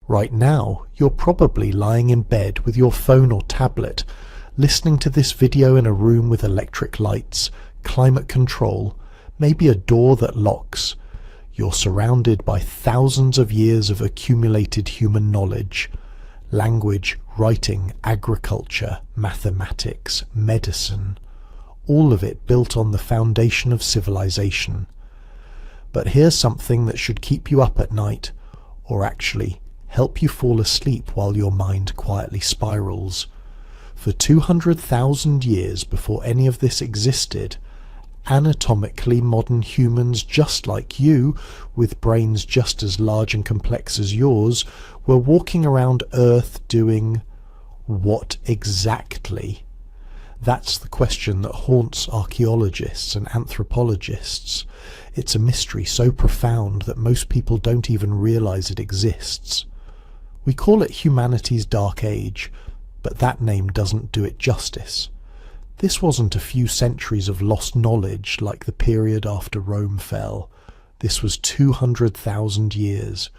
Right now, you're probably lying in bed with your phone or tablet, listening to this video in a room with electric lights, climate control, maybe a door that locks. You're surrounded by thousands of years of accumulated human knowledge. Language, writing, agriculture, mathematics, medicine. All of it built on the foundation of civilization. But here's something that should keep you up at night, or actually help you fall asleep while your mind quietly spirals. For 200,000 years before any of this existed, anatomically modern humans just like you, with brains just as large and complex as yours, were walking around Earth doing what exactly? That's the question that haunts archaeologists and anthropologists. It's a mystery so profound that most people don't even realize it exists. We call it humanity's dark age, but that name doesn't do it justice. This wasn't a few centuries of lost knowledge like the period after Rome fell. This was 200,000 years.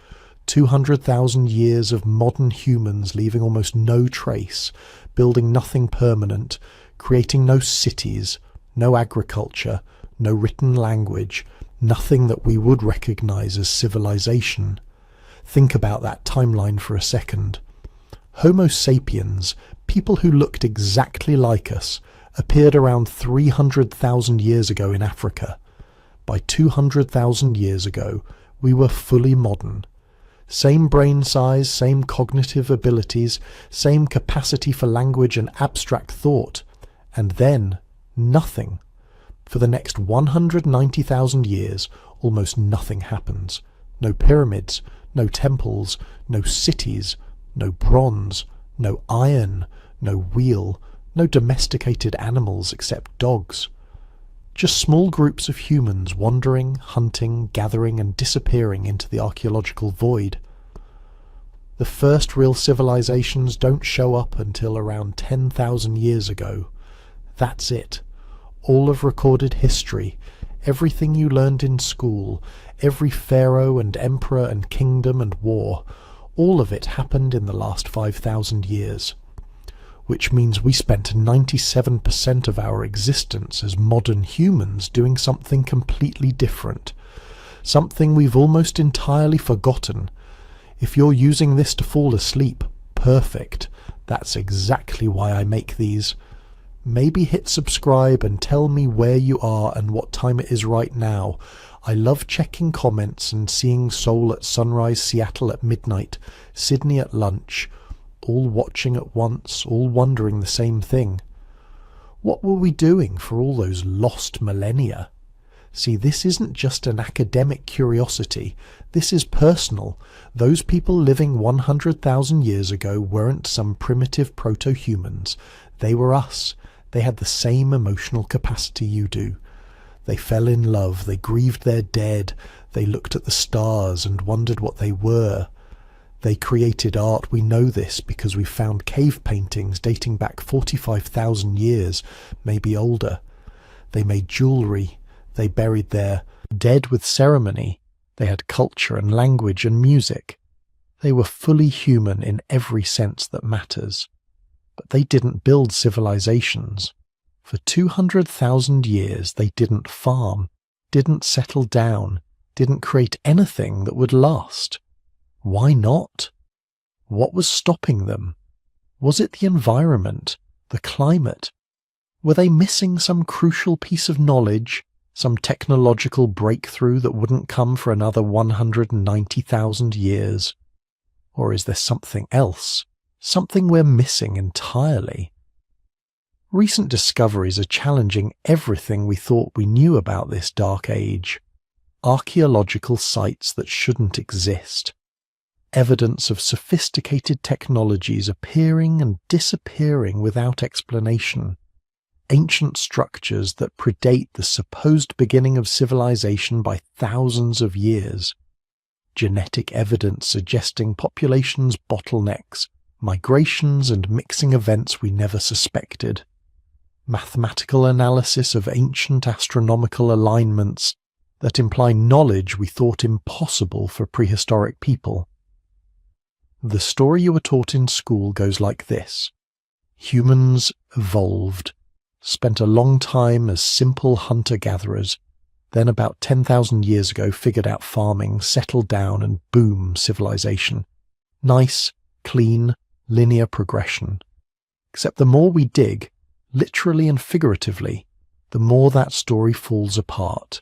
200,000 years of modern humans leaving almost no trace, building nothing permanent, creating no cities, no agriculture, no written language, nothing that we would recognize as civilization. Think about that timeline for a second. Homo sapiens, people who looked exactly like us, appeared around 300,000 years ago in Africa. By 200,000 years ago, we were fully modern. Same brain size, same cognitive abilities, same capacity for language and abstract thought. And then, nothing. For the next 190,000 years, almost nothing happens. No pyramids, no temples, no cities, no bronze, no iron, no wheel, no domesticated animals except dogs. Just small groups of humans wandering, hunting, gathering and disappearing into the archaeological void. The first real civilizations don't show up until around 10,000 years ago. That's it. All of recorded history, everything you learned in school, every pharaoh and emperor and kingdom and war, all of it happened in the last 5,000 years. Which means we spent 97% of our existence as modern humans doing something completely different. Something we've almost entirely forgotten. If you're using this to fall asleep, perfect. That's exactly why I make these. Maybe hit subscribe and tell me where you are and what time it is right now. I love checking comments and seeing Seoul at sunrise, Seattle at midnight, Sydney at lunch, all watching at once, all wondering the same thing. What were we doing for all those lost millennia? See, this isn't just an academic curiosity. This is personal. Those people living 100,000 years ago weren't some primitive proto-humans. They were us. They had the same emotional capacity you do. They fell in love, they grieved their dead, they looked at the stars and wondered what they were. They created art. We know this because we found cave paintings dating back 45,000 years, maybe older. They made jewelry. They buried their dead with ceremony. They had culture and language and music. They were fully human in every sense that matters. But they didn't build civilizations. For 200,000 years they didn't farm, didn't settle down, didn't create anything that would last. Why not? What was stopping them? Was it the environment, the climate? Were they missing some crucial piece of knowledge, some technological breakthrough that wouldn't come for another 190,000 years? Or is there something else? Something we're missing entirely? Recent discoveries are challenging everything we thought we knew about this dark age. Archaeological sites that shouldn't exist. Evidence of sophisticated technologies appearing and disappearing without explanation. Ancient structures that predate the supposed beginning of civilization by thousands of years. Genetic evidence suggesting populations' bottlenecks, migrations and mixing events we never suspected. Mathematical analysis of ancient astronomical alignments that imply knowledge we thought impossible for prehistoric people. The story you were taught in school goes like this. Humans evolved, spent a long time as simple hunter-gatherers, then about 10,000 years ago figured out farming, settled down, and boom, civilization. Nice, clean, linear progression. Except the more we dig, literally and figuratively, the more that story falls apart.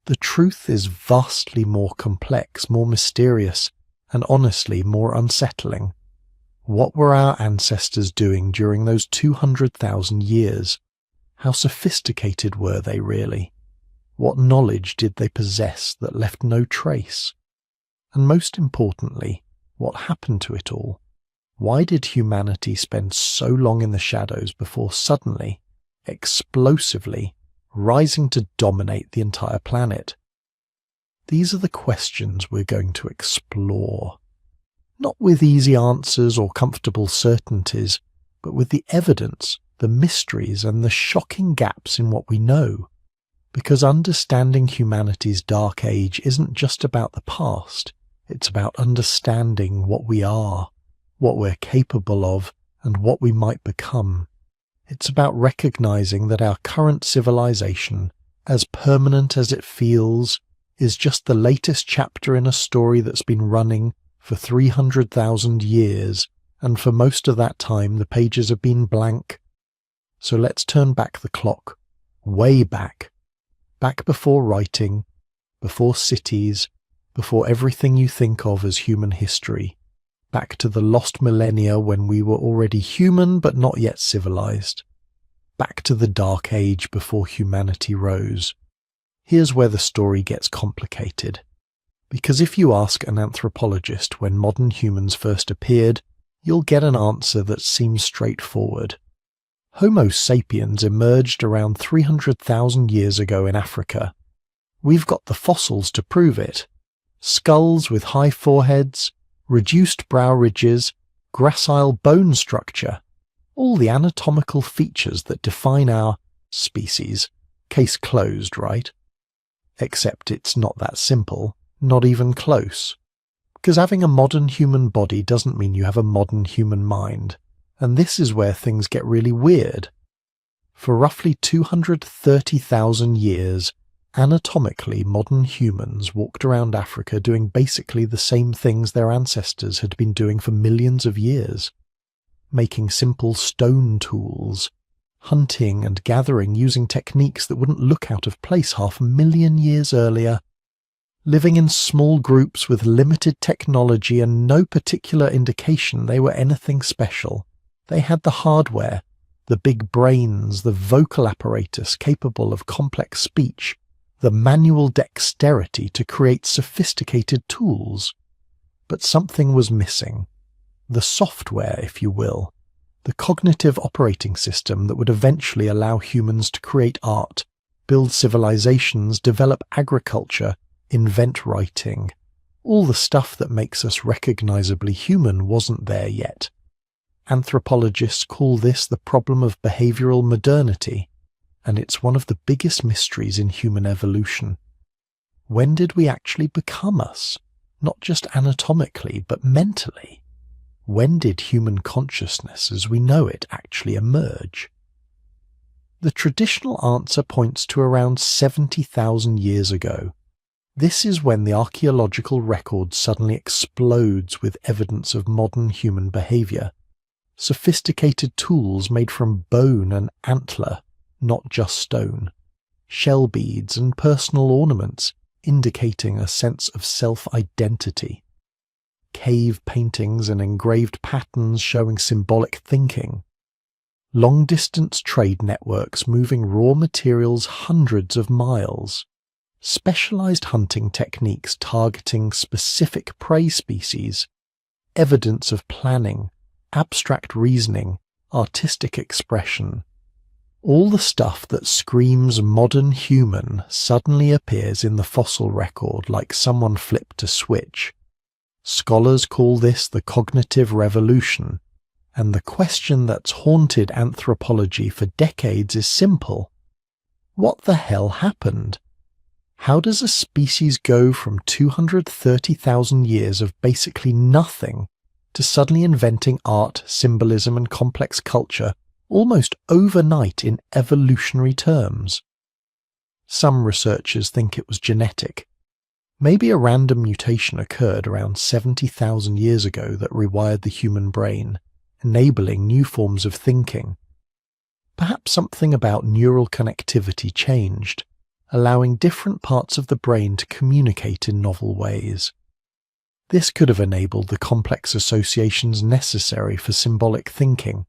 The truth is vastly more complex, more mysterious, and honestly more unsettling. What were our ancestors doing during those 200,000 years? How sophisticated were they really? What knowledge did they possess that left no trace? And most importantly, what happened to it all? Why did humanity spend so long in the shadows before suddenly, explosively, rising to dominate the entire planet? These are the questions we're going to explore. Not with easy answers or comfortable certainties, but with the evidence, the mysteries, and the shocking gaps in what we know. Because understanding humanity's dark age isn't just about the past, it's about understanding what we are, what we're capable of, and what we might become. It's about recognizing that our current civilization, as permanent as it feels, is just the latest chapter in a story that's been running for 300,000 years, and for most of that time the pages have been blank. So let's turn back the clock, way back before writing, before cities, before everything you think of as human history, back to the lost millennia when we were already human but not yet civilized, back to the dark age before humanity rose. Here's where the story gets complicated. Because if you ask an anthropologist when modern humans first appeared, you'll get an answer that seems straightforward. Homo sapiens emerged around 300,000 years ago in Africa. We've got the fossils to prove it. Skulls with high foreheads, reduced brow ridges, gracile bone structure. All the anatomical features that define our species. Case closed, right? Except it's not that simple. Not even close. Because having a modern human body doesn't mean you have a modern human mind. And this is where things get really weird. For roughly 230,000 years, anatomically modern humans walked around Africa doing basically the same things their ancestors had been doing for millions of years. Making simple stone tools, hunting and gathering using techniques that wouldn't look out of place 500,000 years earlier. Living in small groups with limited technology and no particular indication they were anything special. They had the hardware, the big brains, the vocal apparatus capable of complex speech, the manual dexterity to create sophisticated tools. But something was missing. The software, if you will. The cognitive operating system that would eventually allow humans to create art, build civilizations, develop agriculture, invent writing. All the stuff that makes us recognizably human wasn't there yet. Anthropologists call this the problem of behavioral modernity, and it's one of the biggest mysteries in human evolution. When did we actually become us? Not just anatomically, but mentally. When did human consciousness as we know it actually emerge? The traditional answer points to around 70,000 years ago. This is when the archaeological record suddenly explodes with evidence of modern human behavior. Sophisticated tools made from bone and antler, not just stone. Shell beads and personal ornaments indicating a sense of self-identity. Cave paintings and engraved patterns showing symbolic thinking. Long-distance trade networks moving raw materials hundreds of miles. Specialized hunting techniques targeting specific prey species, evidence of planning, abstract reasoning, artistic expression. All the stuff that screams modern human suddenly appears in the fossil record like someone flipped a switch. Scholars call this the cognitive revolution, and the question that's haunted anthropology for decades is simple. What the hell happened? How does a species go from 230,000 years of basically nothing to suddenly inventing art, symbolism, and complex culture almost overnight in evolutionary terms. Some researchers think it was genetic. Maybe a random mutation occurred around 70,000 years ago that rewired the human brain, enabling new forms of thinking. Perhaps something about neural connectivity changed, allowing different parts of the brain to communicate in novel ways. This could have enabled the complex associations necessary for symbolic thinking,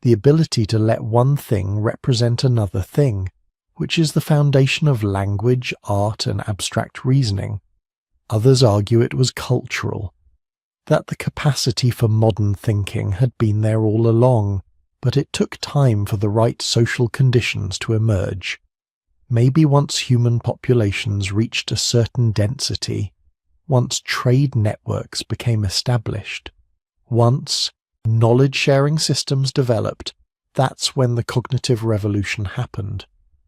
the ability to let one thing represent another thing, which is the foundation of language, art, and abstract reasoning. Others argue it was cultural, that the capacity for modern thinking had been there all along, but it took time for the right social conditions to emerge. Maybe once human populations reached a certain density, once trade networks became established, once knowledge-sharing systems developed, that's when the cognitive revolution happened.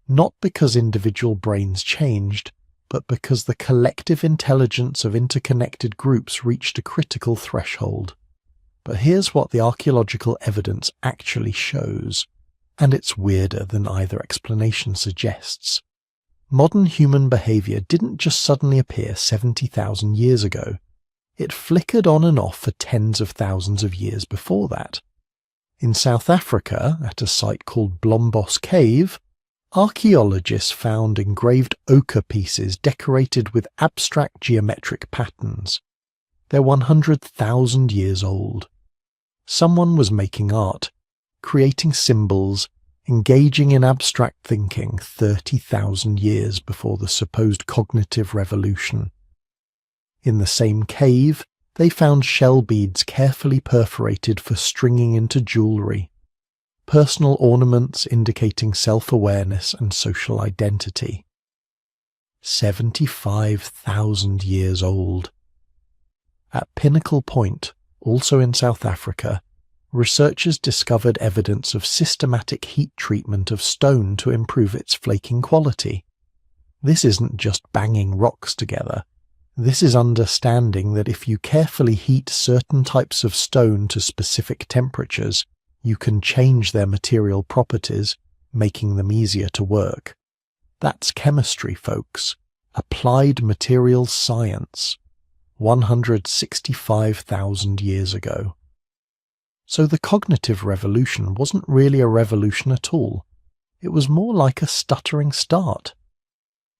Not because individual brains changed, but because the collective intelligence of interconnected groups reached a critical threshold. But here's what the archaeological evidence actually shows, and it's weirder than either explanation suggests. Modern human behavior didn't just suddenly appear 70,000 years ago. It flickered on and off for tens of thousands of years before that. In South Africa, at a site called Blombos Cave, archaeologists found engraved ochre pieces decorated with abstract geometric patterns. They're 100,000 years old. Someone was making art, creating symbols, engaging in abstract thinking 30,000 years before the supposed cognitive revolution. In the same cave, they found shell beads carefully perforated for stringing into jewellery, personal ornaments indicating self-awareness and social identity. 75,000 years old. At Pinnacle Point, also in South Africa, researchers discovered evidence of systematic heat treatment of stone to improve its flaking quality. This isn't just banging rocks together. This is understanding that if you carefully heat certain types of stone to specific temperatures, you can change their material properties, making them easier to work. That's chemistry, folks. Applied materials science. 165,000 years ago. So the cognitive revolution wasn't really a revolution at all. It was more like a stuttering start.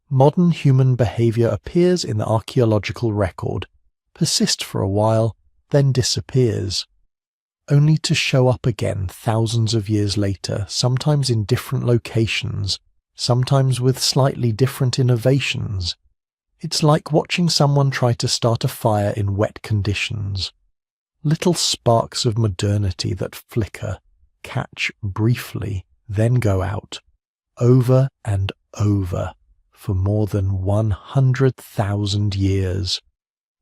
Modern human behavior appears in the archaeological record, persists for a while, then disappears, only to show up again thousands of years later, sometimes in different locations, sometimes with slightly different innovations. It's like watching someone try to start a fire in wet conditions. Little sparks of modernity that flicker, catch briefly, then go out, over and over, for more than 100,000 years.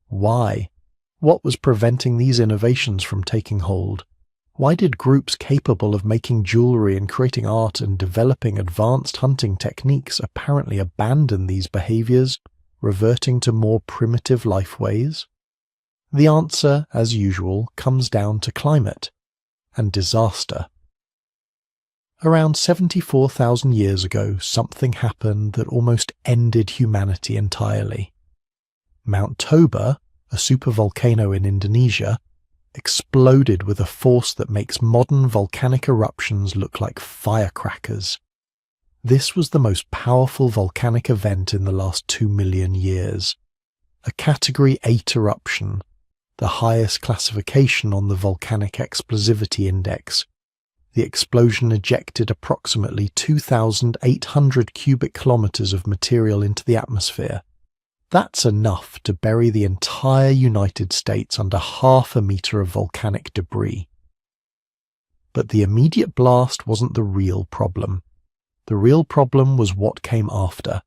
Why? What was preventing these innovations from taking hold? Why did groups capable of making jewelry and creating art and developing advanced hunting techniques apparently abandon these behaviors, reverting to more primitive life ways? The answer, as usual, comes down to climate and disaster. Around 74,000 years ago, something happened that almost ended humanity entirely. Mount Toba, a supervolcano in Indonesia, exploded with a force that makes modern volcanic eruptions look like firecrackers. This was the most powerful volcanic event in the last 2 million years. A Category 8 eruption, the highest classification on the Volcanic Explosivity Index. The explosion ejected approximately 2,800 cubic kilometers of material into the atmosphere. That's enough to bury the entire United States under 0.5 meter of volcanic debris. But the immediate blast wasn't the real problem. The real problem was what came after.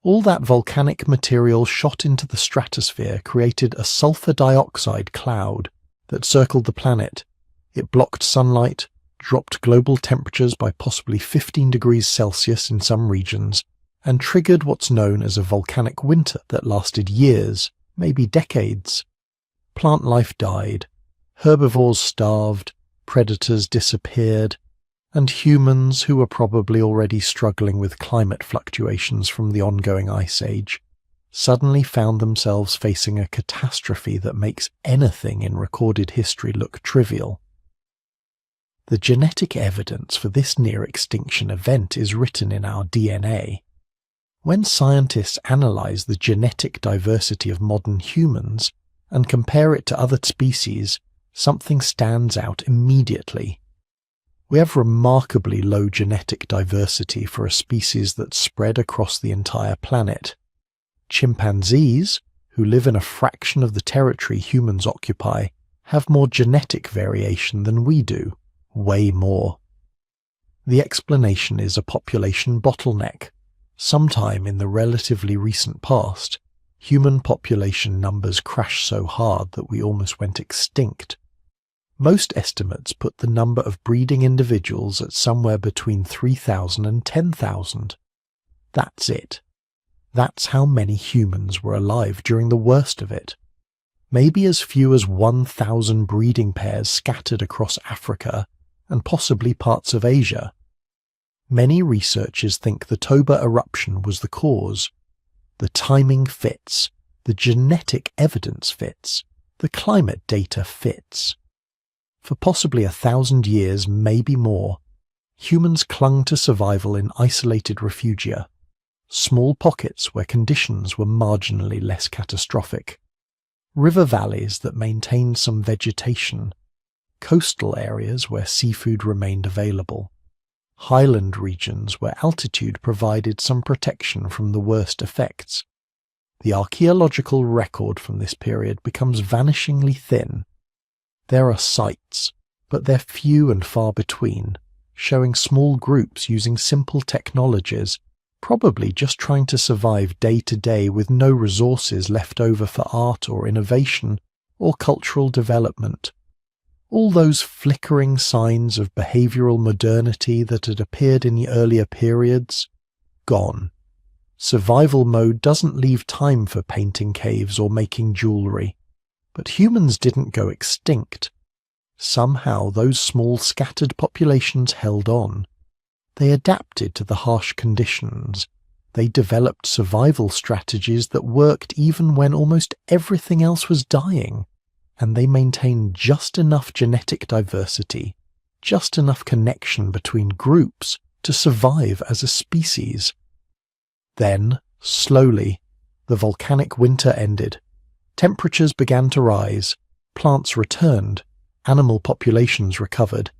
All that volcanic material shot into the stratosphere created a sulfur dioxide cloud that circled the planet. It blocked sunlight, dropped global temperatures by possibly 15 degrees Celsius in some regions, and triggered what's known as a volcanic winter that lasted years, maybe decades. Plant life died. Herbivores starved, predators disappeared, and humans, who were probably already struggling with climate fluctuations from the ongoing ice age, suddenly found themselves facing a catastrophe that makes anything in recorded history look trivial. The genetic evidence for this near-extinction event is written in our DNA. When scientists analyze the genetic diversity of modern humans and compare it to other species, something stands out immediately. We have remarkably low genetic diversity for a species that's spread across the entire planet. Chimpanzees, who live in a fraction of the territory humans occupy, have more genetic variation than we do, way more. The explanation is a population bottleneck. Sometime in the relatively recent past, human population numbers crashed so hard that we almost went extinct. Most estimates put the number of breeding individuals at somewhere between 3,000 and 10,000. That's it. That's how many humans were alive during the worst of it. Maybe as few as 1,000 breeding pairs scattered across Africa and possibly parts of Asia. Many researchers think the Toba eruption was the cause. The timing fits, the genetic evidence fits, the climate data fits. For possibly 1,000 years, maybe more, humans clung to survival in isolated refugia, small pockets where conditions were marginally less catastrophic, river valleys that maintained some vegetation, coastal areas where seafood remained available, highland regions where altitude provided some protection from the worst effects. The archaeological record from this period becomes vanishingly thin. There are sites, but they're few and far between, showing small groups using simple technologies, probably just trying to survive day to day with no resources left over for art or innovation or cultural development. All those flickering signs of behavioral modernity that had appeared in the earlier periods, gone. Survival mode doesn't leave time for painting caves or making jewelry. But humans didn't go extinct. Somehow those small scattered populations held on. They adapted to the harsh conditions. They developed survival strategies that worked even when almost everything else was dying. And they maintained just enough genetic diversity, just enough connection between groups to survive as a species. Then, slowly, the volcanic winter ended. Temperatures began to rise, plants returned, animal populations recovered,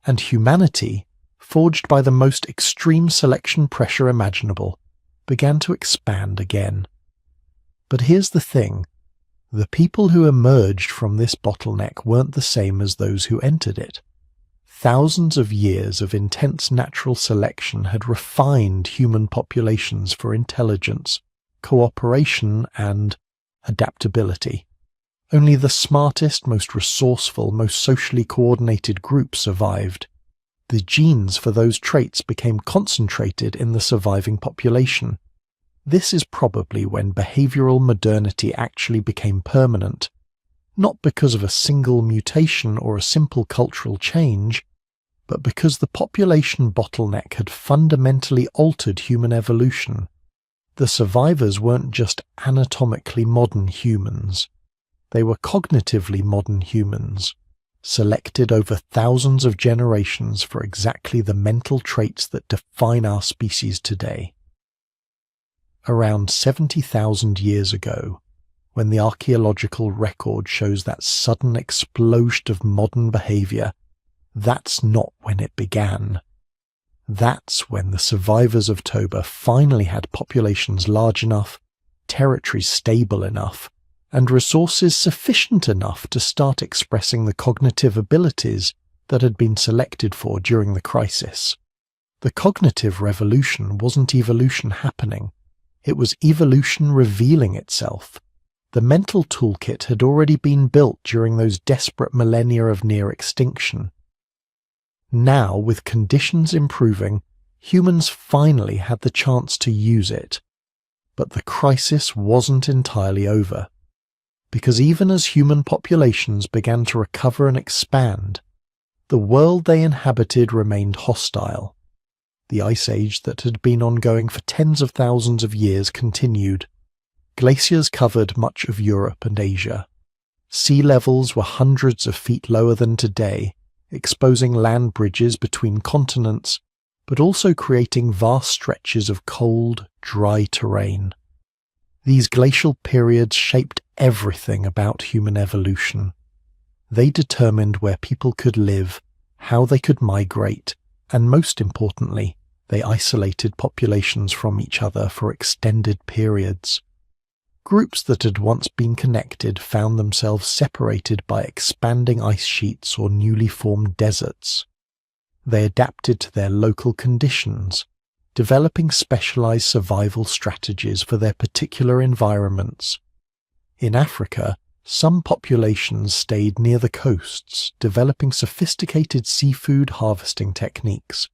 and humanity, forged by the most extreme selection pressure imaginable, began to expand again. But here's the thing. The people who emerged from this bottleneck weren't the same as those who entered it. Thousands of years of intense natural selection had refined human populations for intelligence, cooperation, and adaptability. Only the smartest, most resourceful, most socially coordinated groups survived. The genes for those traits became concentrated in the surviving population. This is probably when behavioral modernity actually became permanent, not because of a single mutation or a simple cultural change, but because the population bottleneck had fundamentally altered human evolution. The survivors weren't just anatomically modern humans. They were cognitively modern humans, selected over thousands of generations for exactly the mental traits that define our species today. Around 70,000 years ago, when the archaeological record shows that sudden explosion of modern behavior, that's not when it began. That's when the survivors of Toba finally had populations large enough, territories stable enough, and resources sufficient enough to start expressing the cognitive abilities that had been selected for during the crisis. The cognitive revolution wasn't evolution happening. It was evolution revealing itself. The mental toolkit had already been built during those desperate millennia of near extinction. Now, with conditions improving, humans finally had the chance to use it. But the crisis wasn't entirely over. because even as human populations began to recover and expand, the world they inhabited remained hostile. The ice age that had been ongoing for tens of thousands of years continued. Glaciers covered much of Europe and Asia. Sea levels were hundreds of feet lower than today, exposing land bridges between continents, but also creating vast stretches of cold, dry terrain. These glacial periods shaped everything about human evolution. They determined where people could live, how they could migrate, and most importantly, they isolated populations from each other for extended periods. Groups that had once been connected found themselves separated by expanding ice sheets or newly formed deserts. They adapted to their local conditions, developing specialized survival strategies for their particular environments. In Africa, some populations stayed near the coasts, developing sophisticated seafood harvesting techniques.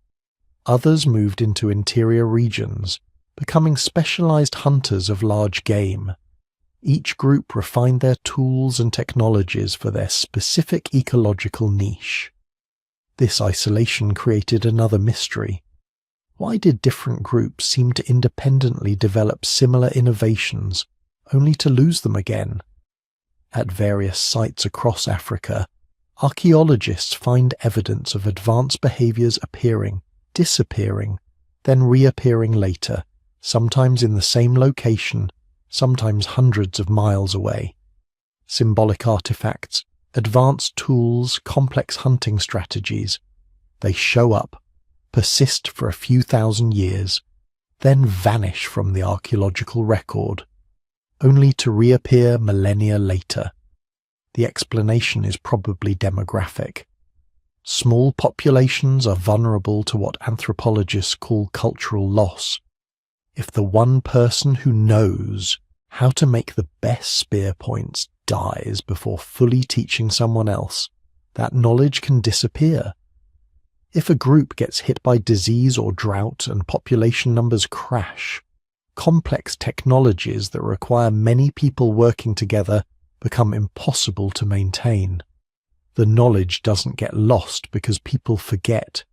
Others moved into interior regions, becoming specialized hunters of large game. Each group refined their tools and technologies for their specific ecological niche. This isolation created another mystery. Why did different groups seem to independently develop similar innovations, only to lose them again? At various sites across Africa, archaeologists find evidence of advanced behaviors appearing, disappearing, then reappearing later, sometimes in the same location, sometimes hundreds of miles away. Symbolic artifacts, advanced tools, complex hunting strategies. They show up, persist for a few thousand years, then vanish from the archaeological record, only to reappear millennia later. The explanation is probably demographic. Small populations are vulnerable to what anthropologists call cultural loss. If the one person who knows how to make the best spear points dies before fully teaching someone else, that knowledge can disappear. If a group gets hit by disease or drought and population numbers crash, complex technologies that require many people working together become impossible to maintain. The knowledge doesn't get lost because people forget.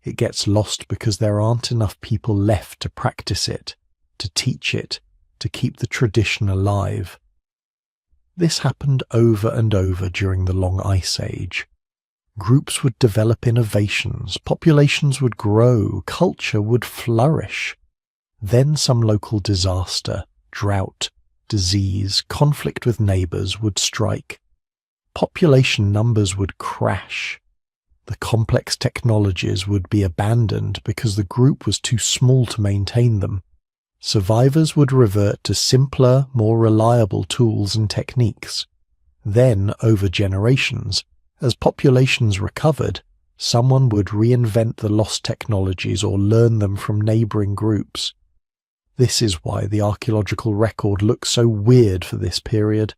It gets lost because there aren't enough people left to practice it, to teach it, to keep the tradition alive. This happened over and over during the Long Ice Age. Groups would develop innovations, populations would grow, culture would flourish. Then some local disaster, drought, disease, conflict with neighbors would strike. Population numbers would crash. The complex technologies would be abandoned because the group was too small to maintain them. Survivors would revert to simpler, more reliable tools and techniques. Then, over generations, as populations recovered, someone would reinvent the lost technologies or learn them from neighboring groups. This is why the archaeological record looks so weird for this period.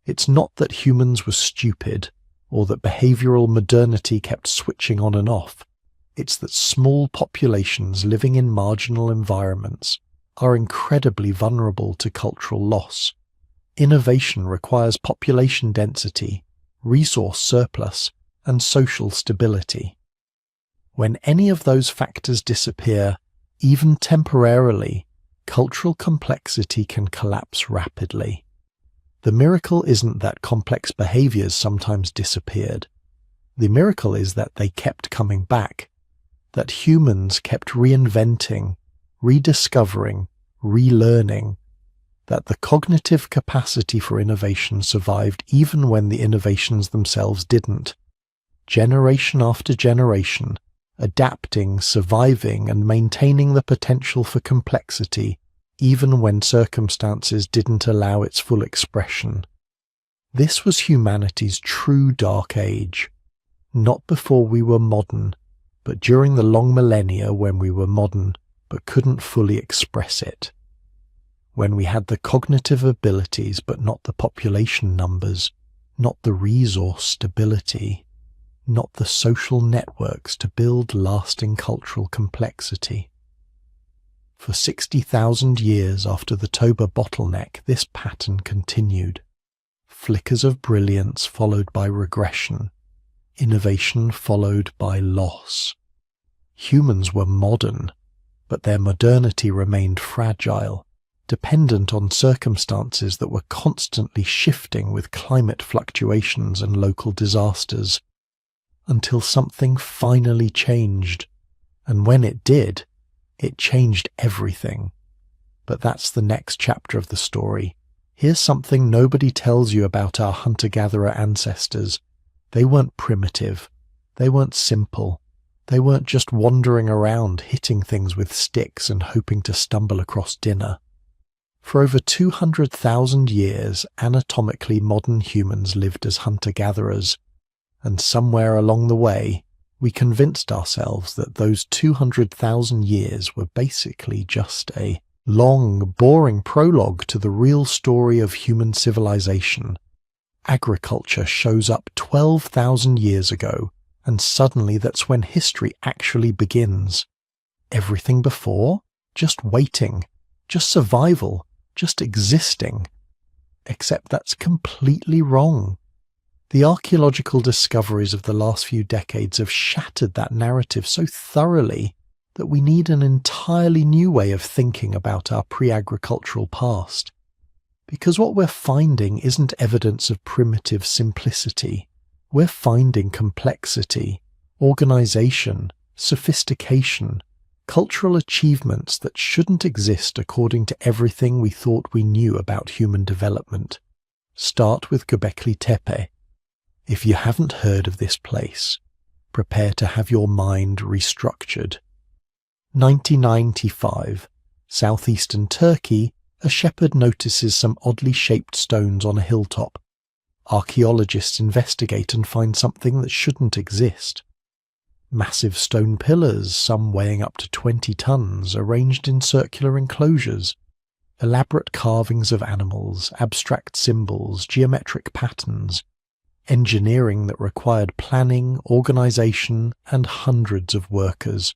It's not that humans were stupid, or that behavioral modernity kept switching on and off. It's that small populations living in marginal environments are incredibly vulnerable to cultural loss. Innovation requires population density, resource surplus, and social stability. When any of those factors disappear, even temporarily, cultural complexity can collapse rapidly. The miracle isn't that complex behaviors sometimes disappeared. The miracle is that they kept coming back, that humans kept reinventing, rediscovering, relearning, that the cognitive capacity for innovation survived even when the innovations themselves didn't. Generation after generation, adapting, surviving, and maintaining the potential for complexity, even when circumstances didn't allow its full expression. This was humanity's true dark age, not before we were modern, but during the long millennia when we were modern, but couldn't fully express it. When we had the cognitive abilities but not the population numbers, not the resource stability, not the social networks to build lasting cultural complexity. For 60,000 years after the Toba bottleneck, this pattern continued. flickers of brilliance followed by regression, innovation followed by loss. Humans were modern, but their modernity remained fragile, dependent on circumstances that were constantly shifting with climate fluctuations and local disasters, until something finally changed, and when it did, it changed everything. But that's the next chapter of the story. Here's something nobody tells you about our hunter-gatherer ancestors. They weren't primitive. They weren't simple. They weren't just wandering around hitting things with sticks and hoping to stumble across dinner. For over 200,000 years, anatomically modern humans lived as hunter-gatherers, and somewhere along the way, we convinced ourselves that those 200,000 years were basically just a long, boring prologue to the real story of human civilization. Agriculture shows up 12,000 years ago, and suddenly that's when history actually begins. Everything before? Just waiting, just survival, just existing. Except that's completely wrong. The archaeological discoveries of the last few decades have shattered that narrative so thoroughly that we need an entirely new way of thinking about our pre-agricultural past. Because what we're finding isn't evidence of primitive simplicity. We're finding complexity, organization, sophistication, cultural achievements that shouldn't exist according to everything we thought we knew about human development. Start with Göbekli Tepe. If you haven't heard of this place, prepare to have your mind restructured. 1995, southeastern Turkey, a shepherd notices some oddly shaped stones on a hilltop. Archaeologists investigate and find something that shouldn't exist. Massive stone pillars, some weighing up to 20 tons, arranged in circular enclosures. Elaborate carvings of animals, abstract symbols, geometric patterns. Engineering that required planning, organization, and hundreds of workers.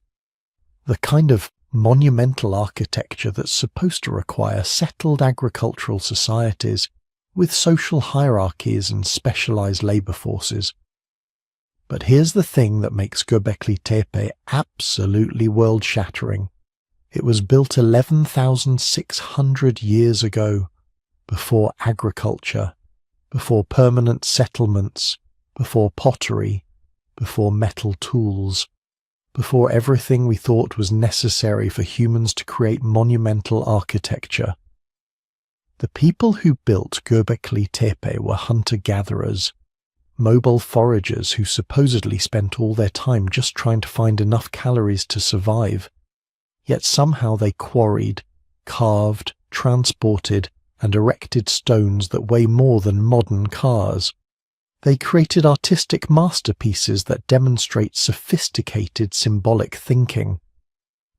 The kind of monumental architecture that's supposed to require settled agricultural societies with social hierarchies and specialized labor forces. But here's the thing that makes Göbekli Tepe absolutely world-shattering. It was built 11,600 years ago, before agriculture, before permanent settlements, before pottery, before metal tools, before everything we thought was necessary for humans to create monumental architecture. The people who built Göbekli Tepe were hunter-gatherers, mobile foragers who supposedly spent all their time just trying to find enough calories to survive. Yet somehow they quarried, carved, transported, and erected stones that weigh more than modern cars. They created artistic masterpieces that demonstrate sophisticated symbolic thinking.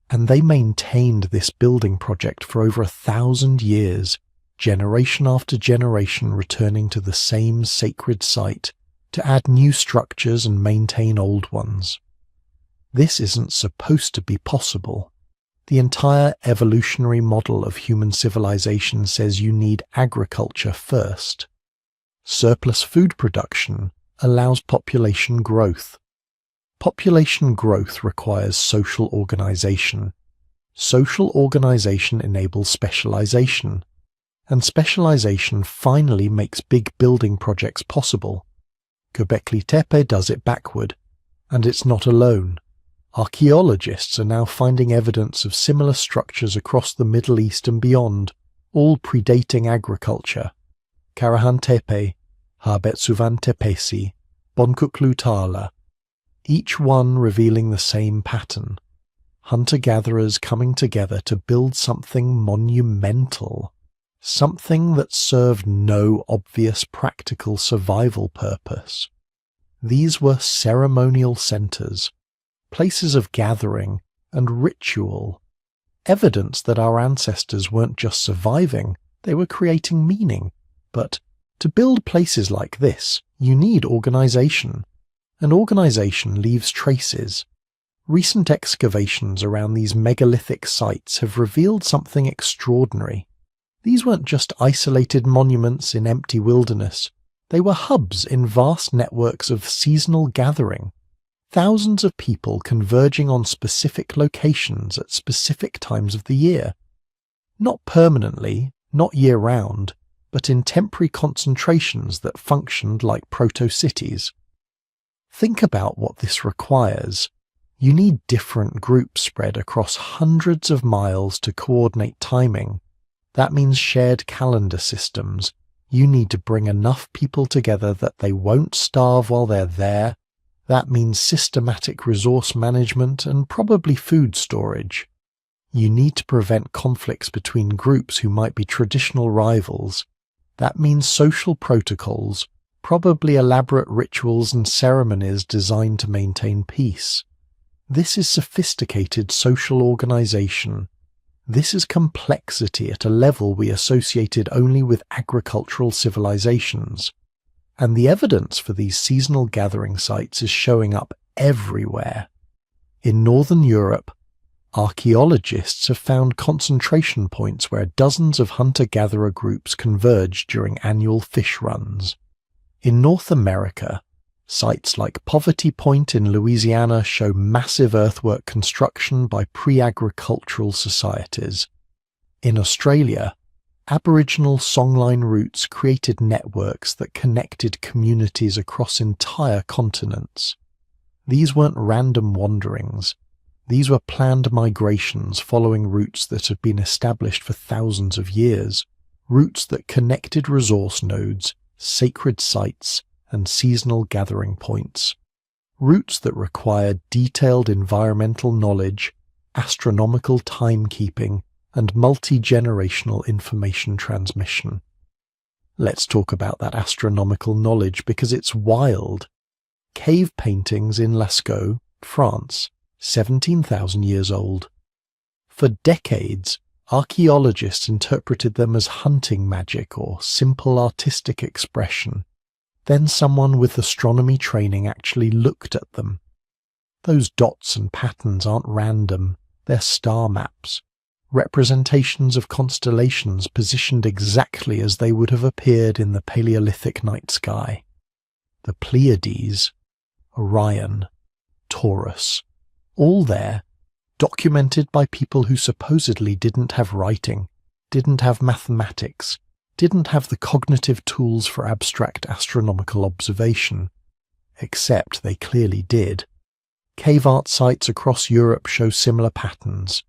And they maintained this building project for over 1,000 years, generation after generation returning to the same sacred site to add new structures and maintain old ones. This isn't supposed to be possible. The entire evolutionary model of human civilization says you need agriculture first. Surplus food production allows population growth. Population growth requires social organization. Social organization enables specialization. And specialization finally makes big building projects possible. Göbekli Tepe does it backward. And it's not alone. Archaeologists are now finding evidence of similar structures across the Middle East and beyond, all predating agriculture. Karahan Tepe, Habetsuvan Tepesi, Bonkuklu Tala, each one revealing the same pattern. Hunter-gatherers coming together to build something monumental, something that served no obvious practical survival purpose. These were ceremonial centers, places of gathering and ritual, evidence that our ancestors weren't just surviving, they were creating meaning. But to build places like this, you need organization, and organization leaves traces. Recent excavations around these megalithic sites have revealed something extraordinary. These weren't just isolated monuments in empty wilderness. They were hubs in vast networks of seasonal gathering. Thousands of people converging on specific locations at specific times of the year. Not permanently, not year-round, but in temporary concentrations that functioned like proto-cities. Think about what this requires. You need different groups spread across hundreds of miles to coordinate timing. That means shared calendar systems. You need to bring enough people together that they won't starve while they're there. That means systematic resource management and probably food storage. You need to prevent conflicts between groups who might be traditional rivals. That means social protocols, probably elaborate rituals and ceremonies designed to maintain peace. This is sophisticated social organization. This is complexity at a level we associated only with agricultural civilizations. And the evidence for these seasonal gathering sites is showing up everywhere. In Northern Europe, archaeologists have found concentration points where dozens of hunter-gatherer groups converge during annual fish runs. In North America, sites like Poverty Point in Louisiana show massive earthwork construction by pre-agricultural societies. In Australia, Aboriginal songline routes created networks that connected communities across entire continents. These weren't random wanderings. These were planned migrations following routes that had been established for thousands of years, routes that connected resource nodes, sacred sites, and seasonal gathering points. Routes that required detailed environmental knowledge, astronomical timekeeping, and multi-generational information transmission. Let's talk about that astronomical knowledge because it's wild. Cave paintings in Lascaux, France, 17,000 years old. For decades, archaeologists interpreted them as hunting magic or simple artistic expression. Then someone with astronomy training actually looked at them. Those dots and patterns aren't random, they're star maps, representations of constellations positioned exactly as they would have appeared in the Paleolithic night sky. The Pleiades, Orion, Taurus, all there, documented by people who supposedly didn't have writing, didn't have mathematics, didn't have the cognitive tools for abstract astronomical observation, except they clearly did. Cave art sites across Europe show similar patterns,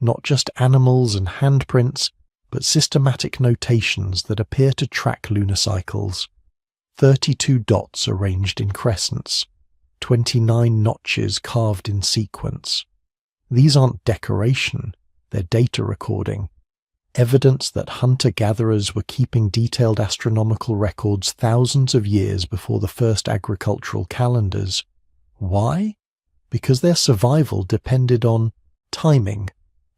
not just animals and handprints, but systematic notations that appear to track lunar cycles. 32 dots arranged in crescents, 29 notches carved in sequence. These aren't decoration, they're data recording. Evidence that hunter-gatherers were keeping detailed astronomical records thousands of years before the first agricultural calendars. Why? Because their survival depended on timing,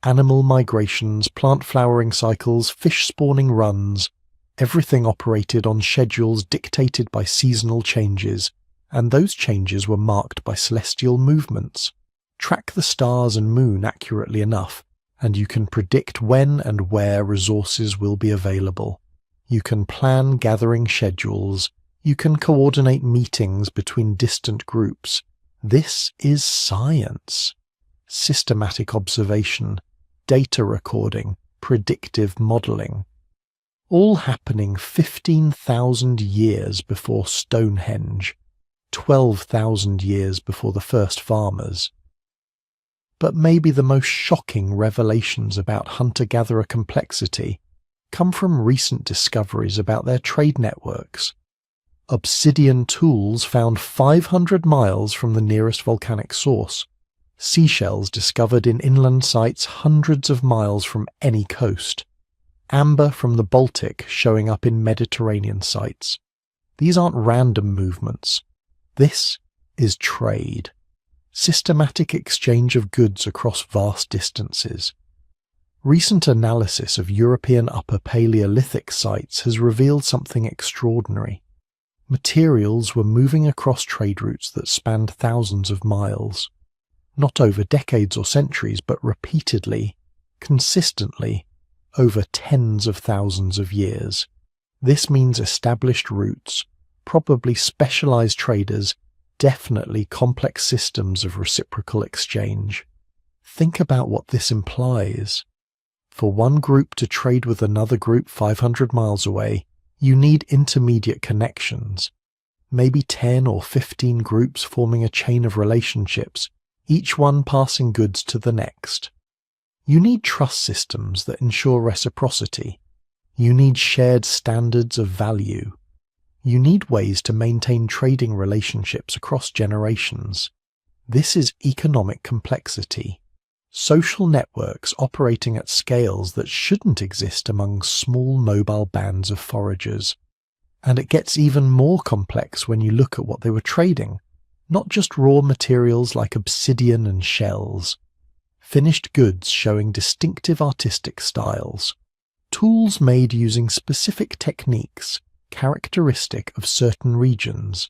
animal migrations, plant flowering cycles, fish spawning runs. Everything operated on schedules dictated by seasonal changes, and those changes were marked by celestial movements. Track the stars and moon accurately enough, and you can predict when and where resources will be available. You can plan gathering schedules. You can coordinate meetings between distant groups. This is science. Systematic observation, data recording, predictive modelling. All happening 15,000 years before Stonehenge, 12,000 years before the first farmers. But maybe the most shocking revelations about hunter-gatherer complexity come from recent discoveries about their trade networks. Obsidian tools found 500 miles from the nearest volcanic source. Seashells discovered in inland sites hundreds of miles from any coast. Amber from the Baltic showing up in Mediterranean sites. These aren't random movements. This is trade. Systematic exchange of goods across vast distances. Recent analysis of European Upper Paleolithic sites has revealed something extraordinary. Materials were moving across trade routes that spanned thousands of miles. Not over decades or centuries, but repeatedly, consistently, over tens of thousands of years. This means established routes, probably specialized traders, definitely complex systems of reciprocal exchange. Think about what this implies. For one group to trade with another group 500 miles away, you need intermediate connections, maybe 10 or 15 groups forming a chain of relationships, each one passing goods to the next. You need trust systems that ensure reciprocity. You need shared standards of value. You need ways to maintain trading relationships across generations. This is economic complexity. Social networks operating at scales that shouldn't exist among small mobile bands of foragers. And it gets even more complex when you look at what they were trading. Not just raw materials like obsidian and shells. Finished goods showing distinctive artistic styles. Tools made using specific techniques, characteristic of certain regions.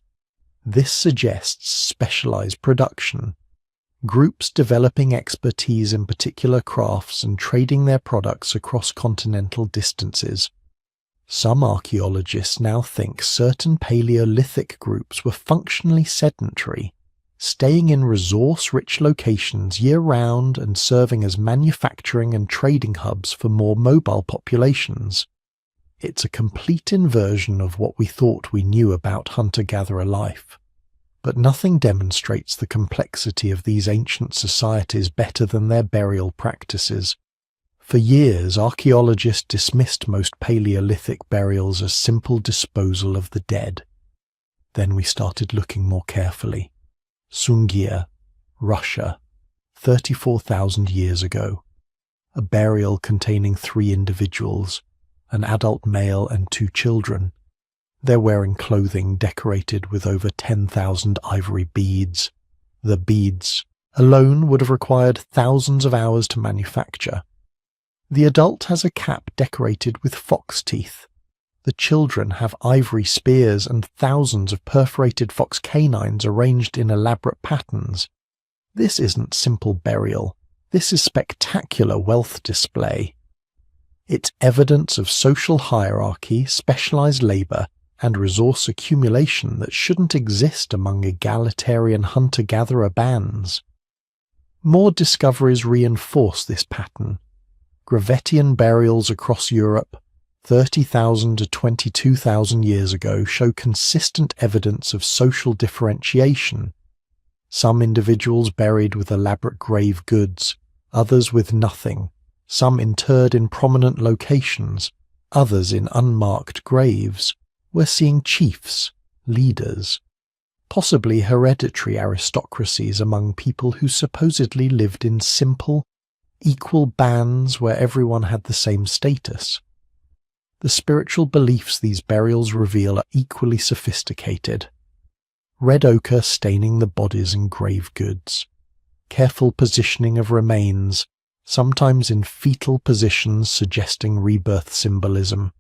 This suggests specialized production. Groups developing expertise in particular crafts and trading their products across continental distances. Some archaeologists now think certain Paleolithic groups were functionally sedentary, staying in resource-rich locations year-round and serving as manufacturing and trading hubs for more mobile populations. It's a complete inversion of what we thought we knew about hunter-gatherer life. But nothing demonstrates the complexity of these ancient societies better than their burial practices. For years, archaeologists dismissed most Paleolithic burials as simple disposal of the dead. Then we started looking more carefully. Sungir, Russia, 34,000 years ago. A burial containing 3 individuals, an adult male and 2 children. They're wearing clothing decorated with over 10,000 ivory beads. The beads alone would have required thousands of hours to manufacture. The adult has a cap decorated with fox teeth. The children have ivory spears and thousands of perforated fox canines arranged in elaborate patterns. This isn't simple burial. This is spectacular wealth display. It's evidence of social hierarchy, specialized labor, and resource accumulation that shouldn't exist among egalitarian hunter-gatherer bands. More discoveries reinforce this pattern. Gravettian burials across Europe, 30,000 to 22,000 years ago, show consistent evidence of social differentiation. Some individuals buried with elaborate grave goods, others with nothing, some interred in prominent locations, others in unmarked graves. We're seeing chiefs, leaders, possibly hereditary aristocracies among people who supposedly lived in simple, equal bands where everyone had the same status. The spiritual beliefs these burials reveal are equally sophisticated. Red ochre staining the bodies and grave goods. Careful positioning of remains, sometimes in fetal positions suggesting rebirth symbolism.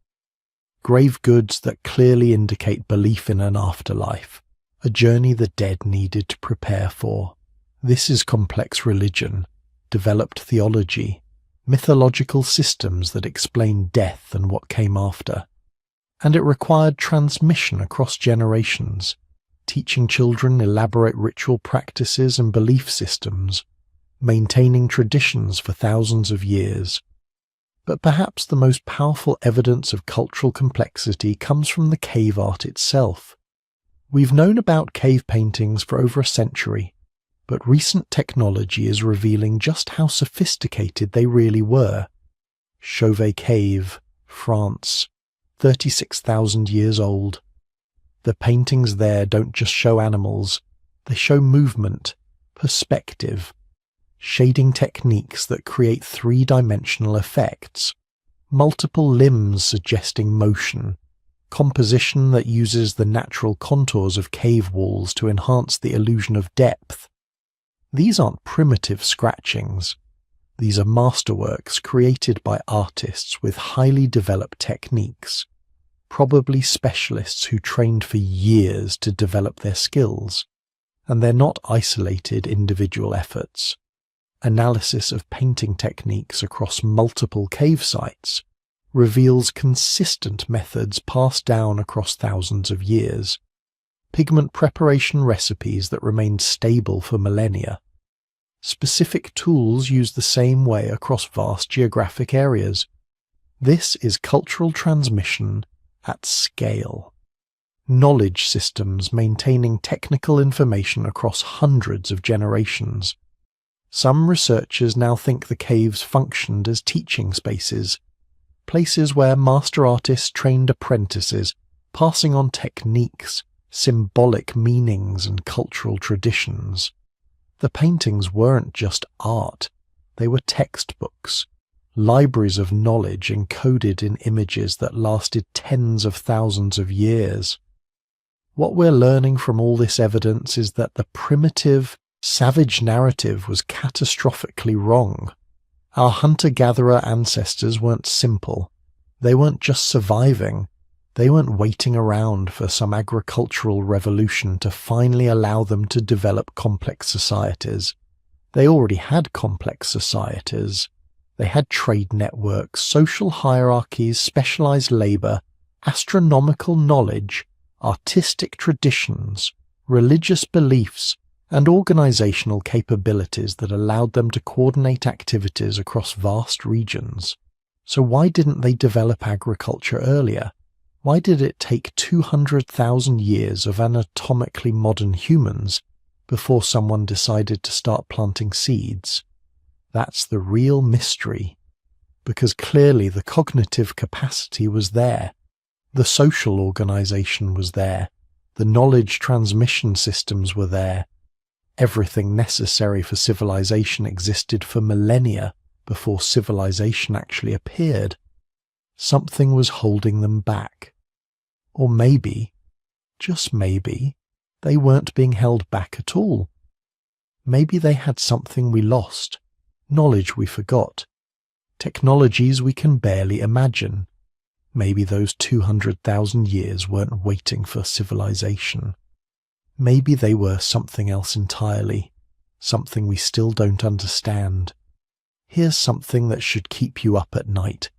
Grave goods that clearly indicate belief in an afterlife, a journey the dead needed to prepare for. This is complex religion, developed theology, mythological systems that explain death and what came after. And it required transmission across generations, teaching children elaborate ritual practices and belief systems, maintaining traditions for thousands of years. But perhaps the most powerful evidence of cultural complexity comes from the cave art itself. We've known about cave paintings for over a century, but recent technology is revealing just how sophisticated they really were. Chauvet Cave, France, 36,000 years old. The paintings there don't just show animals, they show movement, perspective, shading techniques that create 3-dimensional effects, multiple limbs suggesting motion, composition that uses the natural contours of cave walls to enhance the illusion of depth. These aren't primitive scratchings. These are masterworks created by artists with highly developed techniques, probably specialists who trained for years to develop their skills, and they're not isolated individual efforts. Analysis of painting techniques across multiple cave sites reveals consistent methods passed down across thousands of years, pigment preparation recipes that remained stable for millennia. Specific tools used the same way across vast geographic areas. This is cultural transmission at scale. Knowledge systems maintaining technical information across hundreds of generations. Some researchers now think the caves functioned as teaching spaces, places where master artists trained apprentices, passing on techniques, symbolic meanings and cultural traditions. The paintings weren't just art, they were textbooks, libraries of knowledge encoded in images that lasted tens of thousands of years. What we're learning from all this evidence is that the primitive, savage narrative was catastrophically wrong. Our hunter-gatherer ancestors weren't simple. They weren't just surviving. They weren't waiting around for some agricultural revolution to finally allow them to develop complex societies. They already had complex societies. They had trade networks, social hierarchies, specialized labor, astronomical knowledge, artistic traditions, religious beliefs, and organizational capabilities that allowed them to coordinate activities across vast regions. So why didn't they develop agriculture earlier? Why did it take 200,000 years of anatomically modern humans before someone decided to start planting seeds? That's the real mystery, because clearly the cognitive capacity was there, the social organization was there, the knowledge transmission systems were there. Everything necessary for civilization existed for millennia before civilization actually appeared. Something was holding them back. Or maybe, just maybe, they weren't being held back at all. Maybe they had something we lost, knowledge we forgot, technologies we can barely imagine. Maybe those 200,000 years weren't waiting for civilization. Maybe they were something else entirely, something we still don't understand. Here's something that should keep you up at night.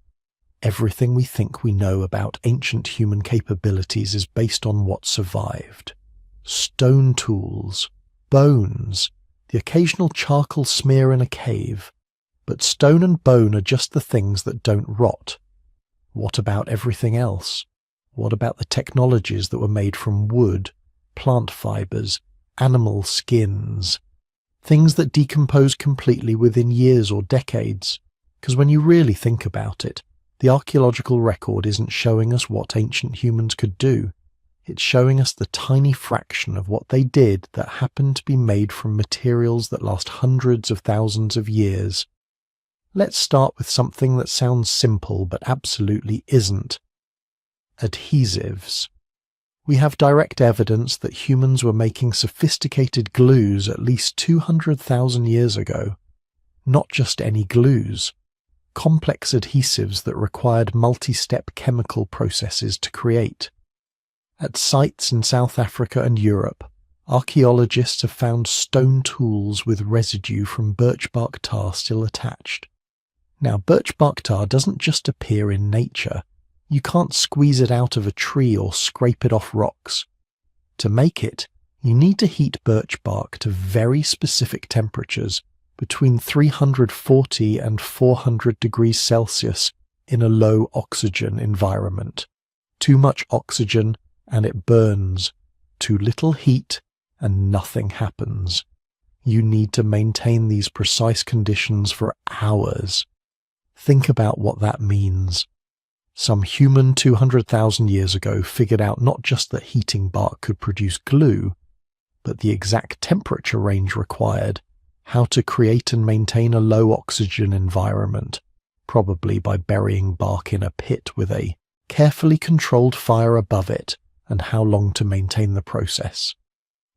Everything we think we know about ancient human capabilities is based on what survived. Stone tools, bones, the occasional charcoal smear in a cave. But stone and bone are just the things that don't rot. What about everything else? What about the technologies that were made from wood, plant fibers, animal skins? Things that decompose completely within years or decades. Because when you really think about it, the archaeological record isn't showing us what ancient humans could do. It's showing us the tiny fraction of what they did that happened to be made from materials that last hundreds of thousands of years. Let's start with something that sounds simple but absolutely isn't. Adhesives. We have direct evidence that humans were making sophisticated glues at least 200,000 years ago. Not just any glues. Complex adhesives that required multi-step chemical processes to create. At sites in South Africa and Europe, archaeologists have found stone tools with residue from birch bark tar still attached. Now, birch bark tar doesn't just appear in nature. You can't squeeze it out of a tree or scrape it off rocks. To make it, you need to heat birch bark to very specific temperatures, between 340 and 400 degrees Celsius in a low oxygen environment. Too much oxygen and it burns. Too little heat and nothing happens. You need to maintain these precise conditions for hours. Think about what that means. Some human 200,000 years ago figured out not just that heating bark could produce glue, but the exact temperature range required, how to create and maintain a low oxygen environment, probably by burying bark in a pit with a carefully controlled fire above it, and how long to maintain the process.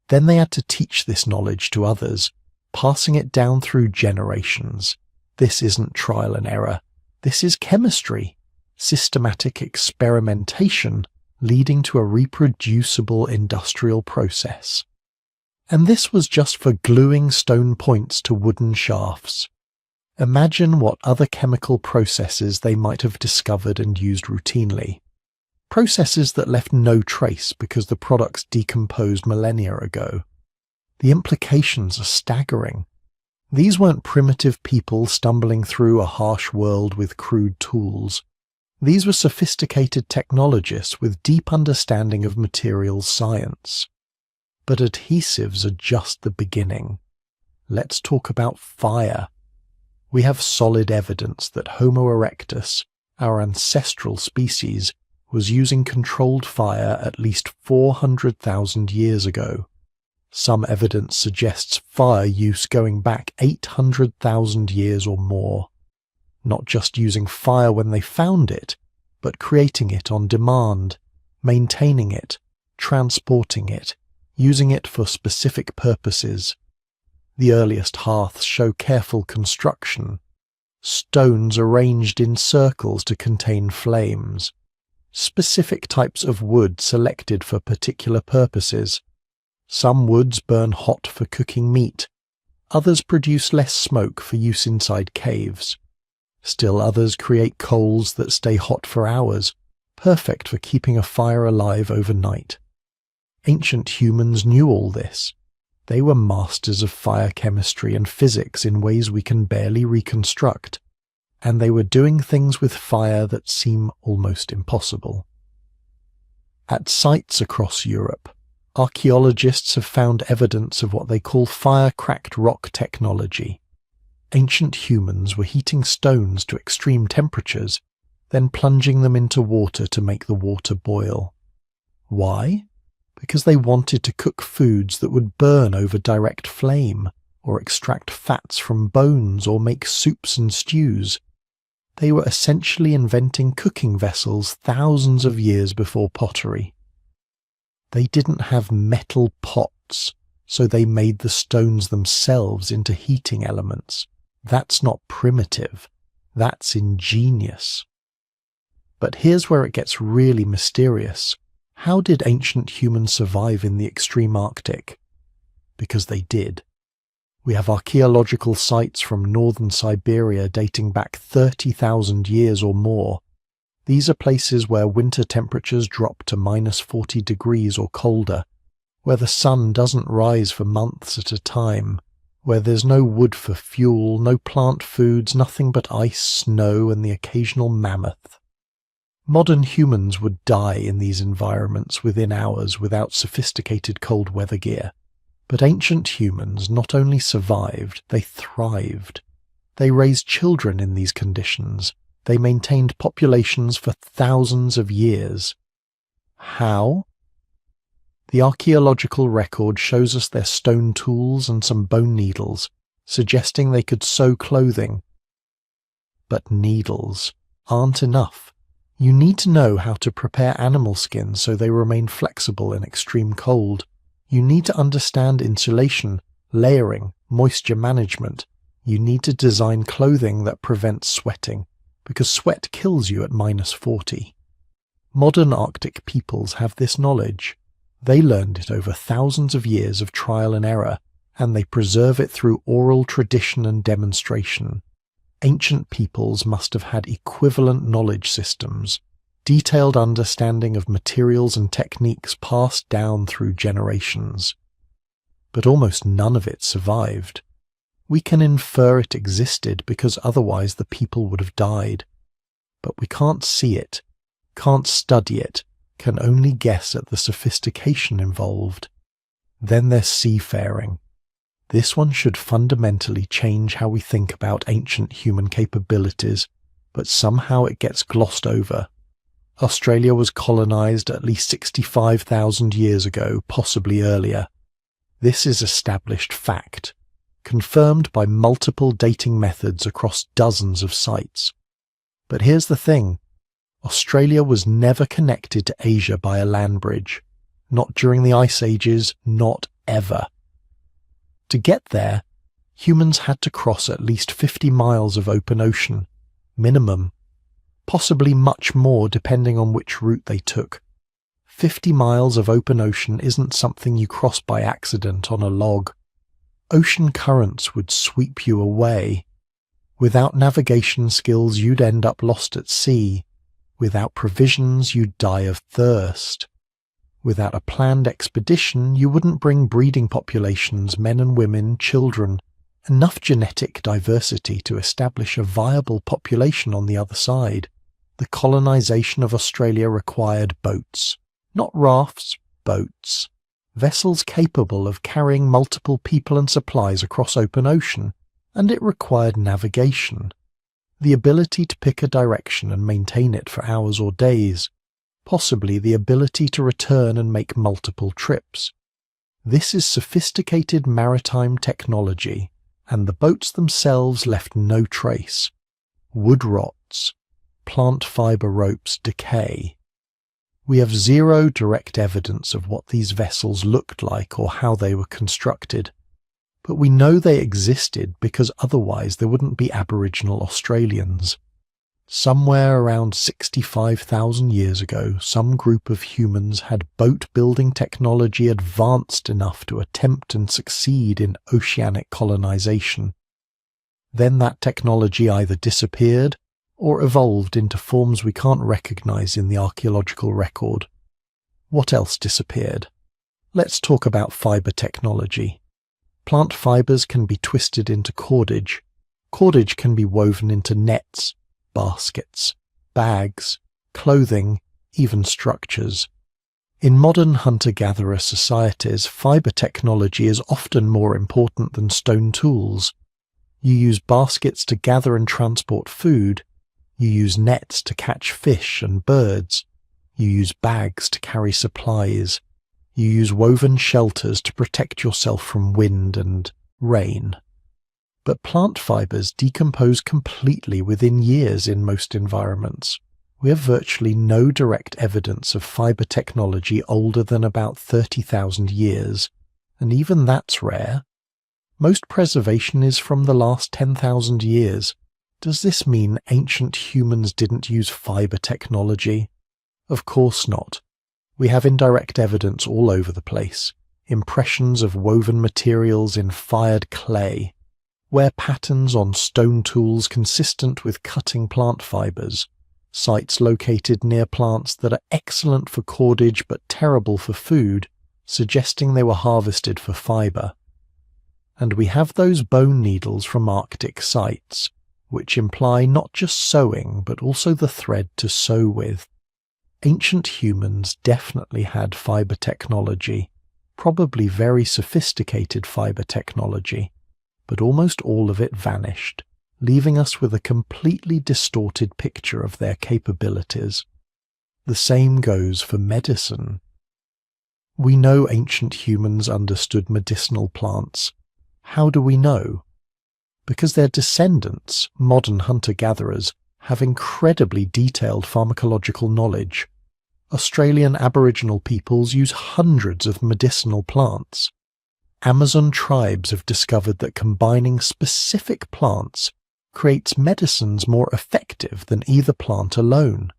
Then they had to teach this knowledge to others, passing it down through generations. This isn't trial and error. This is chemistry. Systematic experimentation leading to a reproducible industrial process. And this was just for gluing stone points to wooden shafts. Imagine what other chemical processes they might have discovered and used routinely. Processes that left no trace because the products decomposed millennia ago. The implications are staggering. These weren't primitive people stumbling through a harsh world with crude tools. These were sophisticated technologists with deep understanding of materials science. But adhesives are just the beginning. Let's talk about fire. We have solid evidence that Homo erectus, our ancestral species, was using controlled fire at least 400,000 years ago. Some evidence suggests fire use going back 800,000 years or more. Not just using fire when they found it, but creating it on demand, maintaining it, transporting it, using it for specific purposes. The earliest hearths show careful construction. Stones arranged in circles to contain flames. Specific types of wood selected for particular purposes. Some woods burn hot for cooking meat. Others produce less smoke for use inside caves. Still others create coals that stay hot for hours, perfect for keeping a fire alive overnight. Ancient humans knew all this. They were masters of fire chemistry and physics in ways we can barely reconstruct, and they were doing things with fire that seem almost impossible. At sites across Europe, archaeologists have found evidence of what they call fire-cracked rock technology. Ancient humans were heating stones to extreme temperatures, then plunging them into water to make the water boil. Why? Because they wanted to cook foods that would burn over direct flame, or extract fats from bones, or make soups and stews. They were essentially inventing cooking vessels thousands of years before pottery. They didn't have metal pots, so they made the stones themselves into heating elements. That's not primitive. That's ingenious. But here's where it gets really mysterious. How did ancient humans survive in the extreme Arctic? Because they did. We have archaeological sites from northern Siberia dating back 30,000 years or more. These are places where winter temperatures drop to -40 degrees or colder, where the sun doesn't rise for months at a time, where there's no wood for fuel, no plant foods, nothing but ice, snow, and the occasional mammoth. Modern humans would die in these environments within hours without sophisticated cold weather gear. But ancient humans not only survived, they thrived. They raised children in these conditions. They maintained populations for thousands of years. How? The archaeological record shows us their stone tools and some bone needles, suggesting they could sew clothing. But needles aren't enough. You need to know how to prepare animal skins so they remain flexible in extreme cold. You need to understand insulation, layering, moisture management. You need to design clothing that prevents sweating, because sweat kills you at -40. Modern Arctic peoples have this knowledge. They learned it over thousands of years of trial and error, and they preserve it through oral tradition and demonstration. Ancient peoples must have had equivalent knowledge systems, detailed understanding of materials and techniques passed down through generations. But almost none of it survived. We can infer it existed because otherwise the people would have died. But we can't see it, can't study it, can only guess at the sophistication involved. Then there's seafaring. This one should fundamentally change how we think about ancient human capabilities, but somehow it gets glossed over. Australia was colonized at least 65,000 years ago, possibly earlier. This is established fact, confirmed by multiple dating methods across dozens of sites. But here's the thing. Australia was never connected to Asia by a land bridge. Not during the Ice Ages, not ever. To get there, humans had to cross at least 50 miles of open ocean, minimum. Possibly much more depending on which route they took. 50 miles of open ocean isn't something you cross by accident on a log. Ocean currents would sweep you away. Without navigation skills, you'd end up lost at sea. Without provisions, you'd die of thirst. Without a planned expedition, you wouldn't bring breeding populations, men and women, children, enough genetic diversity to establish a viable population on the other side. The colonization of Australia required boats. Not rafts, boats. Vessels capable of carrying multiple people and supplies across open ocean, and it required navigation. The ability to pick a direction and maintain it for hours or days. Possibly the ability to return and make multiple trips. This is sophisticated maritime technology, and the boats themselves left no trace. Wood rots. Plant fiber ropes decay. We have zero direct evidence of what these vessels looked like or how they were constructed, but we know they existed because otherwise there wouldn't be Aboriginal Australians. Somewhere around 65,000 years ago, some group of humans had boat-building technology advanced enough to attempt and succeed in oceanic colonization. Then that technology either disappeared or evolved into forms we can't recognize in the archaeological record. What else disappeared? Let's talk about fiber technology. Plant fibers can be twisted into cordage. Cordage can be woven into nets, baskets, bags, clothing, even structures. In modern hunter-gatherer societies, fiber technology is often more important than stone tools. You use baskets to gather and transport food. You use nets to catch fish and birds. You use bags to carry supplies. You use woven shelters to protect yourself from wind and rain. But plant fibers decompose completely within years in most environments. We have virtually no direct evidence of fiber technology older than about 30,000 years, and even that's rare. Most preservation is from the last 10,000 years. Does this mean ancient humans didn't use fiber technology? Of course not. We have indirect evidence all over the place. Impressions of woven materials in fired clay. Wear patterns on stone tools consistent with cutting plant fibers. Sites located near plants that are excellent for cordage but terrible for food, suggesting they were harvested for fiber. And we have those bone needles from Arctic sites, which imply not just sewing, but also the thread to sew with. Ancient humans definitely had fiber technology, probably very sophisticated fiber technology, but almost all of it vanished, leaving us with a completely distorted picture of their capabilities. The same goes for medicine. We know ancient humans understood medicinal plants. How do we know? Because their descendants, modern hunter-gatherers, have incredibly detailed pharmacological knowledge. Australian Aboriginal peoples use hundreds of medicinal plants. Amazon tribes have discovered that combining specific plants creates medicines more effective than either plant alone.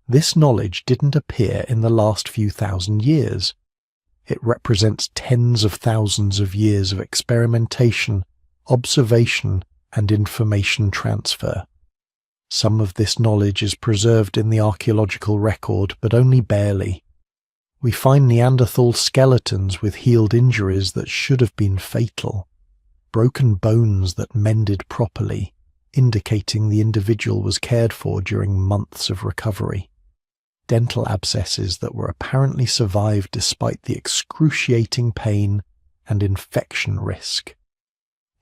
This knowledge didn't appear in the last few thousand years. It represents tens of thousands of years of experimentation, observation, and information transfer. Some of this knowledge is preserved in the archaeological record, but only barely. We find Neanderthal skeletons with healed injuries that should have been fatal, broken bones that mended properly, indicating the individual was cared for during months of recovery, dental abscesses that were apparently survived despite the excruciating pain and infection risk.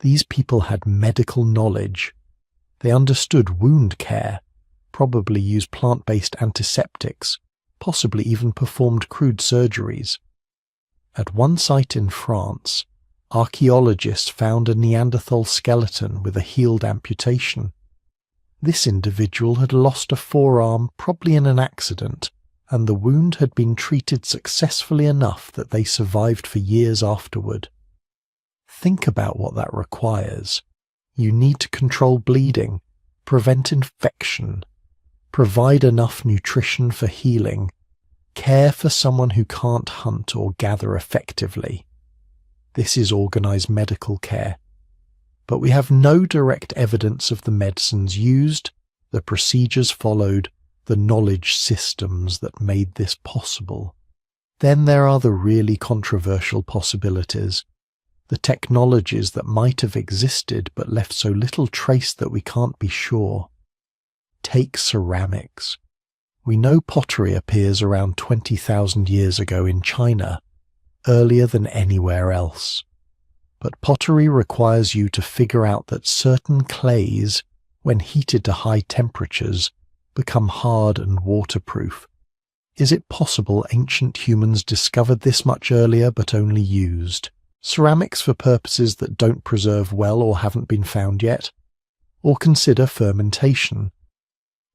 These people had medical knowledge. They understood wound care, probably used plant-based antiseptics, possibly even performed crude surgeries. At one site in France, archaeologists found a Neanderthal skeleton with a healed amputation. This individual had lost a forearm, probably in an accident, and the wound had been treated successfully enough that they survived for years afterward. Think about what that requires. You need to control bleeding, prevent infection, provide enough nutrition for healing, Care for someone who can't hunt or gather effectively. This is organized medical care. But we have no direct evidence of the medicines used, the procedures followed, the knowledge systems that made this possible. Then there are the really controversial possibilities, the technologies that might have existed but left so little trace that we can't be sure. Take ceramics. We know pottery appears around 20,000 years ago in China, earlier than anywhere else. But pottery requires you to figure out that certain clays, when heated to high temperatures, become hard and waterproof. Is it possible ancient humans discovered this much earlier but only used ceramics for purposes that don't preserve well or haven't been found yet? Or consider fermentation.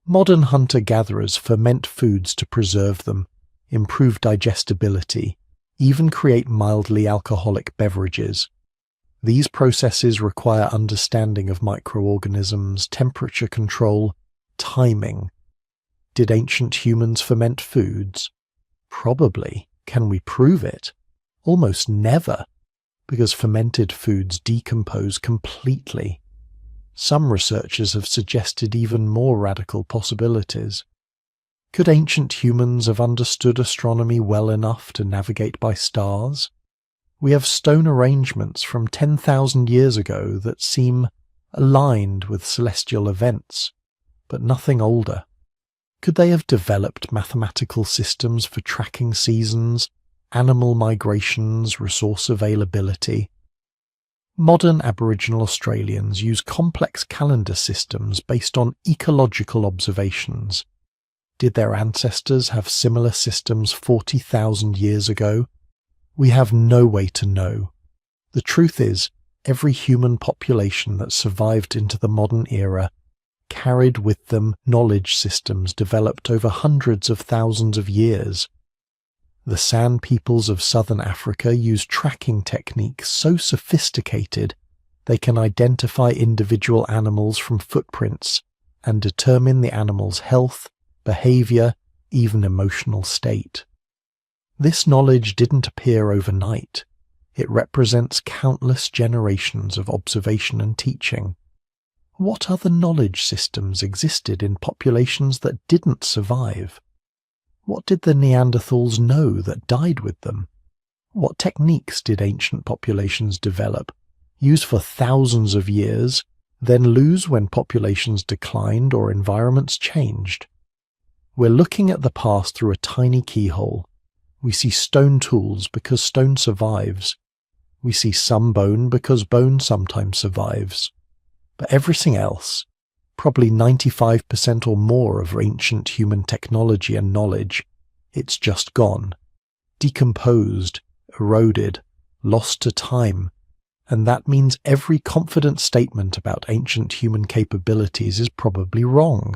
Modern hunter-gatherers ferment foods to preserve them, improve digestibility, even create mildly alcoholic beverages. These processes require understanding of microorganisms, temperature control, timing. Did ancient humans ferment foods? Probably. Can we prove it? Almost never, because fermented foods decompose completely. Some researchers have suggested even more radical possibilities. Could ancient humans have understood astronomy well enough to navigate by stars? We have stone arrangements from 10,000 years ago that seem aligned with celestial events, but nothing older. Could they have developed mathematical systems for tracking seasons, animal migrations, resource availability? Modern Aboriginal Australians use complex calendar systems based on ecological observations. Did their ancestors have similar systems 40,000 years ago? We have no way to know. The truth is, every human population that survived into the modern era carried with them knowledge systems developed over hundreds of thousands of years. The San peoples of southern Africa use tracking techniques so sophisticated they can identify individual animals from footprints and determine the animal's health, behavior, even emotional state. This knowledge didn't appear overnight. It represents countless generations of observation and teaching. What other knowledge systems existed in populations that didn't survive? What did the Neanderthals know that died with them? What techniques did ancient populations develop, use for thousands of years, then lose when populations declined or environments changed? We're looking at the past through a tiny keyhole. We see stone tools because stone survives. We see some bone because bone sometimes survives. But everything else, probably 95% or more of ancient human technology and knowledge, it's just gone, decomposed, eroded, lost to time, and that means every confident statement about ancient human capabilities is probably wrong.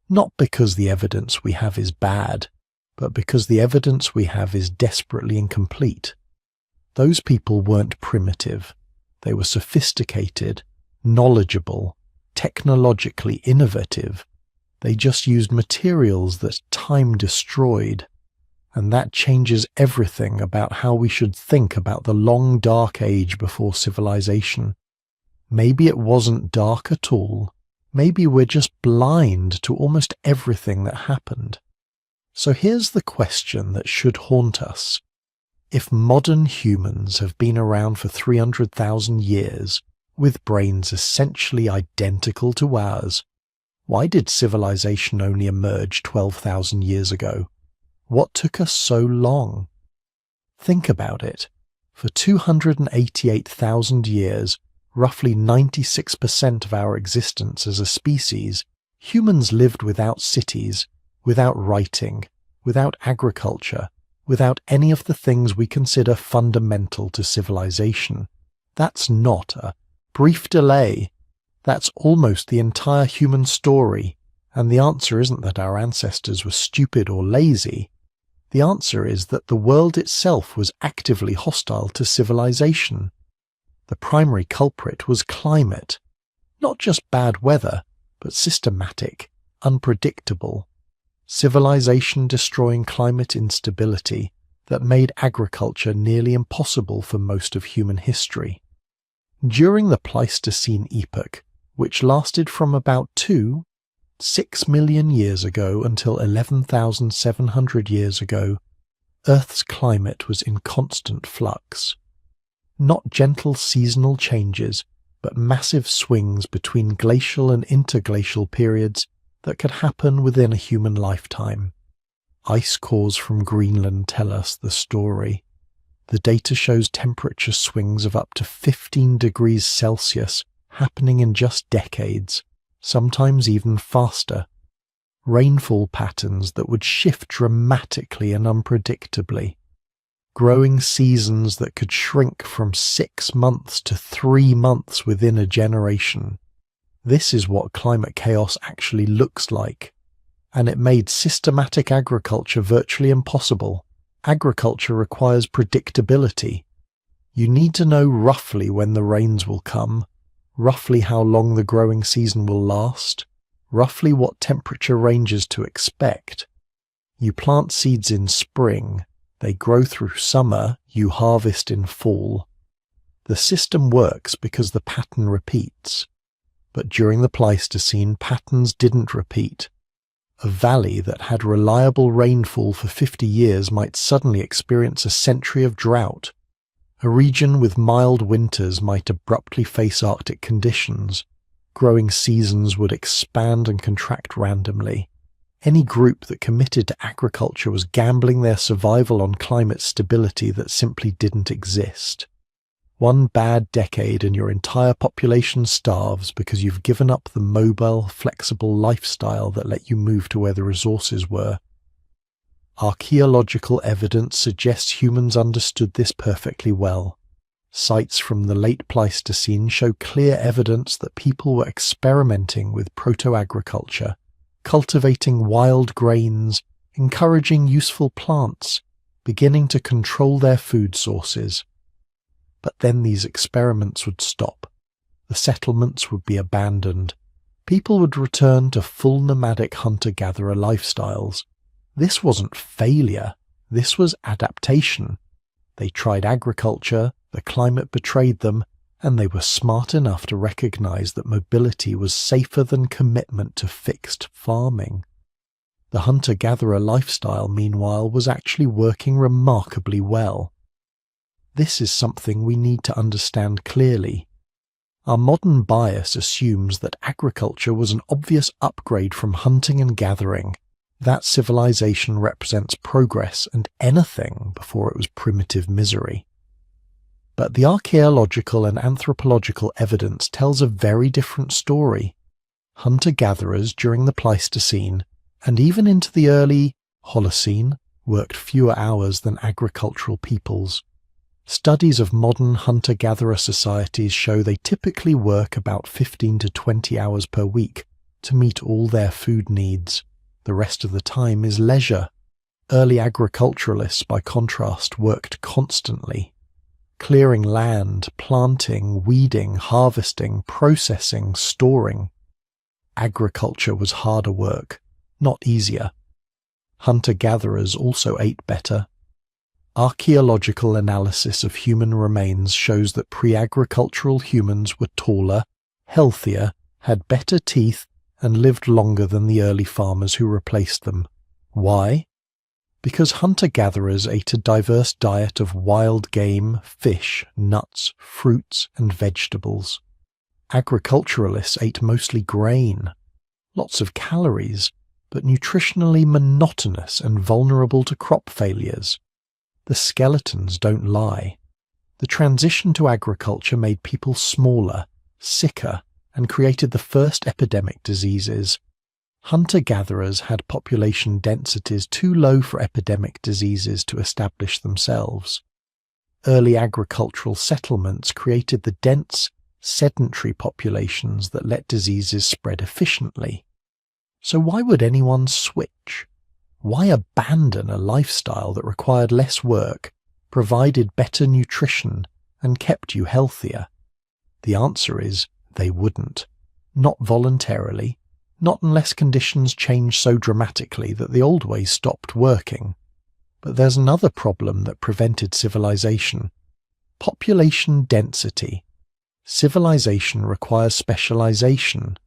Not because the evidence we have is bad, but because the evidence we have is desperately incomplete. Those people weren't primitive. They were sophisticated, knowledgeable, technologically innovative. They just used materials that time destroyed. And that changes everything about how we should think about the long dark age before civilization. Maybe it wasn't dark at all. Maybe we're just blind to almost everything that happened. So here's the question that should haunt us. If modern humans have been around for 300,000 years, with brains essentially identical to ours, why did civilization only emerge 12,000 years ago? What took us so long? Think about it. For 288,000 years, roughly 96% of our existence as a species, humans lived without cities, without writing, without agriculture, without any of the things we consider fundamental to civilization. That's not a brief delay. That's almost the entire human story. And the answer isn't that our ancestors were stupid or lazy. The answer is that the world itself was actively hostile to civilization. The primary culprit was climate. Not just bad weather, but systematic, unpredictable. civilization-destroying climate instability that made agriculture nearly impossible for most of human history. During the Pleistocene epoch, which lasted from about 6 million years ago until 11,700 years ago, Earth's climate was in constant flux. Not gentle seasonal changes, but massive swings between glacial and interglacial periods that could happen within a human lifetime. Ice cores from Greenland tell us the story. The data shows temperature swings of up to 15 degrees Celsius happening in just decades, sometimes even faster. Rainfall patterns that would shift dramatically and unpredictably. Growing seasons that could shrink from 6 months to 3 months within a generation. This is what climate chaos actually looks like. And it made systematic agriculture virtually impossible. Agriculture requires predictability. You need to know roughly when the rains will come, roughly how long the growing season will last, roughly what temperature ranges to expect. You plant seeds in spring, they grow through summer, you harvest in fall. The system works because the pattern repeats. But during the Pleistocene, patterns didn't repeat. A valley that had reliable rainfall for 50 years might suddenly experience a century of drought. A region with mild winters might abruptly face Arctic conditions. Growing seasons would expand and contract randomly. Any group that committed to agriculture was gambling their survival on climate stability that simply didn't exist. One bad decade and your entire population starves because you've given up the mobile, flexible lifestyle that let you move to where the resources were. Archaeological evidence suggests humans understood this perfectly well. Sites from the late Pleistocene show clear evidence that people were experimenting with proto-agriculture, cultivating wild grains, encouraging useful plants, beginning to control their food sources. But then these experiments would stop. The settlements would be abandoned. People would return to full nomadic hunter-gatherer lifestyles. This wasn't failure, this was adaptation. They tried agriculture, the climate betrayed them, and they were smart enough to recognize that mobility was safer than commitment to fixed farming. The hunter-gatherer lifestyle, meanwhile, was actually working remarkably well. This is something we need to understand clearly. Our modern bias assumes that agriculture was an obvious upgrade from hunting and gathering. That civilization represents progress and anything before it was primitive misery. But the archaeological and anthropological evidence tells a very different story. Hunter-gatherers during the Pleistocene, and even into the early Holocene, worked fewer hours than agricultural peoples. Studies of modern hunter-gatherer societies show they typically work about 15 to 20 hours per week to meet all their food needs. The rest of the time is leisure. Early agriculturalists, by contrast, worked constantly. Clearing land, planting, weeding, harvesting, processing, storing. Agriculture was harder work, not easier. Hunter-gatherers also ate better. Archaeological analysis of human remains shows that pre-agricultural humans were taller, healthier, had better teeth, and lived longer than the early farmers who replaced them. Why? Because hunter-gatherers ate a diverse diet of wild game, fish, nuts, fruits, and vegetables. Agriculturalists ate mostly grain. Lots of calories, but nutritionally monotonous and vulnerable to crop failures. The skeletons don't lie. The transition to agriculture made people smaller, sicker, and created the first epidemic diseases. Hunter-gatherers had population densities too low for epidemic diseases to establish themselves. Early agricultural settlements created the dense, sedentary populations that let diseases spread efficiently. So why would anyone switch? Why abandon a lifestyle that required less work, provided better nutrition, and kept you healthier? The answer is they wouldn't. Not voluntarily, Not unless conditions change so dramatically that the old ways stopped working. But there's another problem that prevented civilization. Population density. Civilization requires specialization.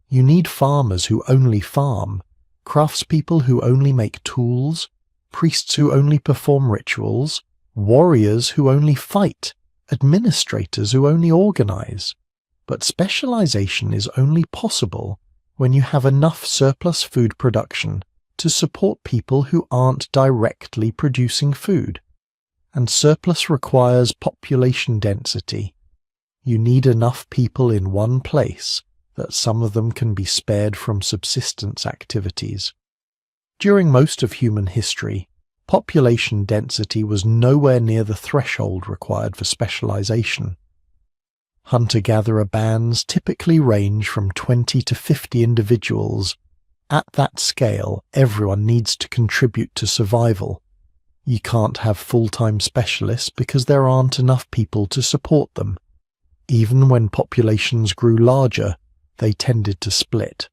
You need farmers who only farm, craftspeople who only make tools, priests who only perform rituals, warriors who only fight, administrators who only organize. But specialization is only possible when you have enough surplus food production to support people who aren't directly producing food. And surplus requires population density. You need enough people in one place that some of them can be spared from subsistence activities. During most of human history, population density was nowhere near the threshold required for specialization. Hunter-gatherer bands typically range from 20 to 50 individuals. At that scale, everyone needs to contribute to survival. You can't have full-time specialists because there aren't enough people to support them. Even when populations grew larger, they tended to split.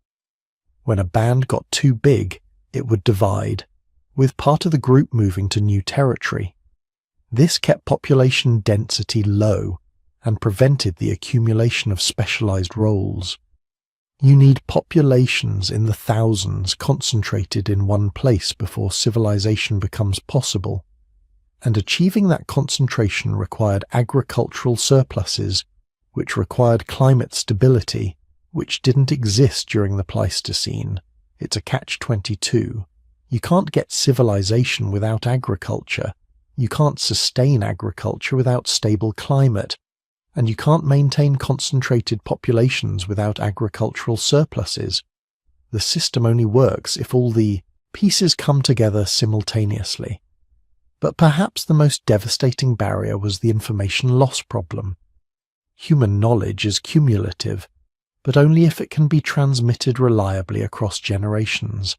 When a band got too big, it would divide, with part of the group moving to new territory. This kept population density low and prevented the accumulation of specialized roles. You need populations in the thousands concentrated in one place before civilization becomes possible, and achieving that concentration required agricultural surpluses, which required climate stability, which didn't exist during the Pleistocene. It's a catch-22. You can't get civilization without agriculture. You can't sustain agriculture without stable climate. And you can't maintain concentrated populations without agricultural surpluses. The system only works if all the pieces come together simultaneously. But perhaps the most devastating barrier was the information loss problem. Human knowledge is cumulative, but only if it can be transmitted reliably across generations.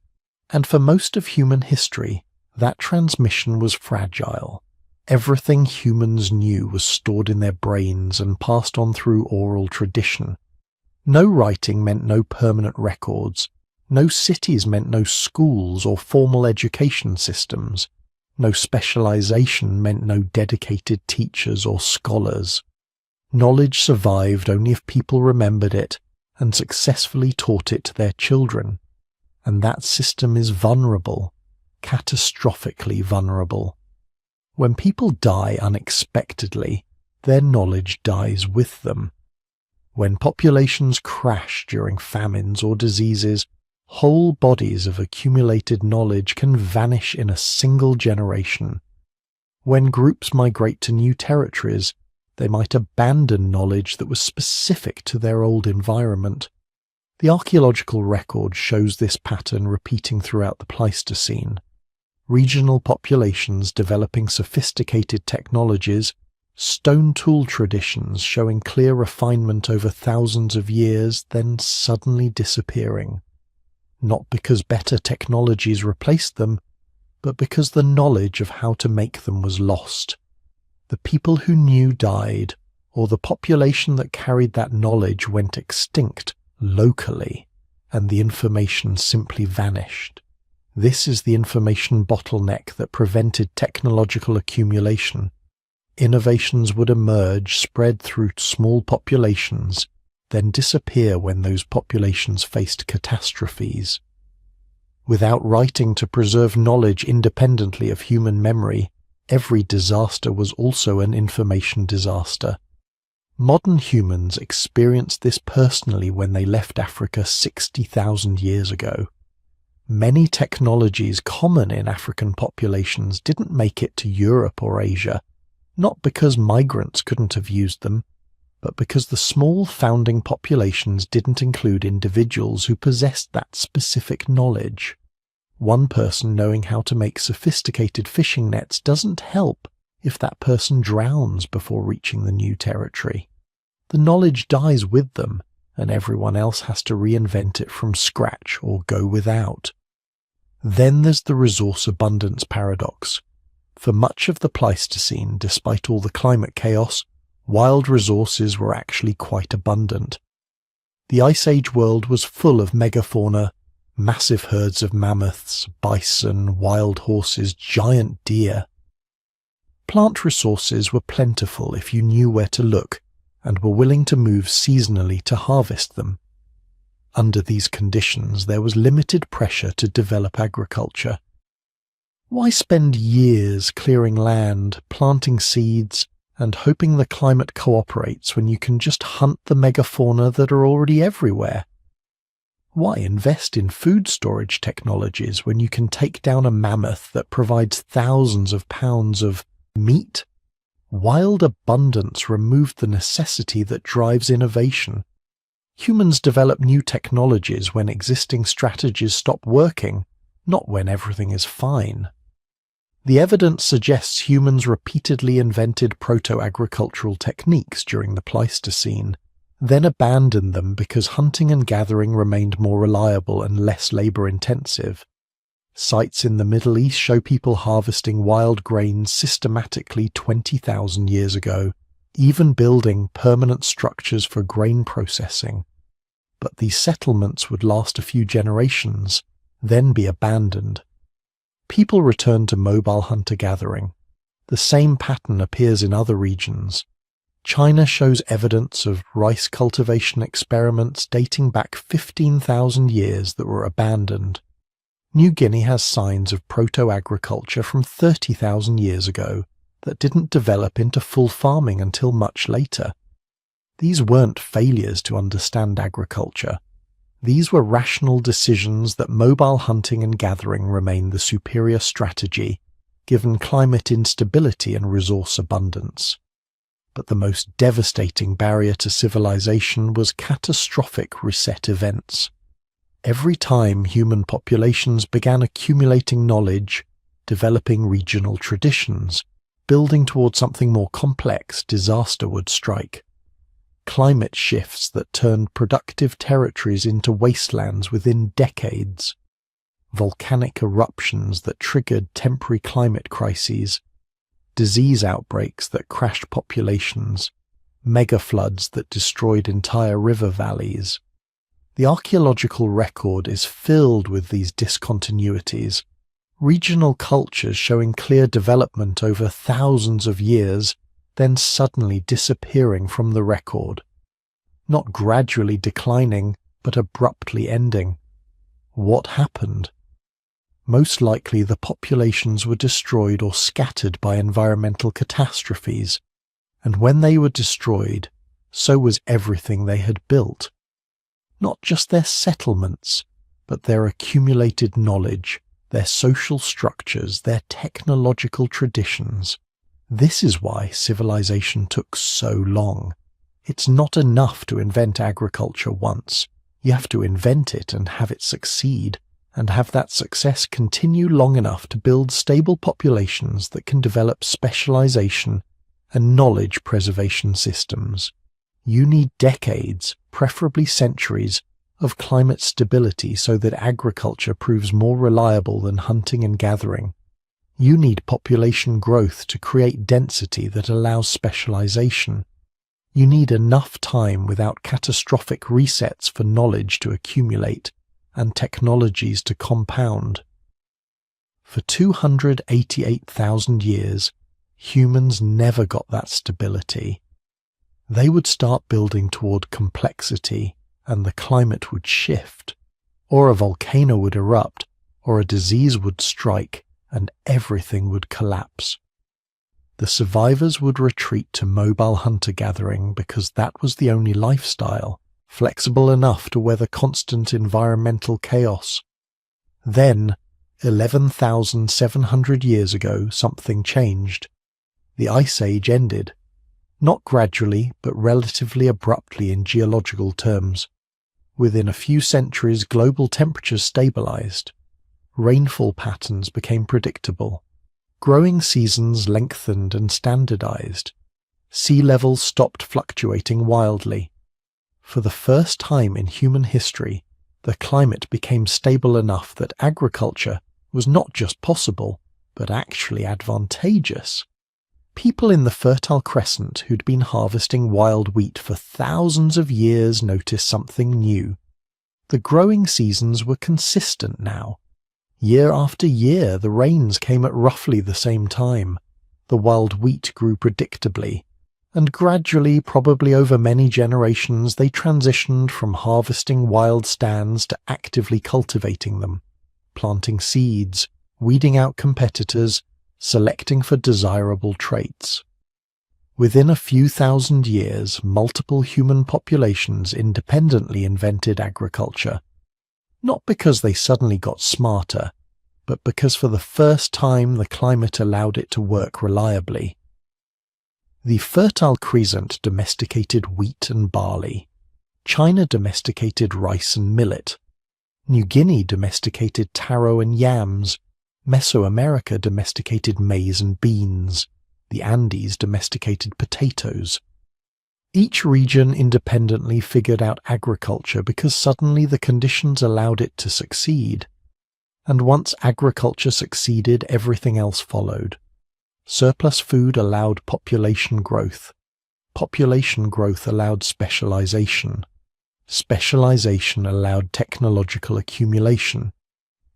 And for most of human history, that transmission was fragile. Everything humans knew was stored in their brains and passed on through oral tradition. No writing meant no permanent records. No cities meant no schools or formal education systems. No specialization meant no dedicated teachers or scholars. Knowledge survived only if people remembered it and successfully taught it to their children. And that system is vulnerable, catastrophically vulnerable. When people die unexpectedly, their knowledge dies with them. When populations crash during famines or diseases, whole bodies of accumulated knowledge can vanish in a single generation. When groups migrate to new territories, they might abandon knowledge that was specific to their old environment. The archaeological record shows this pattern repeating throughout the Pleistocene. Regional populations developing sophisticated technologies, stone tool traditions showing clear refinement over thousands of years, then suddenly disappearing. Not because better technologies replaced them, but because the knowledge of how to make them was lost. The people who knew died, or the population that carried that knowledge went extinct locally, and the information simply vanished. This is the information bottleneck that prevented technological accumulation. Innovations would emerge, spread through small populations, then disappear when those populations faced catastrophes. Without writing to preserve knowledge independently of human memory, every disaster was also an information disaster. Modern humans experienced this personally when they left Africa 60,000 years ago. Many technologies common in African populations didn't make it to Europe or Asia, not because migrants couldn't have used them, but because the small founding populations didn't include individuals who possessed that specific knowledge. One person knowing how to make sophisticated fishing nets doesn't help if that person drowns before reaching the new territory. The knowledge dies with them, and everyone else has to reinvent it from scratch or go without. Then there's the resource abundance paradox. For much of the Pleistocene, despite all the climate chaos, wild resources were actually quite abundant. The Ice Age world was full of megafauna, massive herds of mammoths, bison, wild horses, giant deer. Plant resources were plentiful if you knew where to look and were willing to move seasonally to harvest them. Under these conditions, there was limited pressure to develop agriculture. Why spend years clearing land, planting seeds, and hoping the climate cooperates when you can just hunt the megafauna that are already everywhere? Why invest in food storage technologies when you can take down a mammoth that provides thousands of pounds of meat? Wild abundance removed the necessity that drives innovation. Humans develop new technologies when existing strategies stop working, not when everything is fine. The evidence suggests humans repeatedly invented proto-agricultural techniques during the Pleistocene, then abandoned them because hunting and gathering remained more reliable and less labor-intensive. Sites in the Middle East show people harvesting wild grains systematically 20,000 years ago, even building permanent structures for grain processing. But these settlements would last a few generations, then be abandoned. People return to mobile hunter-gathering. The same pattern appears in other regions. China shows evidence of rice cultivation experiments dating back 15,000 years that were abandoned. New Guinea has signs of proto-agriculture from 30,000 years ago that didn't develop into full farming until much later. These weren't failures to understand agriculture. These were rational decisions that mobile hunting and gathering remain the superior strategy, given climate instability and resource abundance. But the most devastating barrier to civilization was catastrophic reset events. Every time human populations began accumulating knowledge, developing regional traditions, building toward something more complex, disaster would strike. Climate shifts that turned productive territories into wastelands within decades. Volcanic eruptions that triggered temporary climate crises. Disease outbreaks that crashed populations. Megafloods that destroyed entire river valleys. The archaeological record is filled with these discontinuities, regional cultures showing clear development over thousands of years, then suddenly disappearing from the record. Not gradually declining, but abruptly ending. What happened? Most likely the populations were destroyed or scattered by environmental catastrophes, and when they were destroyed, so was everything they had built. Not just their settlements, but their accumulated knowledge, their social structures, their technological traditions. This is why civilization took so long. It's not enough to invent agriculture once. You have to invent it and have it succeed, and have that success continue long enough to build stable populations that can develop specialization and knowledge preservation systems. You need decades, preferably centuries, of climate stability so that agriculture proves more reliable than hunting and gathering. You need population growth to create density that allows specialization. You need enough time without catastrophic resets for knowledge to accumulate and technologies to compound. For 288,000 years, humans never got that stability. They would start building toward complexity, and the climate would shift, or a volcano would erupt, or a disease would strike, and everything would collapse. The survivors would retreat to mobile hunter-gathering because that was the only lifestyle, flexible enough to weather constant environmental chaos. Then, 11,700 years ago, something changed. The Ice Age ended. Not gradually, but relatively abruptly in geological terms. Within a few centuries, global temperatures stabilized. Rainfall patterns became predictable. Growing seasons lengthened and standardized. Sea levels stopped fluctuating wildly. For the first time in human history, the climate became stable enough that agriculture was not just possible, but actually advantageous. People in the Fertile Crescent who'd been harvesting wild wheat for thousands of years noticed something new. The growing seasons were consistent now. Year after year, the rains came at roughly the same time. The wild wheat grew predictably, and gradually, probably over many generations, they transitioned from harvesting wild stands to actively cultivating them, planting seeds, weeding out competitors, selecting for desirable traits. Within a few thousand years, multiple human populations independently invented agriculture, not because they suddenly got smarter, but because for the first time the climate allowed it to work reliably. The Fertile Crescent domesticated wheat and barley. China domesticated rice and millet. New Guinea domesticated taro and yams. Mesoamerica domesticated maize and beans. The Andes domesticated potatoes. Each region independently figured out agriculture because suddenly the conditions allowed it to succeed. And once agriculture succeeded, everything else followed. Surplus food allowed population growth. Population growth allowed specialization. Specialization allowed technological accumulation.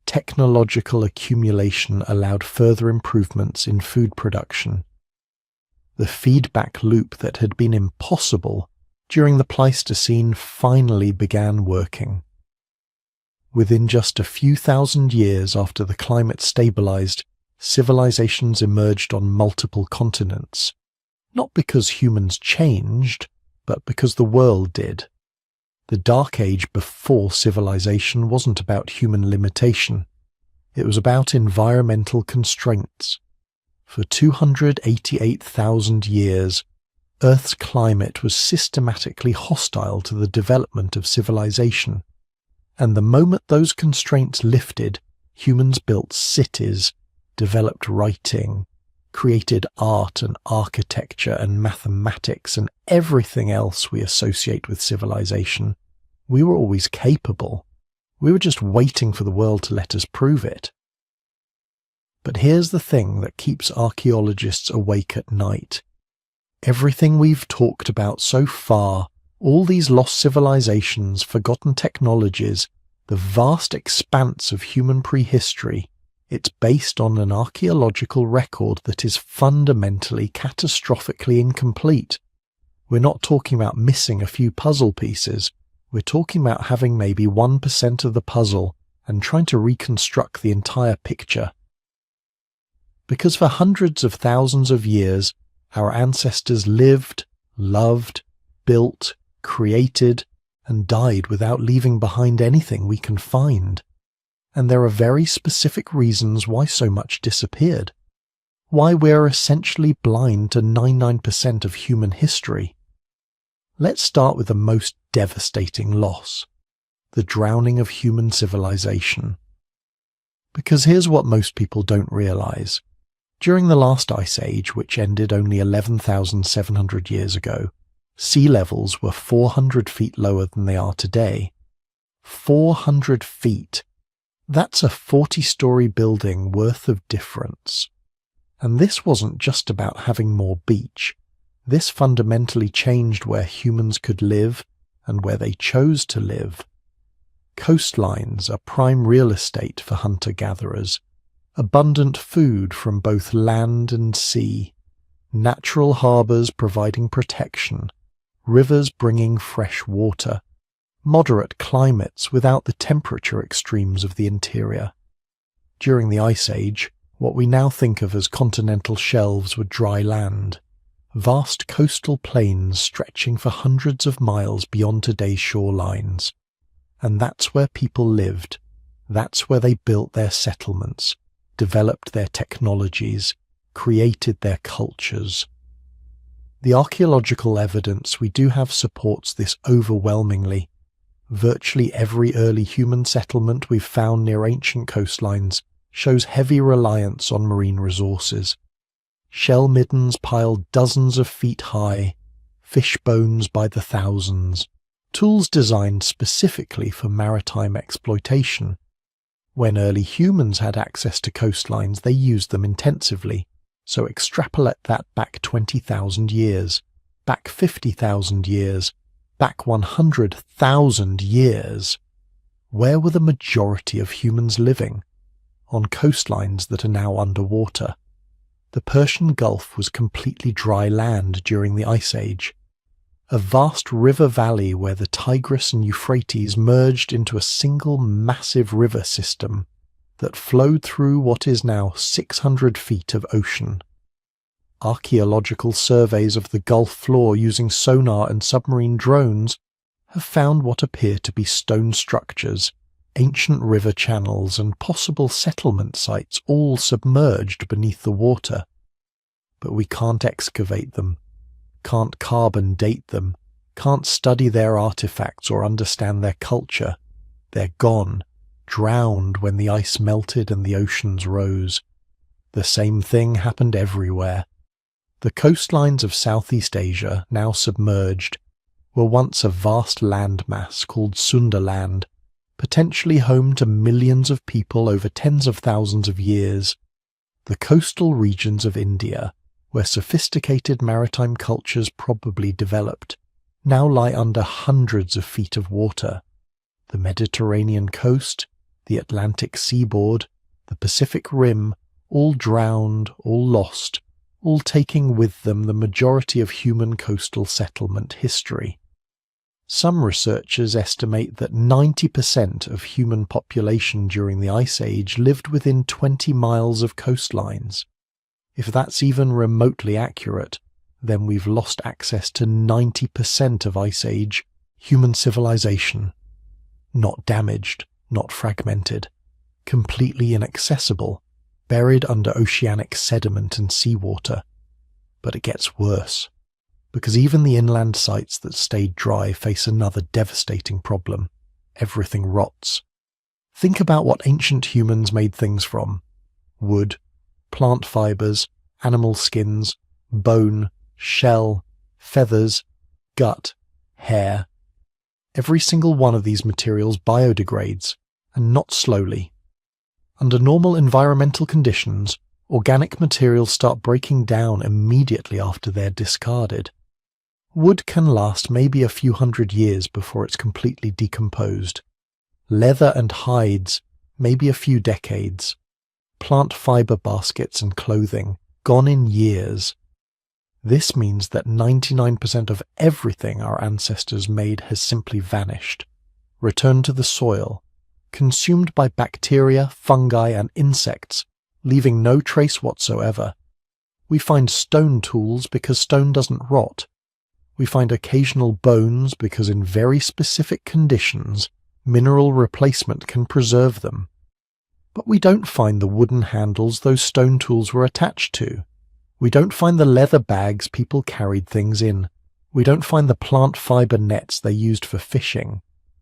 Technological accumulation allowed further improvements in food production. The feedback loop that had been impossible during the Pleistocene finally began working. Within just a few thousand years after the climate stabilized, civilizations emerged on multiple continents, not because humans changed, but because the world did. The Dark Age before civilization wasn't about human limitation. It was about environmental constraints. For 288,000 years, Earth's climate was systematically hostile to the development of civilization. And the moment those constraints lifted, humans built cities, developed writing, created art and architecture and mathematics and everything else we associate with civilization. We were always capable. We were just waiting for the world to let us prove it. But here's the thing that keeps archaeologists awake at night. Everything we've talked about so far, all these lost civilizations, forgotten technologies, the vast expanse of human prehistory, it's based on an archaeological record that is fundamentally, catastrophically incomplete. We're not talking about missing a few puzzle pieces. We're talking about having maybe 1% of the puzzle and trying to reconstruct the entire picture. Because for hundreds of thousands of years, our ancestors lived, loved, built, created, and died without leaving behind anything we can find. And there are very specific reasons why so much disappeared. Why we're essentially blind to 99% of human history. Let's start with the most devastating loss, the drowning of human civilization. Because here's what most people don't realize. During the last ice age, which ended only 11,700 years ago, sea levels were 400 feet lower than they are today. 400 feet. That's a 40-story building worth of difference. And this wasn't just about having more beach. This fundamentally changed where humans could live and where they chose to live. Coastlines are prime real estate for hunter-gatherers. Abundant food from both land and sea. Natural harbours providing protection. Rivers bringing fresh water. Moderate climates without the temperature extremes of the interior. During the Ice Age, what we now think of as continental shelves were dry land. Vast coastal plains stretching for hundreds of miles beyond today's shorelines. And that's where people lived. That's where they built their settlements, developed their technologies, created their cultures. The archaeological evidence we do have supports this overwhelmingly. Virtually every early human settlement we've found near ancient coastlines shows heavy reliance on marine resources. Shell middens piled dozens of feet high, fish bones by the thousands, tools designed specifically for maritime exploitation. When early humans had access to coastlines, they used them intensively. So extrapolate that back 20,000 years, back 50,000 years, back 100,000 years. Where were the majority of humans living? On coastlines that are now underwater. The Persian Gulf was completely dry land during the Ice Age. A vast river valley where the Tigris and Euphrates merged into a single massive river system that flowed through what is now 600 feet of ocean. Archaeological surveys of the Gulf floor using sonar and submarine drones have found what appear to be stone structures, ancient river channels and possible settlement sites all submerged beneath the water. But we can't excavate them, can't carbon date them, can't study their artifacts or understand their culture. They're gone, drowned when the ice melted and the oceans rose. The same thing happened everywhere. The coastlines of Southeast Asia, now submerged, were once a vast landmass called Sundaland, potentially home to millions of people over tens of thousands of years. The coastal regions of India, where sophisticated maritime cultures probably developed, now lie under hundreds of feet of water. The Mediterranean coast, the Atlantic seaboard, the Pacific Rim, all drowned, all lost, all taking with them the majority of human coastal settlement history. Some researchers estimate that 90% of human population during the Ice Age lived within 20 miles of coastlines. If that's even remotely accurate, then we've lost access to 90% of Ice Age human civilization. Not damaged, not fragmented, completely inaccessible, buried under oceanic sediment and seawater. But it gets worse, because even the inland sites that stayed dry face another devastating problem. Everything rots. Think about what ancient humans made things from: wood, plant fibers, animal skins, bone, shell, feathers, gut, hair. Every single one of these materials biodegrades, and not slowly. Under normal environmental conditions, organic materials start breaking down immediately after they're discarded. Wood can last maybe a few hundred years before it's completely decomposed. Leather and hides, maybe a few decades. Plant fiber baskets and clothing, gone in years. This means that 99% of everything our ancestors made has simply vanished, returned to the soil, consumed by bacteria, fungi, and insects, leaving no trace whatsoever. We find stone tools because stone doesn't rot. We find occasional bones because in very specific conditions, mineral replacement can preserve them. But we don't find the wooden handles those stone tools were attached to. We don't find the leather bags people carried things in. We don't find the plant fiber nets they used for fishing.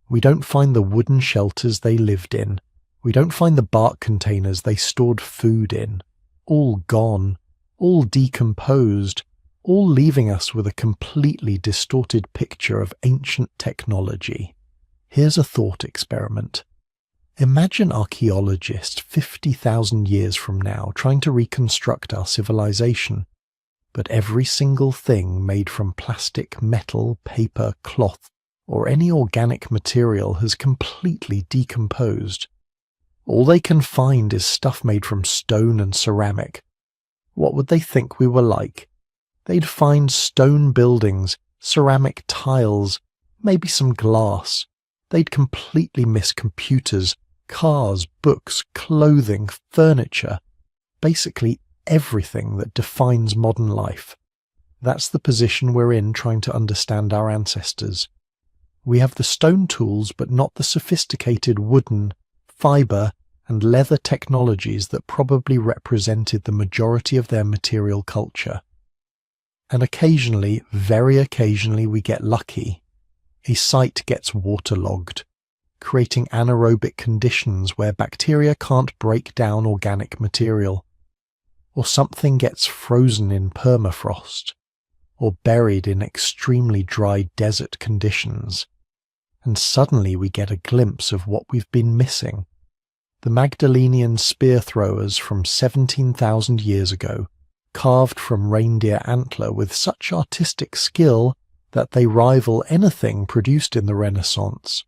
We don't find the wooden shelters they lived in. We don't find the bark containers they stored food in. All gone, all decomposed, all leaving us with a completely distorted picture of ancient technology. Here's a thought experiment. Imagine archaeologists 50,000 years from now trying to reconstruct our civilization, but every single thing made from plastic, metal, paper, cloth, or any organic material has completely decomposed. All they can find is stuff made from stone and ceramic. What would they think we were like? They'd find stone buildings, ceramic tiles, maybe some glass. They'd completely miss computers, cars, books, clothing, furniture, basically everything that defines modern life. That's the position we're in trying to understand our ancestors. We have the stone tools but not the sophisticated wooden, fiber, and leather technologies that probably represented the majority of their material culture. And occasionally, very occasionally, we get lucky. A site gets waterlogged, creating anaerobic conditions where bacteria can't break down organic material. Or something gets frozen in permafrost, or buried in extremely dry desert conditions. And suddenly we get a glimpse of what we've been missing. The Magdalenian spear throwers from 17,000 years ago carved from reindeer antler with such artistic skill that they rival anything produced in the Renaissance.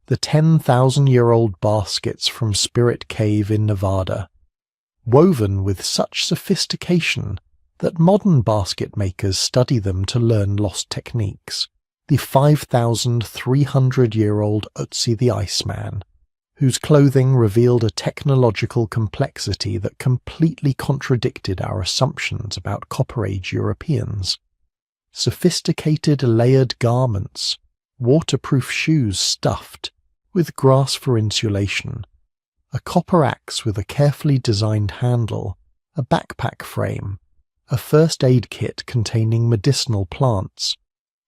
The 10,000-year-old baskets from Spirit Cave in Nevada, woven with such sophistication that modern basket makers study them to learn lost techniques. The 5,300-year-old Ötzi the Iceman, whose clothing revealed a technological complexity that completely contradicted our assumptions about Copper Age Europeans. Sophisticated layered garments, waterproof shoes stuffed, with grass for insulation, a copper axe with a carefully designed handle, a backpack frame, a first aid kit containing medicinal plants.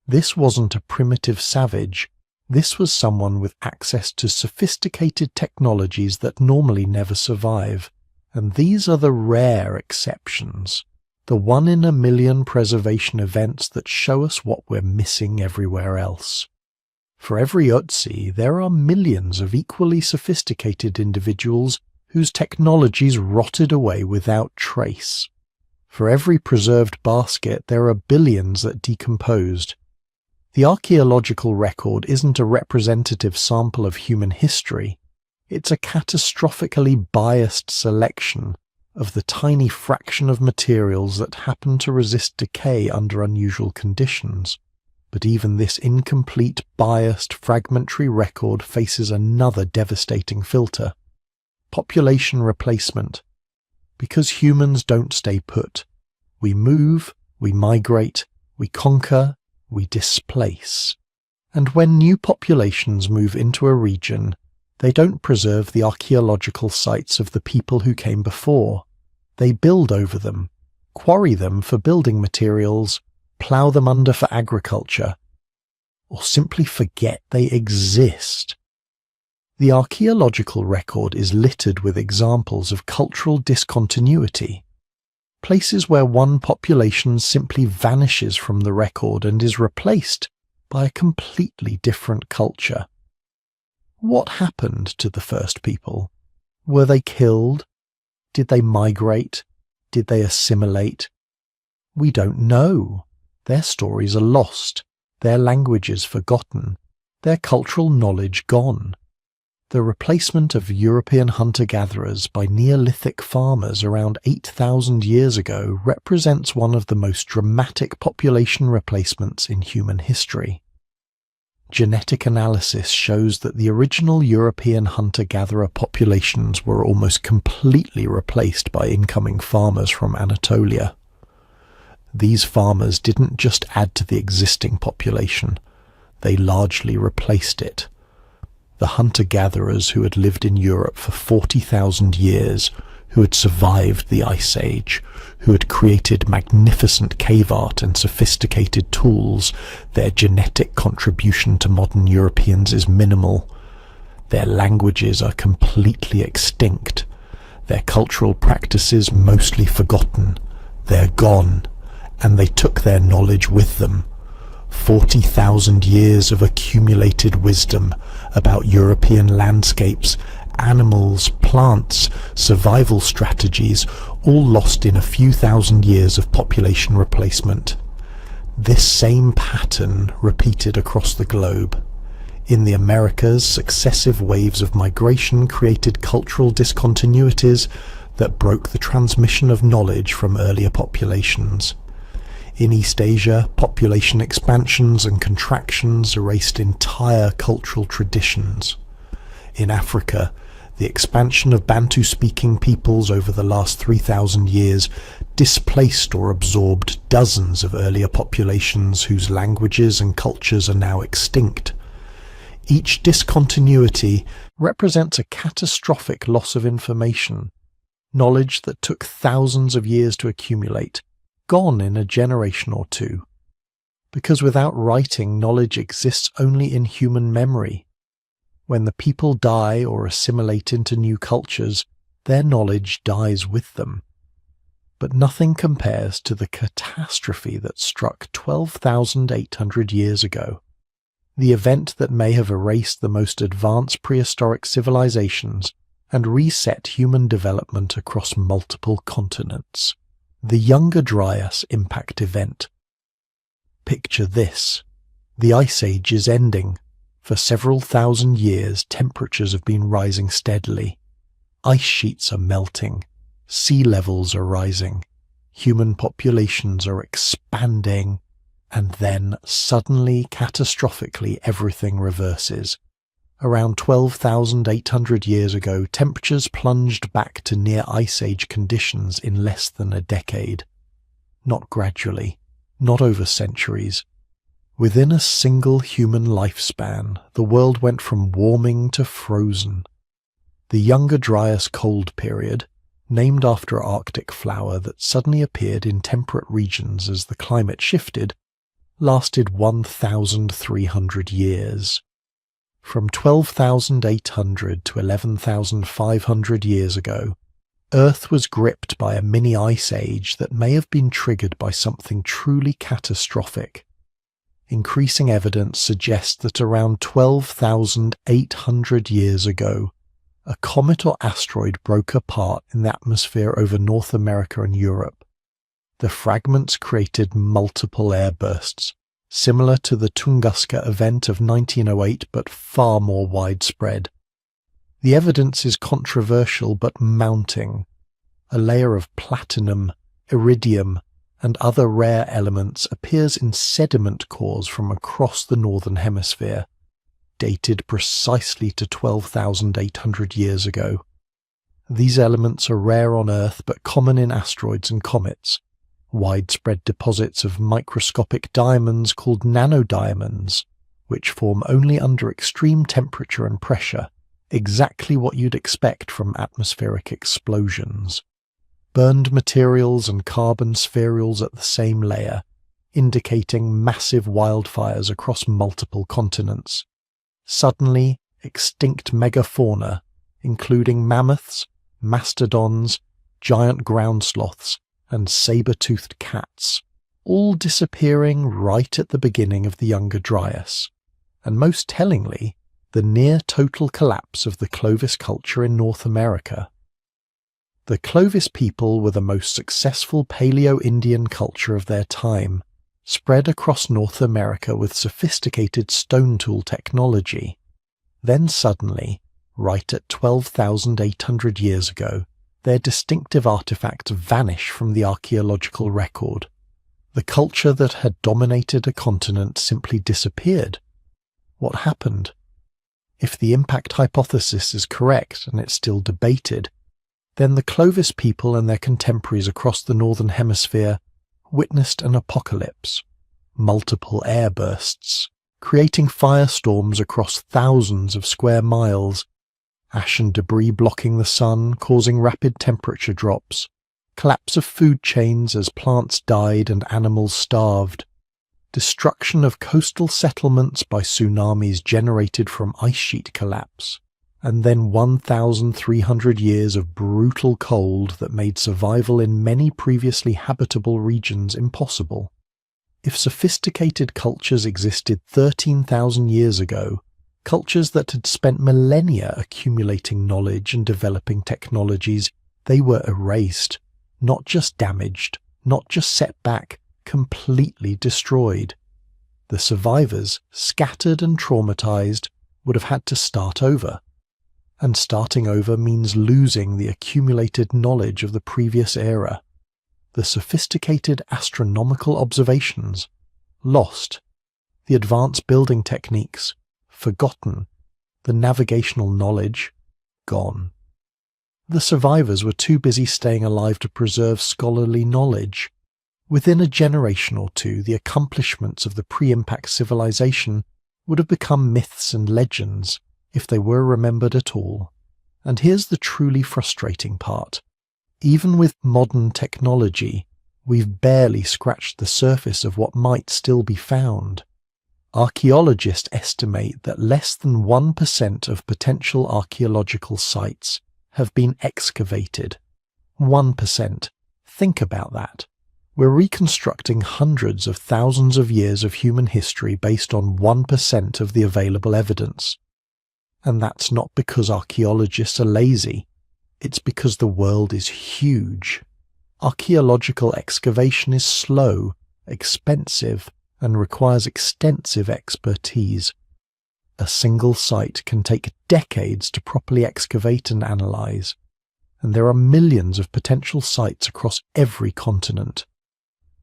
This wasn't a primitive savage. This was someone with access to sophisticated technologies that normally never survive. And these are the rare exceptions, the 1-in-a-million preservation events that show us what we're missing everywhere else. For every Ötzi, there are millions of equally sophisticated individuals whose technologies rotted away without trace. For every preserved basket, there are billions that decomposed. The archaeological record isn't a representative sample of human history. It's a catastrophically biased selection of the tiny fraction of materials that happen to resist decay under unusual conditions. But even this incomplete, biased, fragmentary record faces another devastating filter: population replacement. Because humans don't stay put. We move, we migrate, we conquer, we displace. And when new populations move into a region, they don't preserve the archaeological sites of the people who came before. They build over them, quarry them for building materials, plough them under for agriculture, or simply forget they exist. The archaeological record is littered with examples of cultural discontinuity, places where one population simply vanishes from the record and is replaced by a completely different culture. What happened to the first people? Were they killed? Did they migrate? Did they assimilate? We don't know. Their stories are lost, their languages forgotten, their cultural knowledge gone. The replacement of European hunter-gatherers by Neolithic farmers around 8,000 years ago represents one of the most dramatic population replacements in human history. Genetic analysis shows that the original European hunter-gatherer populations were almost completely replaced by incoming farmers from Anatolia. These farmers didn't just add to the existing population, they largely replaced it. The hunter-gatherers who had lived in Europe for 40,000 years, who had survived the Ice Age, who had created magnificent cave art and sophisticated tools, their genetic contribution to modern Europeans is minimal. Their languages are completely extinct, their cultural practices mostly forgotten. They're gone. And they took their knowledge with them. 40,000 years of accumulated wisdom about European landscapes, animals, plants, survival strategies, all lost in a few thousand years of population replacement. This same pattern repeated across the globe. In the Americas, successive waves of migration created cultural discontinuities that broke the transmission of knowledge from earlier populations. In East Asia, population expansions and contractions erased entire cultural traditions. In Africa, the expansion of Bantu-speaking peoples over the last 3,000 years displaced or absorbed dozens of earlier populations whose languages and cultures are now extinct. Each discontinuity represents a catastrophic loss of information, knowledge that took thousands of years to accumulate, gone in a generation or two. Because without writing, knowledge exists only in human memory. When the people die or assimilate into new cultures, their knowledge dies with them. But nothing compares to the catastrophe that struck 12,800 years ago, the event that may have erased the most advanced prehistoric civilizations and reset human development across multiple continents. The Younger Dryas Impact Event. Picture this. The Ice Age is ending. For several thousand years, temperatures have been rising steadily. Ice sheets are melting. Sea levels are rising. Human populations are expanding. And then, suddenly, catastrophically, everything reverses. Around 12,800 years ago, temperatures plunged back to near Ice Age conditions in less than a decade. Not gradually, not over centuries. Within a single human lifespan, the world went from warming to frozen. The Younger Dryas Cold Period, named after an Arctic flower that suddenly appeared in temperate regions as the climate shifted, lasted 1,300 years. From 12,800 to 11,500 years ago, Earth was gripped by a mini ice age that may have been triggered by something truly catastrophic. Increasing evidence suggests that around 12,800 years ago, a comet or asteroid broke apart in the atmosphere over North America and Europe. The fragments created multiple airbursts, similar to the Tunguska event of 1908 but far more widespread. The evidence is controversial but mounting. A layer of platinum, iridium, and other rare elements appears in sediment cores from across the northern hemisphere, dated precisely to 12,800 years ago. These elements are rare on Earth but common in asteroids and comets. Widespread deposits of microscopic diamonds called nanodiamonds, which form only under extreme temperature and pressure, exactly what you'd expect from atmospheric explosions. Burned materials and carbon spherules at the same layer, indicating massive wildfires across multiple continents. Suddenly, extinct megafauna, including mammoths, mastodons, giant ground sloths, and saber-toothed cats, all disappearing right at the beginning of the Younger Dryas, and most tellingly, the near-total collapse of the Clovis culture in North America. The Clovis people were the most successful Paleo-Indian culture of their time, spread across North America with sophisticated stone tool technology. Then suddenly, right at 12,800 years ago, their distinctive artifacts vanish from the archaeological record. The culture that had dominated a continent simply disappeared. What happened? If the impact hypothesis is correct, and it's still debated, then the Clovis people and their contemporaries across the northern hemisphere witnessed an apocalypse, multiple airbursts, creating firestorms across thousands of square miles, ash and debris blocking the sun, causing rapid temperature drops, collapse of food chains as plants died and animals starved, destruction of coastal settlements by tsunamis generated from ice sheet collapse, and then 1,300 years of brutal cold that made survival in many previously habitable regions impossible. If sophisticated cultures existed 13,000 years ago, cultures that had spent millennia accumulating knowledge and developing technologies, they were erased, not just damaged, not just set back, completely destroyed. The survivors, scattered and traumatized, would have had to start over. And starting over means losing the accumulated knowledge of the previous era. The sophisticated astronomical observations, lost. The advanced building techniques, forgotten. The navigational knowledge, gone. The survivors were too busy staying alive to preserve scholarly knowledge. Within a generation or two, the accomplishments of the pre-impact civilization would have become myths and legends, if they were remembered at all. And here's the truly frustrating part. Even with modern technology, we've barely scratched the surface of what might still be found. Archaeologists estimate that less than 1% of potential archaeological sites have been excavated. 1%. Think about that. We're reconstructing hundreds of thousands of years of human history based on 1% of the available evidence. And that's not because archaeologists are lazy. It's because the world is huge. Archaeological excavation is slow, expensive, and requires extensive expertise. A single site can take decades to properly excavate and analyze, and there are millions of potential sites across every continent,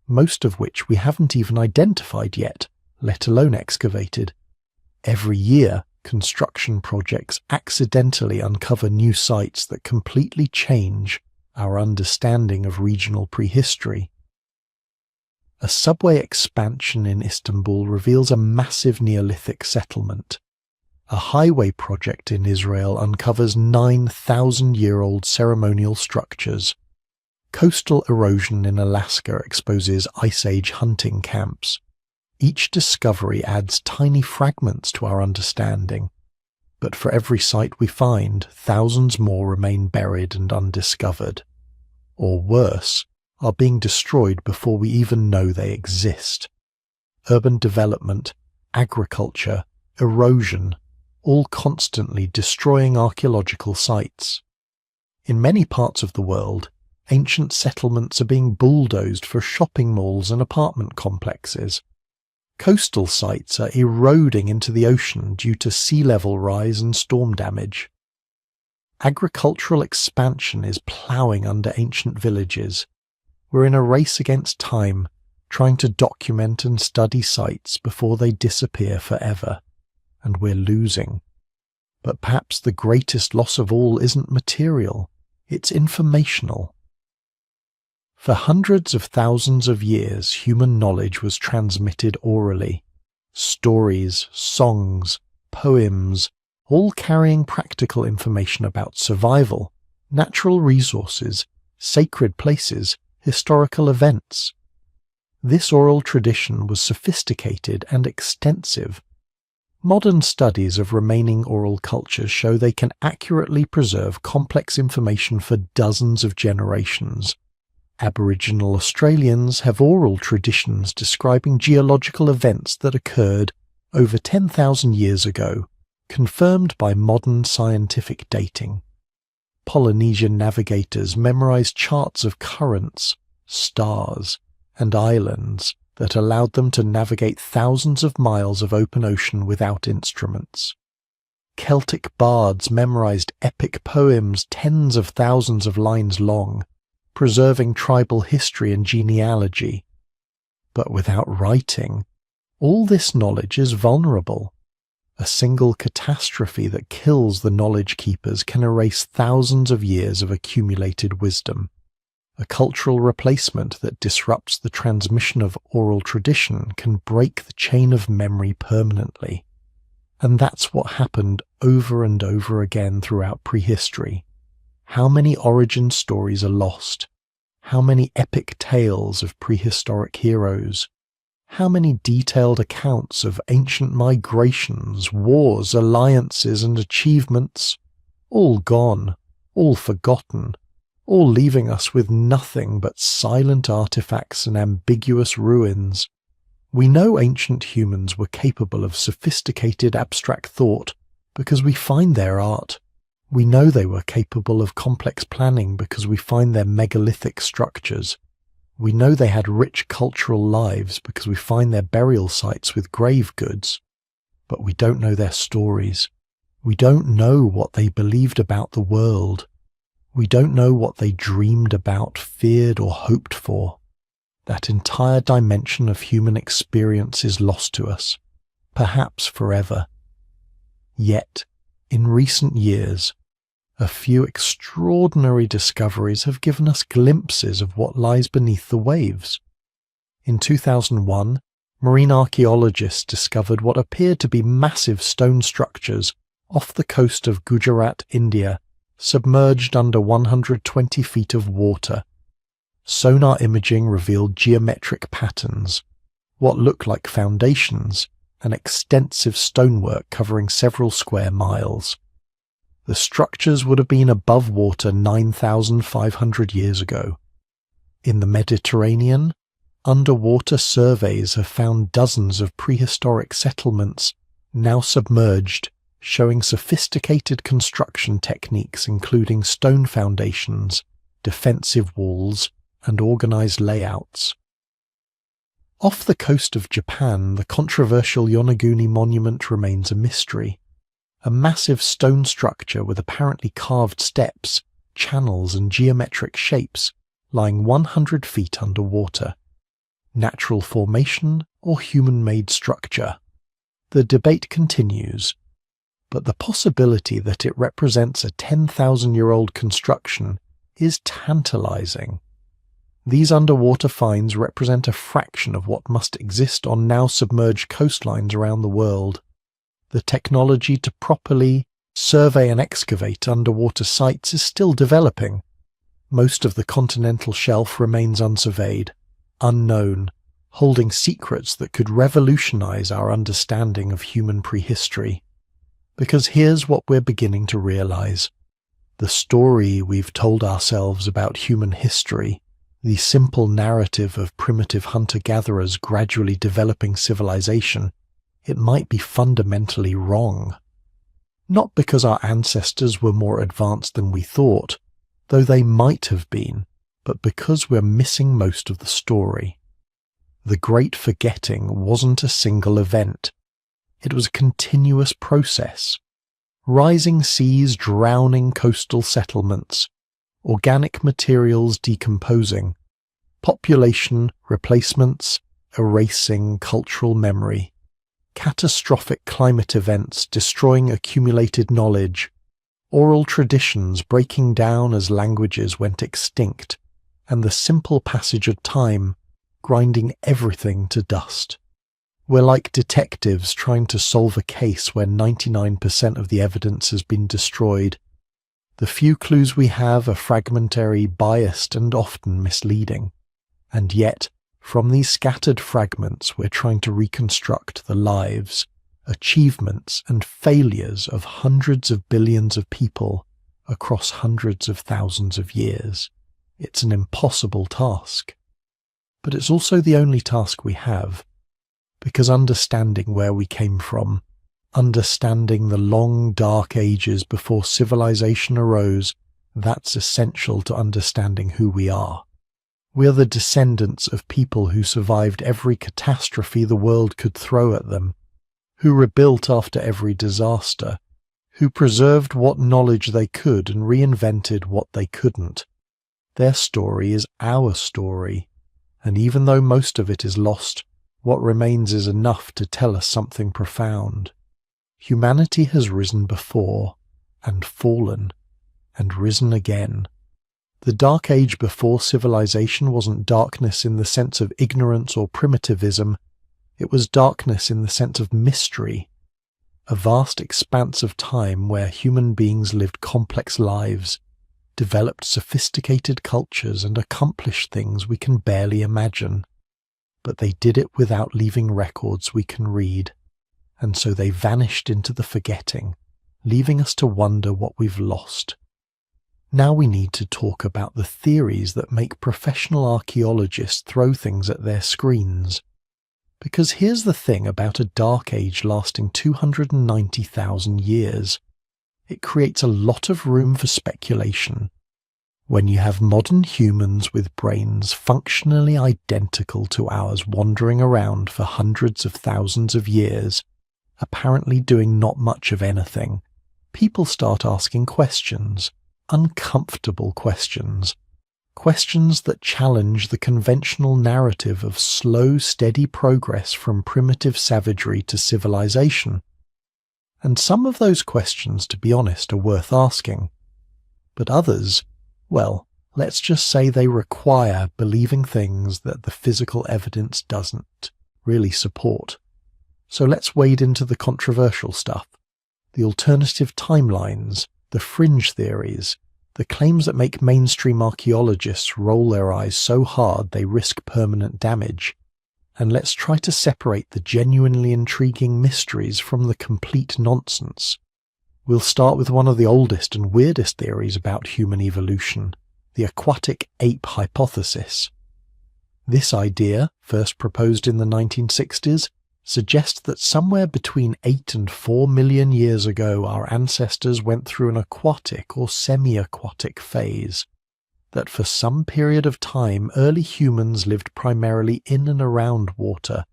most of which we haven't even identified yet, let alone excavated. Every year, construction projects accidentally uncover new sites that completely change our understanding of regional prehistory. A subway expansion in Istanbul reveals a massive Neolithic settlement. A highway project in Israel uncovers 9,000-year-old ceremonial structures. Coastal erosion in Alaska exposes Ice Age hunting camps. Each discovery adds tiny fragments to our understanding, but for every site we find, thousands more remain buried and undiscovered. Or worse, are being destroyed before we even know they exist. Urban development, agriculture, erosion, all constantly destroying archaeological sites. In many parts of the world, ancient settlements are being bulldozed for shopping malls and apartment complexes. Coastal sites are eroding into the ocean due to sea level rise and storm damage. Agricultural expansion is ploughing under ancient villages. We're in a race against time, trying to document and study sites before they disappear forever, and we're losing. But perhaps the greatest loss of all isn't material, it's informational. For hundreds of thousands of years, human knowledge was transmitted orally. Stories, songs, poems, all carrying practical information about survival, natural resources, sacred places, historical events. This oral tradition was sophisticated and extensive. Modern studies of remaining oral cultures show they can accurately preserve complex information for dozens of generations. Aboriginal Australians have oral traditions describing geological events that occurred over 10,000 years ago, confirmed by modern scientific dating. Polynesian navigators memorized charts of currents, stars, and islands that allowed them to navigate thousands of miles of open ocean without instruments. Celtic bards memorized epic poems tens of thousands of lines long, preserving tribal history and genealogy. But without writing, all this knowledge is vulnerable. A single catastrophe that kills the knowledge keepers can erase thousands of years of accumulated wisdom. A cultural replacement that disrupts the transmission of oral tradition can break the chain of memory permanently. And that's what happened over and over again throughout prehistory. How many origin stories are lost? How many epic tales of prehistoric heroes? How many detailed accounts of ancient migrations, wars, alliances, and achievements? All gone, all forgotten, all leaving us with nothing but silent artifacts and ambiguous ruins. We know ancient humans were capable of sophisticated abstract thought because we find their art. We know they were capable of complex planning because we find their megalithic structures. We know they had rich cultural lives because we find their burial sites with grave goods. But we don't know their stories. We don't know what they believed about the world. We don't know what they dreamed about, feared, or hoped for. That entire dimension of human experience is lost to us, perhaps forever. Yet, in recent years, a few extraordinary discoveries have given us glimpses of what lies beneath the waves. In 2001, marine archaeologists discovered what appeared to be massive stone structures off the coast of Gujarat, India, submerged under 120 feet of water. Sonar imaging revealed geometric patterns, what looked like foundations, and extensive stonework covering several square miles. The structures would have been above water 9,500 years ago. In the Mediterranean, underwater surveys have found dozens of prehistoric settlements, now submerged, showing sophisticated construction techniques including stone foundations, defensive walls, and organized layouts. Off the coast of Japan, the controversial Yonaguni Monument remains a mystery. A massive stone structure with apparently carved steps, channels and geometric shapes lying 100 feet underwater. Natural formation or human-made structure? The debate continues, but the possibility that it represents a 10,000-year-old construction is tantalizing. These underwater finds represent a fraction of what must exist on now submerged coastlines around the world. The technology to properly survey and excavate underwater sites is still developing. Most of the continental shelf remains unsurveyed, unknown, holding secrets that could revolutionize our understanding of human prehistory. Because here's what we're beginning to realize. The story we've told ourselves about human history, the simple narrative of primitive hunter-gatherers gradually developing civilization, it might be fundamentally wrong. Not because our ancestors were more advanced than we thought, though they might have been, but because we're missing most of the story. The Great Forgetting wasn't a single event. It was a continuous process. Rising seas drowning coastal settlements, organic materials decomposing, population replacements erasing cultural memory, catastrophic climate events destroying accumulated knowledge, oral traditions breaking down as languages went extinct, and the simple passage of time grinding everything to dust. We're like detectives trying to solve a case where 99% of the evidence has been destroyed. The few clues we have are fragmentary, biased, and often misleading. And yet, from these scattered fragments, we're trying to reconstruct the lives, achievements, and failures of hundreds of billions of people across hundreds of thousands of years. It's an impossible task. But it's also the only task we have, because understanding where we came from, understanding the long dark ages before civilization arose, that's essential to understanding who we are. We're the descendants of people who survived every catastrophe the world could throw at them, who rebuilt after every disaster, who preserved what knowledge they could and reinvented what they couldn't. Their story is our story, and even though most of it is lost, what remains is enough to tell us something profound. Humanity has risen before, and fallen, and risen again. The Dark Age before civilization wasn't darkness in the sense of ignorance or primitivism, it was darkness in the sense of mystery, a vast expanse of time where human beings lived complex lives, developed sophisticated cultures and accomplished things we can barely imagine. But they did it without leaving records we can read, and so they vanished into the forgetting, leaving us to wonder what we've lost. Now we need to talk about the theories that make professional archaeologists throw things at their screens. Because here's the thing about a dark age lasting 290,000 years. It creates a lot of room for speculation. When you have modern humans with brains functionally identical to ours wandering around for hundreds of thousands of years, apparently doing not much of anything, people start asking questions, uncomfortable questions, questions that challenge the conventional narrative of slow, steady progress from primitive savagery to civilization. And some of those questions, to be honest, are worth asking. But others, well, let's just say they require believing things that the physical evidence doesn't really support. So let's wade into the controversial stuff, the alternative timelines, the fringe theories, the claims that make mainstream archaeologists roll their eyes so hard they risk permanent damage. And let's try to separate the genuinely intriguing mysteries from the complete nonsense. We'll start with one of the oldest and weirdest theories about human evolution, the aquatic ape hypothesis. This idea, first proposed in the 1960s, suggests that somewhere between 8 and 4 million years ago our ancestors went through an aquatic or semi-aquatic phase. that for some period of time early humans lived primarily in and around water,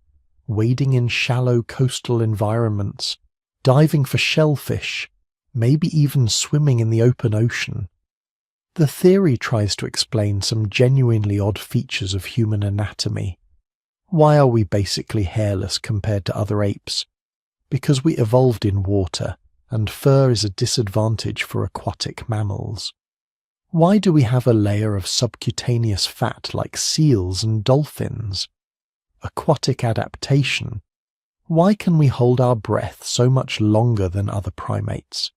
wading in shallow coastal environments, diving for shellfish, maybe even swimming in the open ocean. The theory tries to explain some genuinely odd features of human anatomy. Why are we basically hairless compared to other apes? Because we evolved in water, and fur is a disadvantage for aquatic mammals. Why do we have a layer of subcutaneous fat like seals and dolphins? Aquatic adaptation. Why can we hold our breath so much longer than other primates?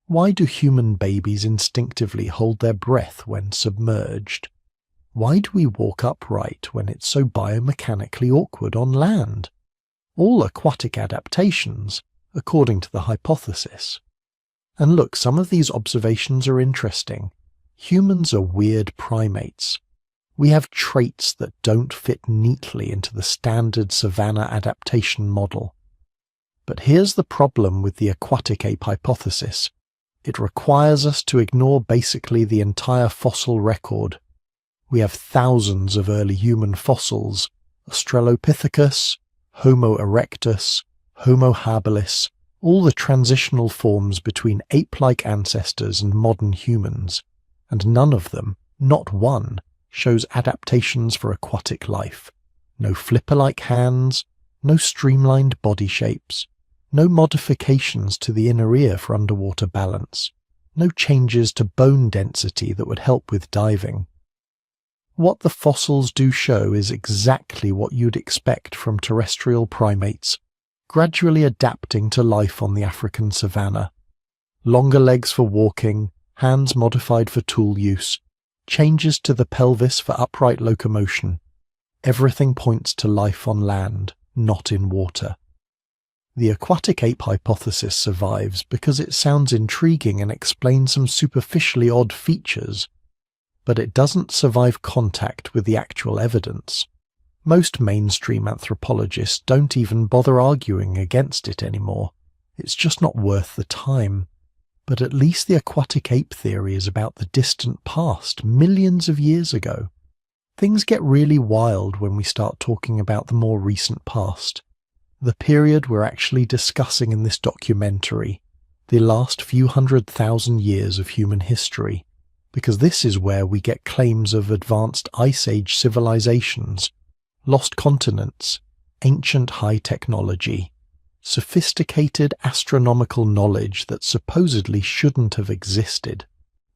Why do human babies instinctively hold their breath when submerged? Why do we walk upright when it's so biomechanically awkward on land? All aquatic adaptations, according to the hypothesis. And look, some of these observations are interesting. Humans are weird primates. We have traits that don't fit neatly into the standard savanna adaptation model. But here's the problem with the aquatic ape hypothesis. It requires us to ignore basically the entire fossil record. We have thousands of early human fossils: Australopithecus, Homo erectus, Homo habilis, all the transitional forms between ape-like ancestors and modern humans, and none of them, not one, shows adaptations for aquatic life. No flipper-like hands, no streamlined body shapes, no modifications to the inner ear for underwater balance, no changes to bone density that would help with diving. What the fossils do show is exactly what you'd expect from terrestrial primates, gradually adapting to life on the African savanna. Longer legs for walking, hands modified for tool use, changes to the pelvis for upright locomotion. Everything points to life on land, not in water. The aquatic ape hypothesis survives because it sounds intriguing and explains some superficially odd features, but it doesn't survive contact with the actual evidence. Most mainstream anthropologists don't even bother arguing against it anymore. It's just not worth the time. But at least the aquatic ape theory is about the distant past, millions of years ago. Things get really wild when we start talking about the more recent past. The period we're actually discussing in this documentary, the last few 100,000 years of human history, because this is where we get claims of advanced Ice Age civilizations, lost continents, ancient high technology, sophisticated astronomical knowledge that supposedly shouldn't have existed.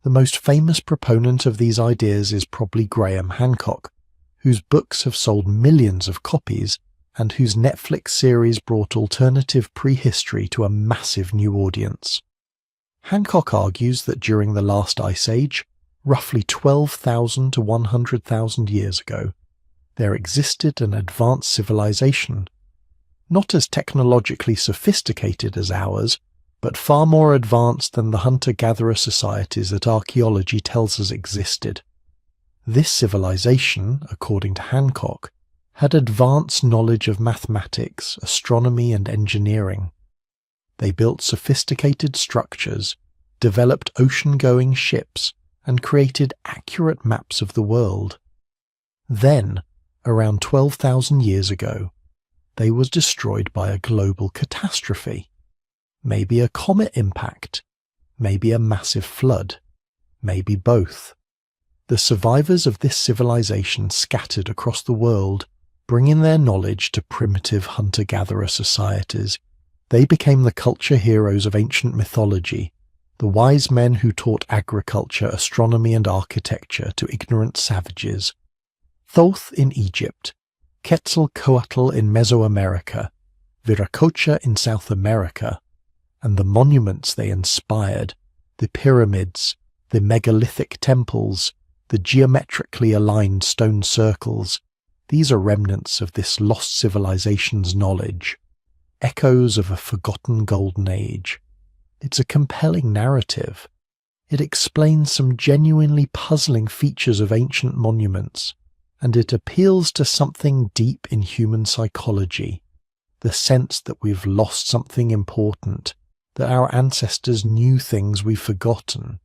The most famous proponent of these ideas is probably Graham Hancock, whose books have sold millions of copies and whose Netflix series brought alternative prehistory to a massive new audience. Hancock argues that during the last Ice Age, roughly 12,000 to 100,000 years ago, there existed an advanced civilization, not as technologically sophisticated as ours, but far more advanced than the hunter-gatherer societies that archaeology tells us existed. This civilization, according to Hancock, had advanced knowledge of mathematics, astronomy, and engineering. They built sophisticated structures, developed ocean-going ships, and created accurate maps of the world. Then, around 12,000 years ago, they were destroyed by a global catastrophe. Maybe a comet impact, maybe a massive flood, maybe both. The survivors of this civilization scattered across the world, bringing their knowledge to primitive hunter-gatherer societies. They became the culture heroes of ancient mythology, the wise men who taught agriculture, astronomy, and architecture to ignorant savages. Thoth in Egypt, Quetzalcoatl in Mesoamerica, Viracocha in South America, and the monuments they inspired, the pyramids, the megalithic temples, the geometrically aligned stone circles, these are remnants of this lost civilization's knowledge, echoes of a forgotten golden age. It's a compelling narrative. It explains some genuinely puzzling features of ancient monuments, and it appeals to something deep in human psychology, the sense that we've lost something important, that our ancestors knew things we've forgotten.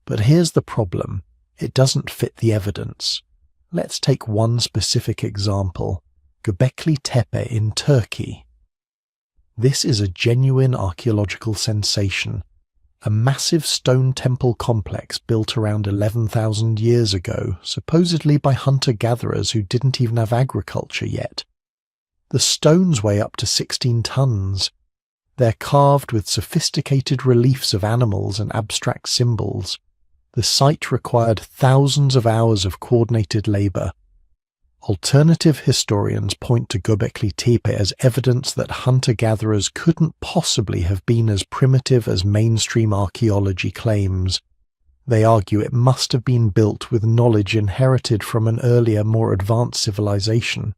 But here's the problem. It doesn't fit the evidence. Let's take one specific example, Göbekli Tepe in Turkey. This is a genuine archaeological sensation, a massive stone temple complex built around 11,000 years ago, supposedly by hunter-gatherers who didn't even have agriculture yet. The stones weigh up to 16 tons. They're carved with sophisticated reliefs of animals and abstract symbols. The site required thousands of hours of coordinated labor. Alternative historians point to Göbekli Tepe as evidence that hunter-gatherers couldn't possibly have been as primitive as mainstream archaeology claims. They argue it must have been built with knowledge inherited from an earlier, more advanced civilization.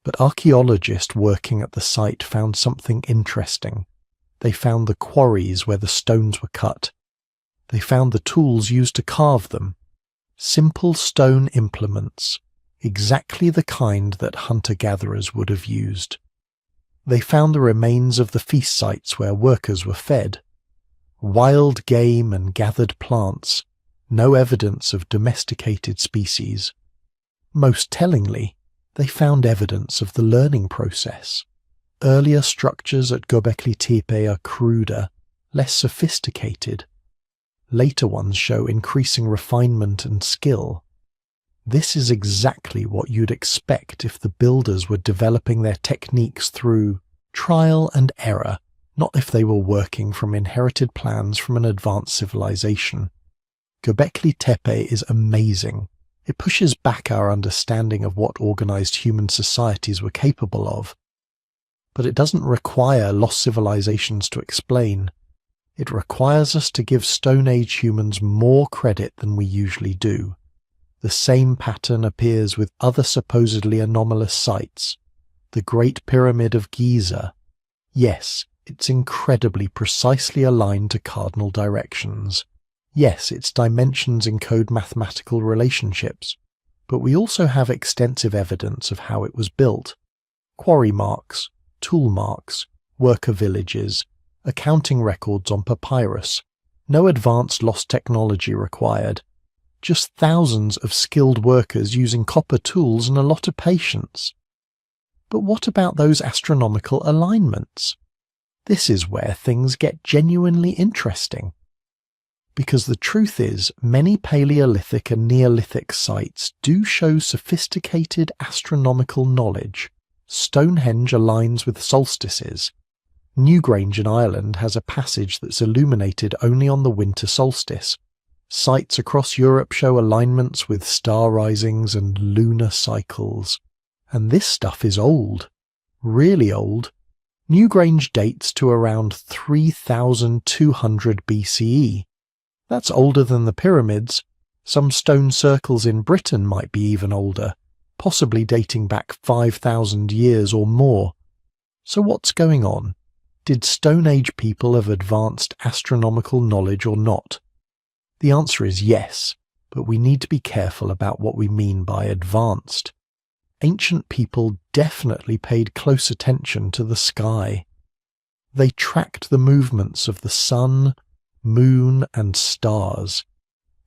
But archaeologists working at the site found something interesting. They found the quarries where the stones were cut. They found the tools used to carve them. Simple stone implements, exactly the kind that hunter-gatherers would have used. They found the remains of the feast sites where workers were fed. Wild game and gathered plants, no evidence of domesticated species. Most tellingly, they found evidence of the learning process. Earlier structures at Göbekli Tepe are cruder, less sophisticated. Later ones show increasing refinement and skill. This is exactly what you'd expect if the builders were developing their techniques through trial and error, not if they were working from inherited plans from an advanced civilization. Göbekli Tepe is amazing. It pushes back our understanding of what organized human societies were capable of. But it doesn't require lost civilizations to explain. It requires us to give Stone Age humans more credit than we usually do. The same pattern appears with other supposedly anomalous sites. The Great Pyramid of Giza. Yes, it's incredibly precisely aligned to cardinal directions. Yes, its dimensions encode mathematical relationships. But we also have extensive evidence of how it was built. Quarry marks, tool marks, worker villages, accounting records on papyrus. No advanced lost technology required. Just thousands of skilled workers using copper tools and a lot of patience. But what about those astronomical alignments? This is where things get genuinely interesting. Because the truth is, many Paleolithic and Neolithic sites do show sophisticated astronomical knowledge. Stonehenge aligns with solstices. Newgrange in Ireland has a passage that's illuminated only on the winter solstice. Sites across Europe show alignments with star risings and lunar cycles. And this stuff is old. Really old. Newgrange dates to around 3200 BCE. That's older than the pyramids. Some stone circles in Britain might be even older, possibly dating back 5,000 years or more. So what's going on? Did Stone Age people have advanced astronomical knowledge or not? The answer is yes, but we need to be careful about what we mean by advanced. Ancient people definitely paid close attention to the sky. They tracked the movements of the sun, moon, and stars.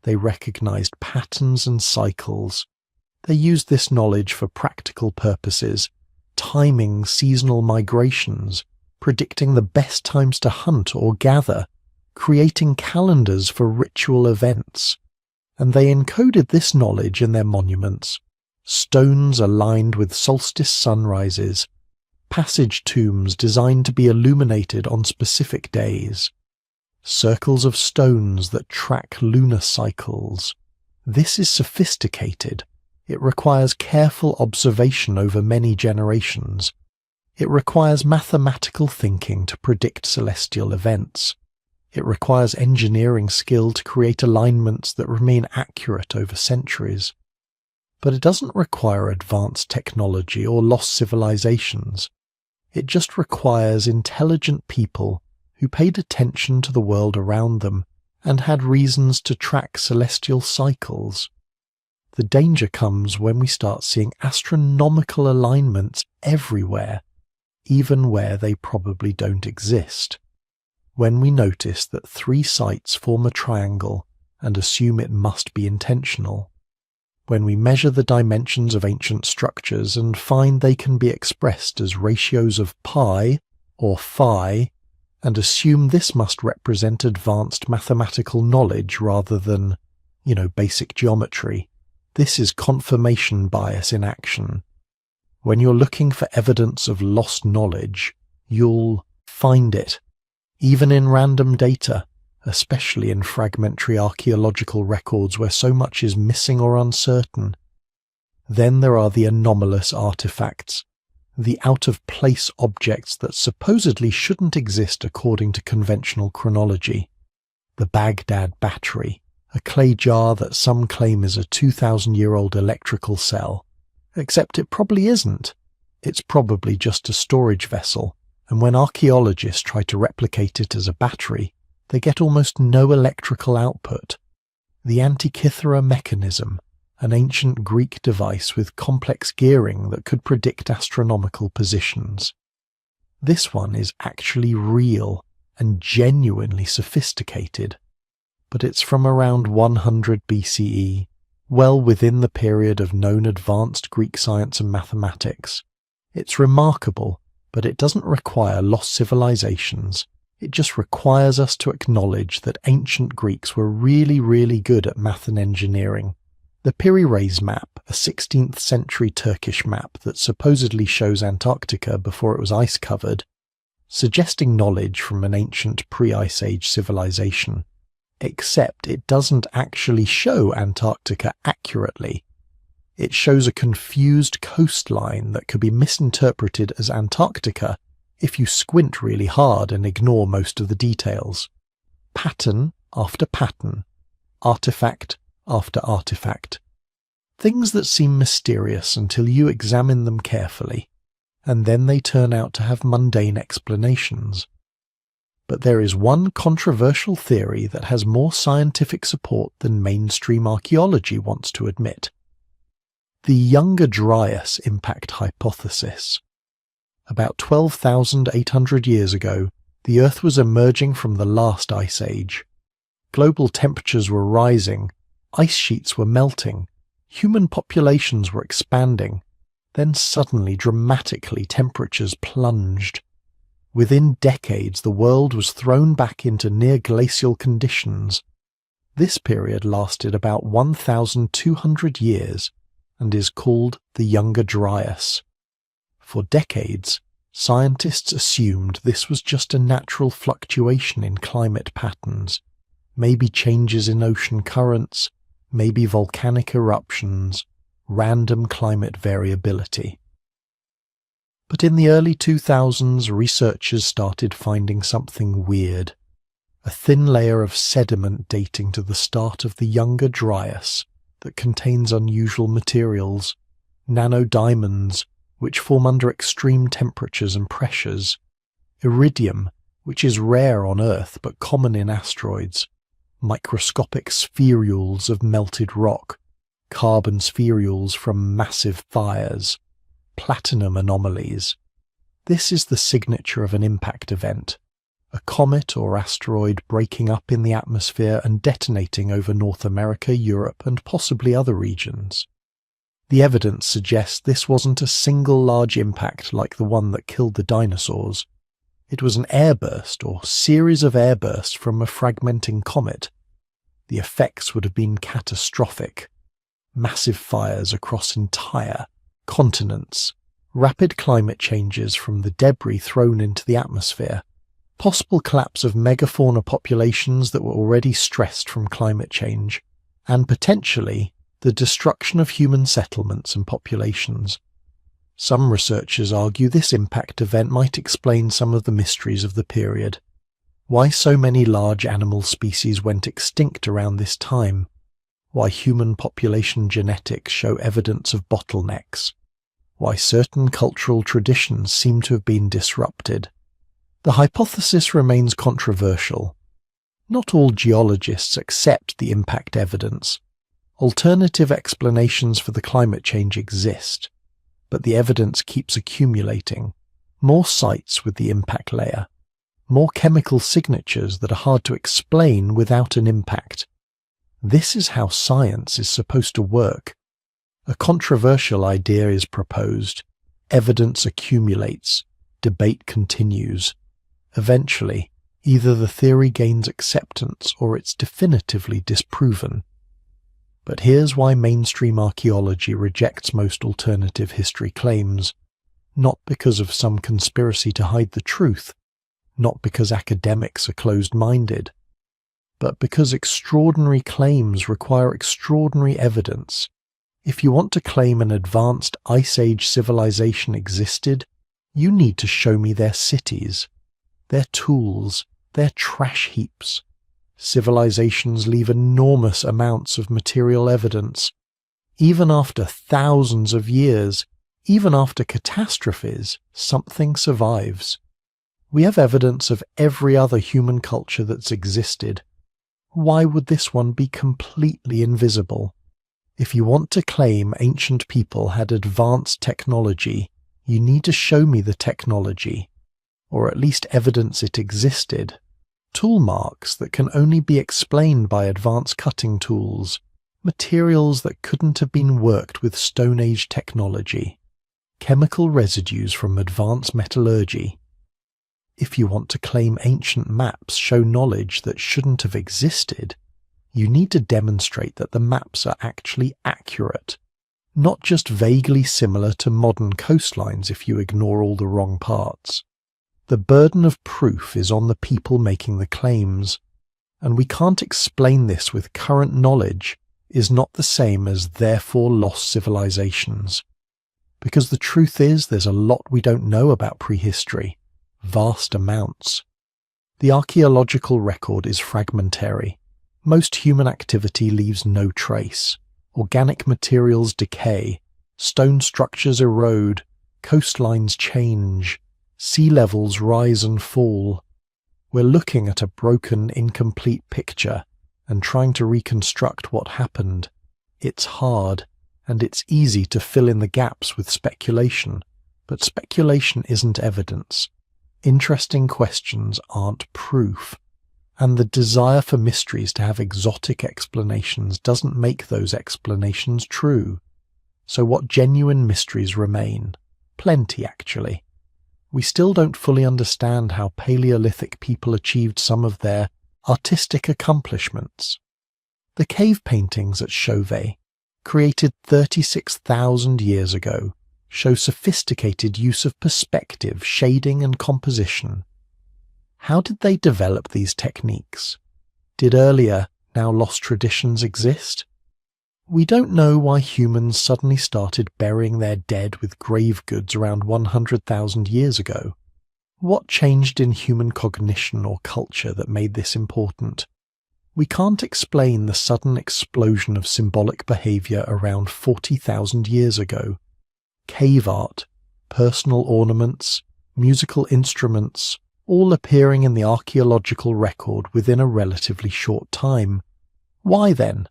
They recognized patterns and cycles. They used this knowledge for practical purposes, timing seasonal migrations, predicting the best times to hunt or gather, creating calendars for ritual events. And they encoded this knowledge in their monuments. Stones aligned with solstice sunrises, passage tombs designed to be illuminated on specific days, circles of stones that track lunar cycles. This is sophisticated. It requires careful observation over many generations. It requires mathematical thinking to predict celestial events. It requires engineering skill to create alignments that remain accurate over centuries. But it doesn't require advanced technology or lost civilizations. It just requires intelligent people who paid attention to the world around them and had reasons to track celestial cycles. The danger comes when we start seeing astronomical alignments everywhere, even where they probably don't exist. When we notice that 3 sites form a triangle and assume it must be intentional. When we measure the dimensions of ancient structures and find they can be expressed as ratios of pi or phi, and assume this must represent advanced mathematical knowledge rather than, basic geometry, this is confirmation bias in action. When you're looking for evidence of lost knowledge, you'll find it, even in random data, especially in fragmentary archaeological records where so much is missing or uncertain. Then there are the anomalous artifacts, the out-of-place objects that supposedly shouldn't exist according to conventional chronology. The Baghdad battery, a clay jar that some claim is a 2,000-year-old electrical cell. Except it probably isn't. It's probably just a storage vessel, and when archaeologists try to replicate it as a battery, they get almost no electrical output. The Antikythera mechanism, an ancient Greek device with complex gearing that could predict astronomical positions. This one is actually real and genuinely sophisticated, but it's from around 100 BCE, well within the period of known advanced Greek science and mathematics. It's remarkable, but it doesn't require lost civilizations. It just requires us to acknowledge that ancient Greeks were really, really good at math and engineering. The Piri-Reis map, a 16th century Turkish map that supposedly shows Antarctica before it was ice-covered, suggesting knowledge from an ancient pre-Ice Age civilization. Except it doesn't actually show Antarctica accurately. It shows a confused coastline that could be misinterpreted as Antarctica if you squint really hard and ignore most of the details. Pattern after pattern, artifact after artifact. Things that seem mysterious until you examine them carefully, and then they turn out to have mundane explanations. But there is one controversial theory that has more scientific support than mainstream archaeology wants to admit. The Younger Dryas impact hypothesis. About 12,800 years ago, the Earth was emerging from the last ice age. Global temperatures were rising, ice sheets were melting, human populations were expanding. Then suddenly, dramatically, temperatures plunged. Within decades, the world was thrown back into near-glacial conditions. This period lasted about 1,200 years and is called the Younger Dryas. For decades, scientists assumed this was just a natural fluctuation in climate patterns, maybe changes in ocean currents, maybe volcanic eruptions, random climate variability. But in the early 2000s, researchers started finding something weird. A thin layer of sediment dating to the start of the Younger Dryas that contains unusual materials, nanodiamonds, which form under extreme temperatures and pressures, iridium, which is rare on Earth but common in asteroids, microscopic spherules of melted rock, carbon spherules from massive fires, platinum anomalies. This is the signature of an impact event, a comet or asteroid breaking up in the atmosphere and detonating over North America, Europe, and possibly other regions. The evidence suggests this wasn't a single large impact like the one that killed the dinosaurs. It was an airburst or series of airbursts from a fragmenting comet. The effects would have been catastrophic. Massive fires across entire continents, rapid climate changes from the debris thrown into the atmosphere, possible collapse of megafauna populations that were already stressed from climate change, and potentially the destruction of human settlements and populations. Some researchers argue this impact event might explain some of the mysteries of the period. Why so many large animal species went extinct around this time? Why human population genetics show evidence of bottlenecks? Why certain cultural traditions seem to have been disrupted? The hypothesis remains controversial. Not all geologists accept the impact evidence. Alternative explanations for the climate change exist, but the evidence keeps accumulating. More sites with the impact layer, more chemical signatures that are hard to explain without an impact. This is how science is supposed to work. A controversial idea is proposed, evidence accumulates, debate continues. Eventually, either the theory gains acceptance or it's definitively disproven. But here's why mainstream archaeology rejects most alternative history claims. Not because of some conspiracy to hide the truth, not because academics are closed-minded, but because extraordinary claims require extraordinary evidence. If you want to claim an advanced Ice Age civilization existed, you need to show me their cities, their tools, their trash heaps. Civilizations leave enormous amounts of material evidence. Even after thousands of years, even after catastrophes, something survives. We have evidence of every other human culture that's existed. Why would this one be completely invisible? If you want to claim ancient people had advanced technology, you need to show me the technology, or at least evidence it existed. Tool marks that can only be explained by advanced cutting tools, materials that couldn't have been worked with Stone Age technology, chemical residues from advanced metallurgy. If you want to claim ancient maps show knowledge that shouldn't have existed, you need to demonstrate that the maps are actually accurate, not just vaguely similar to modern coastlines if you ignore all the wrong parts. The burden of proof is on the people making the claims, and we can't explain this with current knowledge is not the same as therefore lost civilizations. Because the truth is there's a lot we don't know about prehistory, vast amounts. The archaeological record is fragmentary. Most human activity leaves no trace. Organic materials decay, stone structures erode, coastlines change, sea levels rise and fall. We're looking at a broken, incomplete picture and trying to reconstruct what happened. It's hard, and it's easy to fill in the gaps with speculation, but speculation isn't evidence. Interesting questions aren't proof, and the desire for mysteries to have exotic explanations doesn't make those explanations true. So what genuine mysteries remain? Plenty, actually. We still don't fully understand how Paleolithic people achieved some of their artistic accomplishments. The cave paintings at Chauvet, created 36,000 years ago, show sophisticated use of perspective, shading and composition. How did they develop these techniques? Did earlier, now lost traditions exist? We don't know why humans suddenly started burying their dead with grave goods around 100,000 years ago. What changed in human cognition or culture that made this important? We can't explain the sudden explosion of symbolic behavior around 40,000 years ago. Cave art, personal ornaments, musical instruments, all appearing in the archaeological record within a relatively short time. Why then?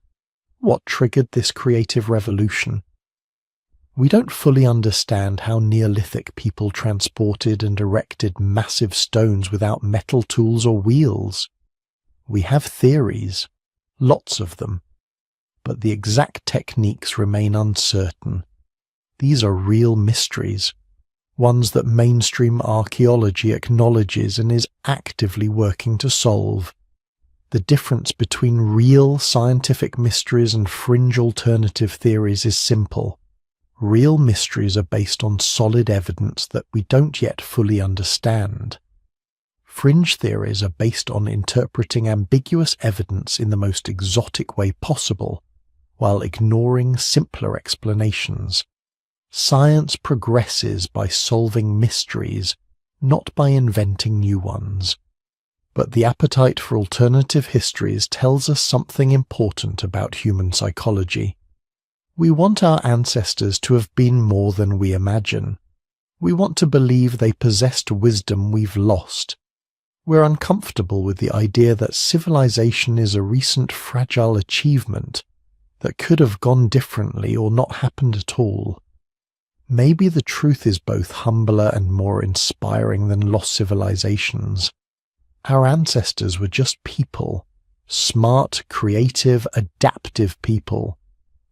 What triggered this creative revolution? We don't fully understand how Neolithic people transported and erected massive stones without metal tools or wheels. We have theories, lots of them, but the exact techniques remain uncertain. These are real mysteries, ones that mainstream archaeology acknowledges and is actively working to solve. The difference between real scientific mysteries and fringe alternative theories is simple. Real mysteries are based on solid evidence that we don't yet fully understand. Fringe theories are based on interpreting ambiguous evidence in the most exotic way possible, while ignoring simpler explanations. Science progresses by solving mysteries, not by inventing new ones. But the appetite for alternative histories tells us something important about human psychology. We want our ancestors to have been more than we imagine. We want to believe they possessed wisdom we've lost. We're uncomfortable with the idea that civilization is a recent fragile achievement that could have gone differently or not happened at all. Maybe the truth is both humbler and more inspiring than lost civilizations. Our ancestors were just people, Smart, creative, adaptive people.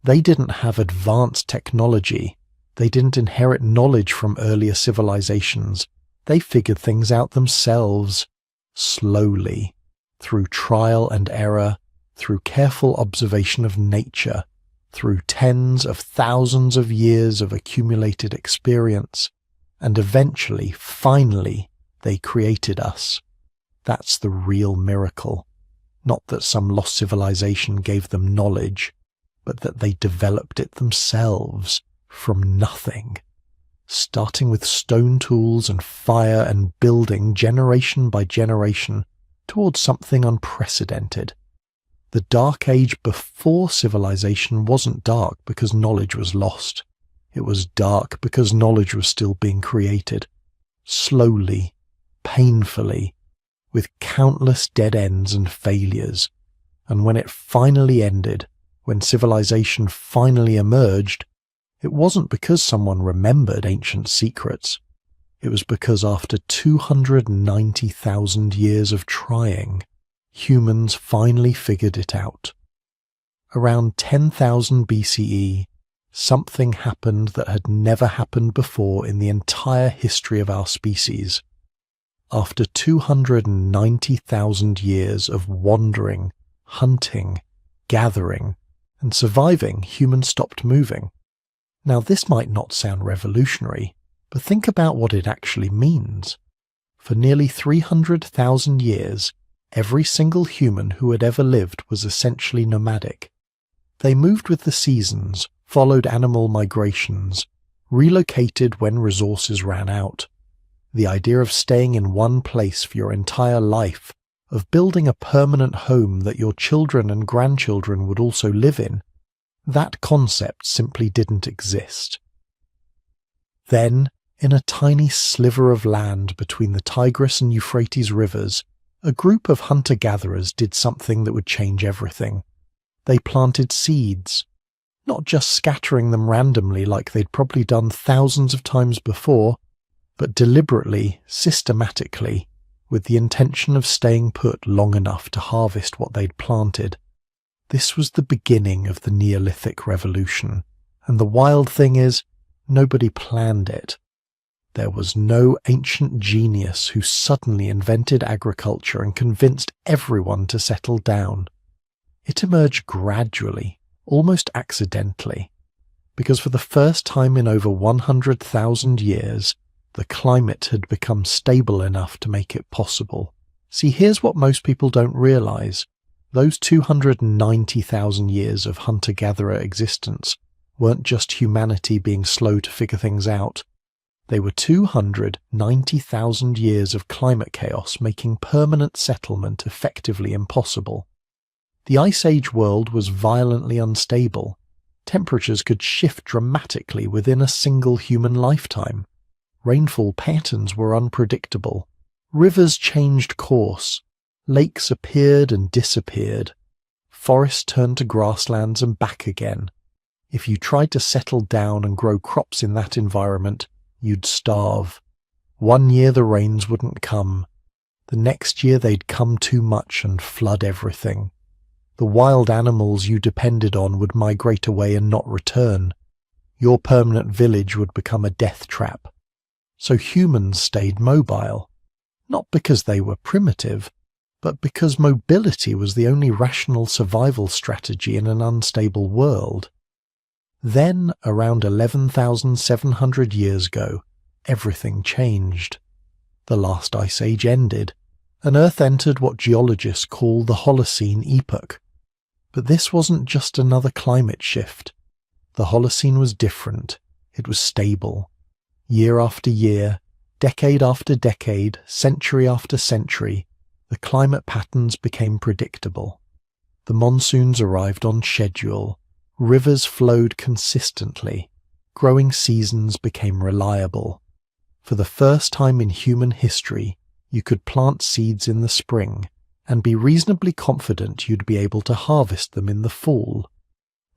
They didn't have advanced technology. They didn't inherit knowledge from earlier civilizations. They figured things out themselves, slowly, through trial and error, through careful observation of nature, through tens of thousands of years of accumulated experience, and eventually, finally, they created us. That's the real miracle. Not that some lost civilization gave them knowledge, but that they developed it themselves from nothing, starting with stone tools and fire and building generation by generation towards something unprecedented. The dark age before civilization wasn't dark because knowledge was lost. It was dark because knowledge was still being created, slowly, painfully, with countless dead ends and failures. And when it finally ended, when civilization finally emerged, it wasn't because someone remembered ancient secrets. It was because after 290,000 years of trying, humans finally figured it out. Around 10,000 BCE, something happened that had never happened before in the entire history of our species. After 290,000 years of wandering, hunting, gathering, and surviving, humans stopped moving. Now, this might not sound revolutionary, but think about what it actually means. For nearly 300,000 years, every single human who had ever lived was essentially nomadic. They moved with the seasons, followed animal migrations, relocated when resources ran out. The idea of staying in one place for your entire life, of building a permanent home that your children and grandchildren would also live in, that concept simply didn't exist. Then, in a tiny sliver of land between the Tigris and Euphrates rivers, a group of hunter-gatherers did something that would change everything. They planted seeds, not just scattering them randomly like they'd probably done thousands of times before, but deliberately, systematically, with the intention of staying put long enough to harvest what they'd planted. This was the beginning of the Neolithic Revolution, and the wild thing is, nobody planned it. There was no ancient genius who suddenly invented agriculture and convinced everyone to settle down. It emerged gradually, almost accidentally, because for the first time in over 100,000 years, the climate had become stable enough to make it possible. See, here's what most people don't realize. Those 290,000 years of hunter-gatherer existence weren't just humanity being slow to figure things out. They were 290,000 years of climate chaos making permanent settlement effectively impossible. The Ice Age world was violently unstable. Temperatures could shift dramatically within a single human lifetime. Rainfall patterns were unpredictable. Rivers changed course. Lakes appeared and disappeared. Forests turned to grasslands and back again. If you tried to settle down and grow crops in that environment, you'd starve. One year the rains wouldn't come. The next year they'd come too much and flood everything. The wild animals you depended on would migrate away and not return. Your permanent village would become a death trap. So humans stayed mobile, not because they were primitive, but because mobility was the only rational survival strategy in an unstable world. Then, around 11,700 years ago, everything changed. The last ice age ended, and Earth entered what geologists call the Holocene epoch. But this wasn't just another climate shift. The Holocene was different. It was stable. Year after year, decade after decade, century after century, the climate patterns became predictable. The monsoons arrived on schedule. Rivers flowed consistently. Growing seasons became reliable. For the first time in human history, you could plant seeds in the spring and be reasonably confident you'd be able to harvest them in the fall.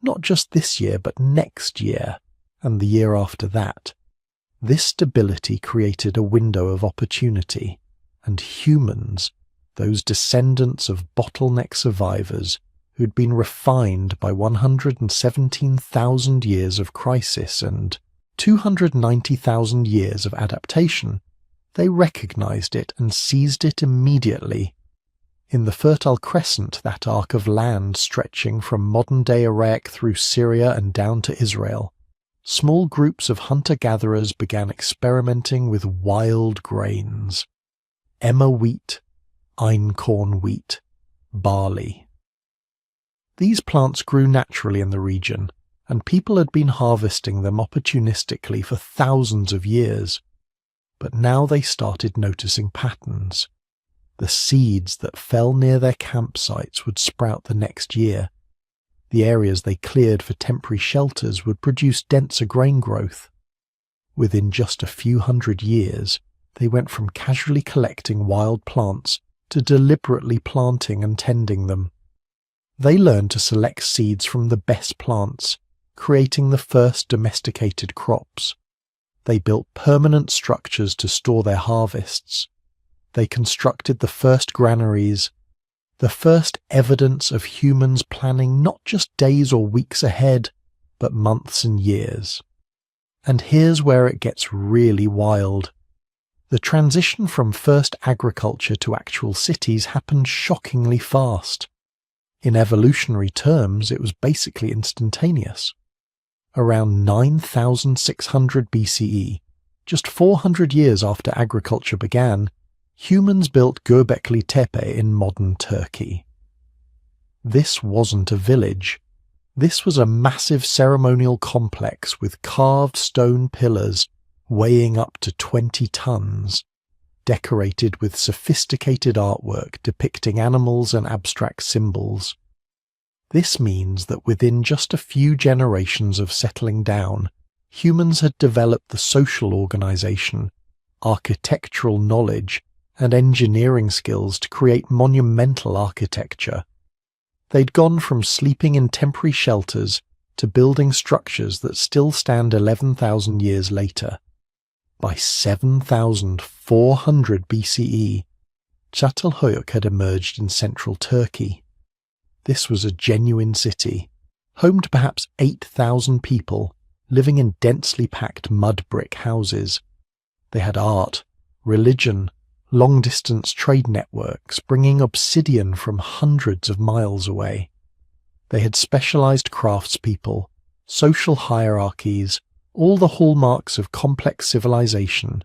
Not just this year, but next year, and the year after that. This stability created a window of opportunity, and humans, those descendants of bottleneck survivors who'd been refined by 117,000 years of crisis and 290,000 years of adaptation, they recognized it and seized it immediately. In the Fertile Crescent, that arc of land stretching from modern-day Iraq through Syria and down to Israel, small groups of hunter-gatherers began experimenting with wild grains. Emmer wheat, einkorn wheat, barley. These plants grew naturally in the region, and people had been harvesting them opportunistically for thousands of years. But now they started noticing patterns. The seeds that fell near their campsites would sprout the next year. The areas they cleared for temporary shelters would produce denser grain growth. Within just a few hundred years, they went from casually collecting wild plants to deliberately planting and tending them. They learned to select seeds from the best plants, creating the first domesticated crops. They built permanent structures to store their harvests. They constructed the first granaries, the first evidence of humans planning not just days or weeks ahead, but months and years. And here's where it gets really wild. The transition from first agriculture to actual cities happened shockingly fast. In evolutionary terms, it was basically instantaneous. Around 9,600 BCE, just 400 years after agriculture began, humans built Göbekli Tepe in modern Turkey. This wasn't a village. This was a massive ceremonial complex with carved stone pillars weighing up to 20 tons, decorated with sophisticated artwork depicting animals and abstract symbols. This means that within just a few generations of settling down, humans had developed the social organization, architectural knowledge, and engineering skills to create monumental architecture. They'd gone from sleeping in temporary shelters to building structures that still stand 11,000 years later. By 7,400 BCE, Çatalhöyük had emerged in central Turkey. This was a genuine city, home to perhaps 8,000 people, living in densely packed mud brick houses. They had art, religion, long-distance trade networks bringing obsidian from hundreds of miles away. They had specialized craftspeople, social hierarchies, all the hallmarks of complex civilization,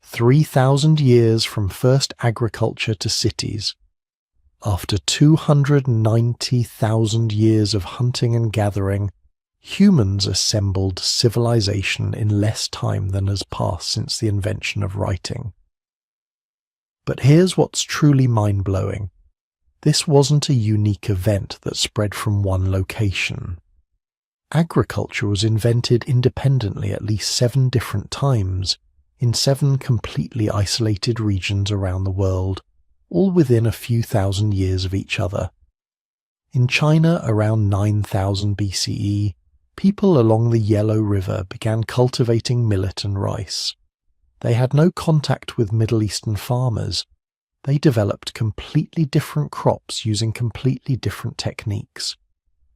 3,000 years from first agriculture to cities. After 290,000 years of hunting and gathering, humans assembled civilization in less time than has passed since the invention of writing. But here's what's truly mind-blowing. This wasn't a unique event that spread from one location. Agriculture was invented independently at least 7 different times, in 7 completely isolated regions around the world, all within a few thousand years of each other. In China around 9,000 BCE, people along the Yellow River began cultivating millet and rice. They had no contact with Middle Eastern farmers. They developed completely different crops using completely different techniques.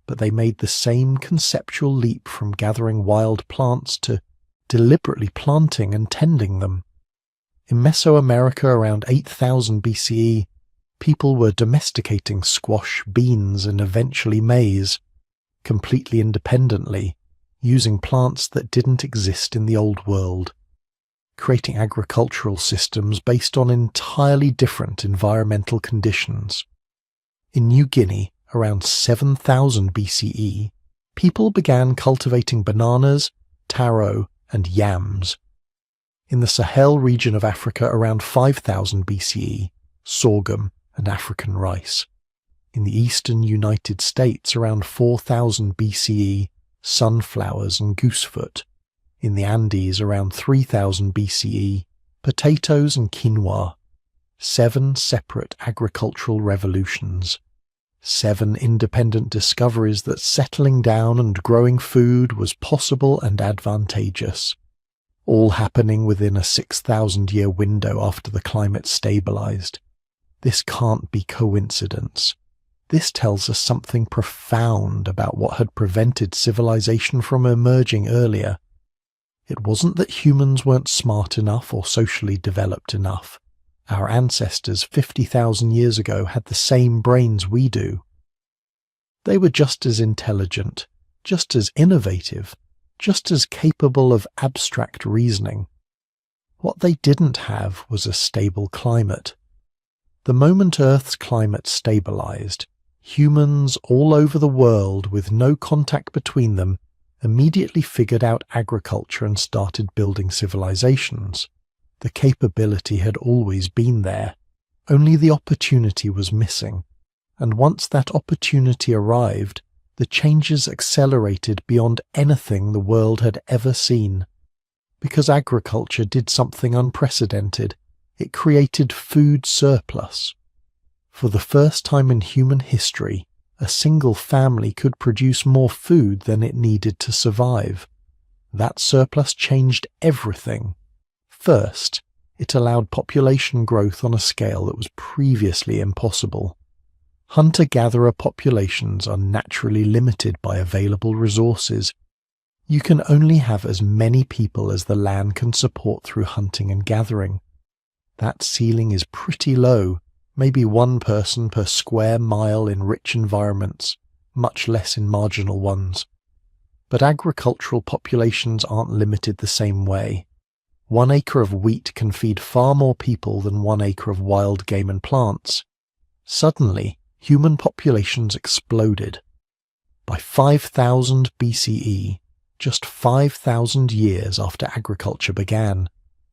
But they made the same conceptual leap from gathering wild plants to deliberately planting and tending them. In Mesoamerica around 8,000 BCE, people were domesticating squash, beans, and eventually maize, completely independently, using plants that didn't exist in the Old World, creating agricultural systems based on entirely different environmental conditions. In New Guinea, around 7,000 BCE, people began cultivating bananas, taro, and yams. In the Sahel region of Africa around 5,000 BCE, sorghum and African rice. In the eastern United States around 4,000 BCE, sunflowers and goosefoot. In the Andes around 3,000 BCE, potatoes and quinoa. 7 separate agricultural revolutions. 7 independent discoveries that settling down and growing food was possible and advantageous, all happening within a 6,000-year window after the climate stabilized. This can't be coincidence. This tells us something profound about what had prevented civilization from emerging earlier. It wasn't that humans weren't smart enough or socially developed enough. Our ancestors 50,000 years ago had the same brains we do. They were just as intelligent, just as innovative, just as capable of abstract reasoning. What they didn't have was a stable climate. The moment Earth's climate stabilized, humans all over the world with no contact between them immediately figured out agriculture and started building civilizations. The capability had always been there, only the opportunity was missing. And once that opportunity arrived, the changes accelerated beyond anything the world had ever seen. Because agriculture did something unprecedented, it created food surplus. For the first time in human history, a single family could produce more food than it needed to survive. That surplus changed everything. First, it allowed population growth on a scale that was previously impossible. Hunter-gatherer populations are naturally limited by available resources. You can only have as many people as the land can support through hunting and gathering. That ceiling is pretty low, maybe one person per square mile in rich environments, much less in marginal ones. But agricultural populations aren't limited the same way. 1 acre of wheat can feed far more people than 1 acre of wild game and plants. Suddenly, human populations exploded. By 5000 BCE, just 5,000 years after agriculture began,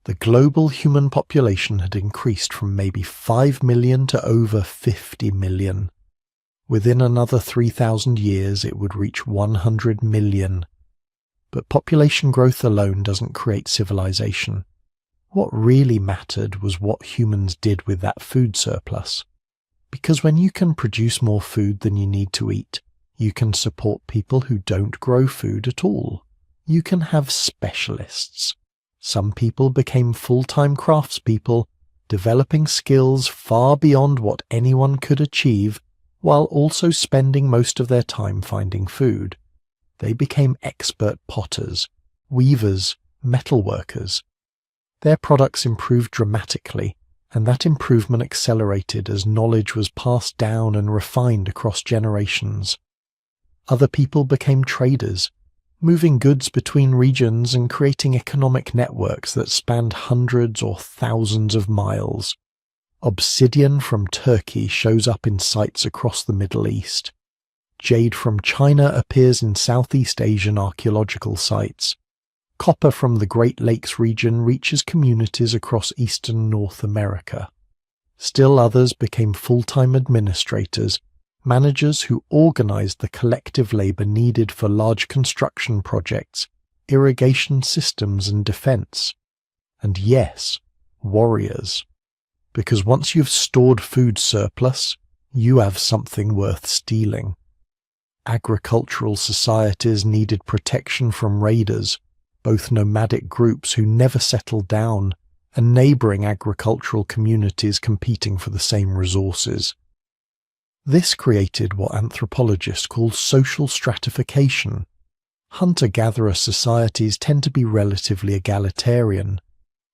the global human population had increased from maybe 5 million to over 50 million. Within another 3,000 years, it would reach 100 million. But population growth alone doesn't create civilization. What really mattered was what humans did with that food surplus. Because when you can produce more food than you need to eat, you can support people who don't grow food at all. You can have specialists. Some people became full-time craftspeople, developing skills far beyond what anyone could achieve, while also spending most of their time finding food. They became expert potters, weavers, metalworkers. Their products improved dramatically, and that improvement accelerated as knowledge was passed down and refined across generations. Other people became traders, moving goods between regions and creating economic networks that spanned hundreds or thousands of miles. Obsidian from Turkey shows up in sites across the Middle East. Jade from China appears in Southeast Asian archaeological sites. Copper from the Great Lakes region reaches communities across eastern North America. Still others became full-time administrators, managers who organized the collective labor needed for large construction projects, irrigation systems and defense. And yes, warriors. Because once you've stored food surplus, you have something worth stealing. Agricultural societies needed protection from raiders, both nomadic groups who never settled down and neighboring agricultural communities competing for the same resources. This created what anthropologists call social stratification. Hunter-gatherer societies tend to be relatively egalitarian.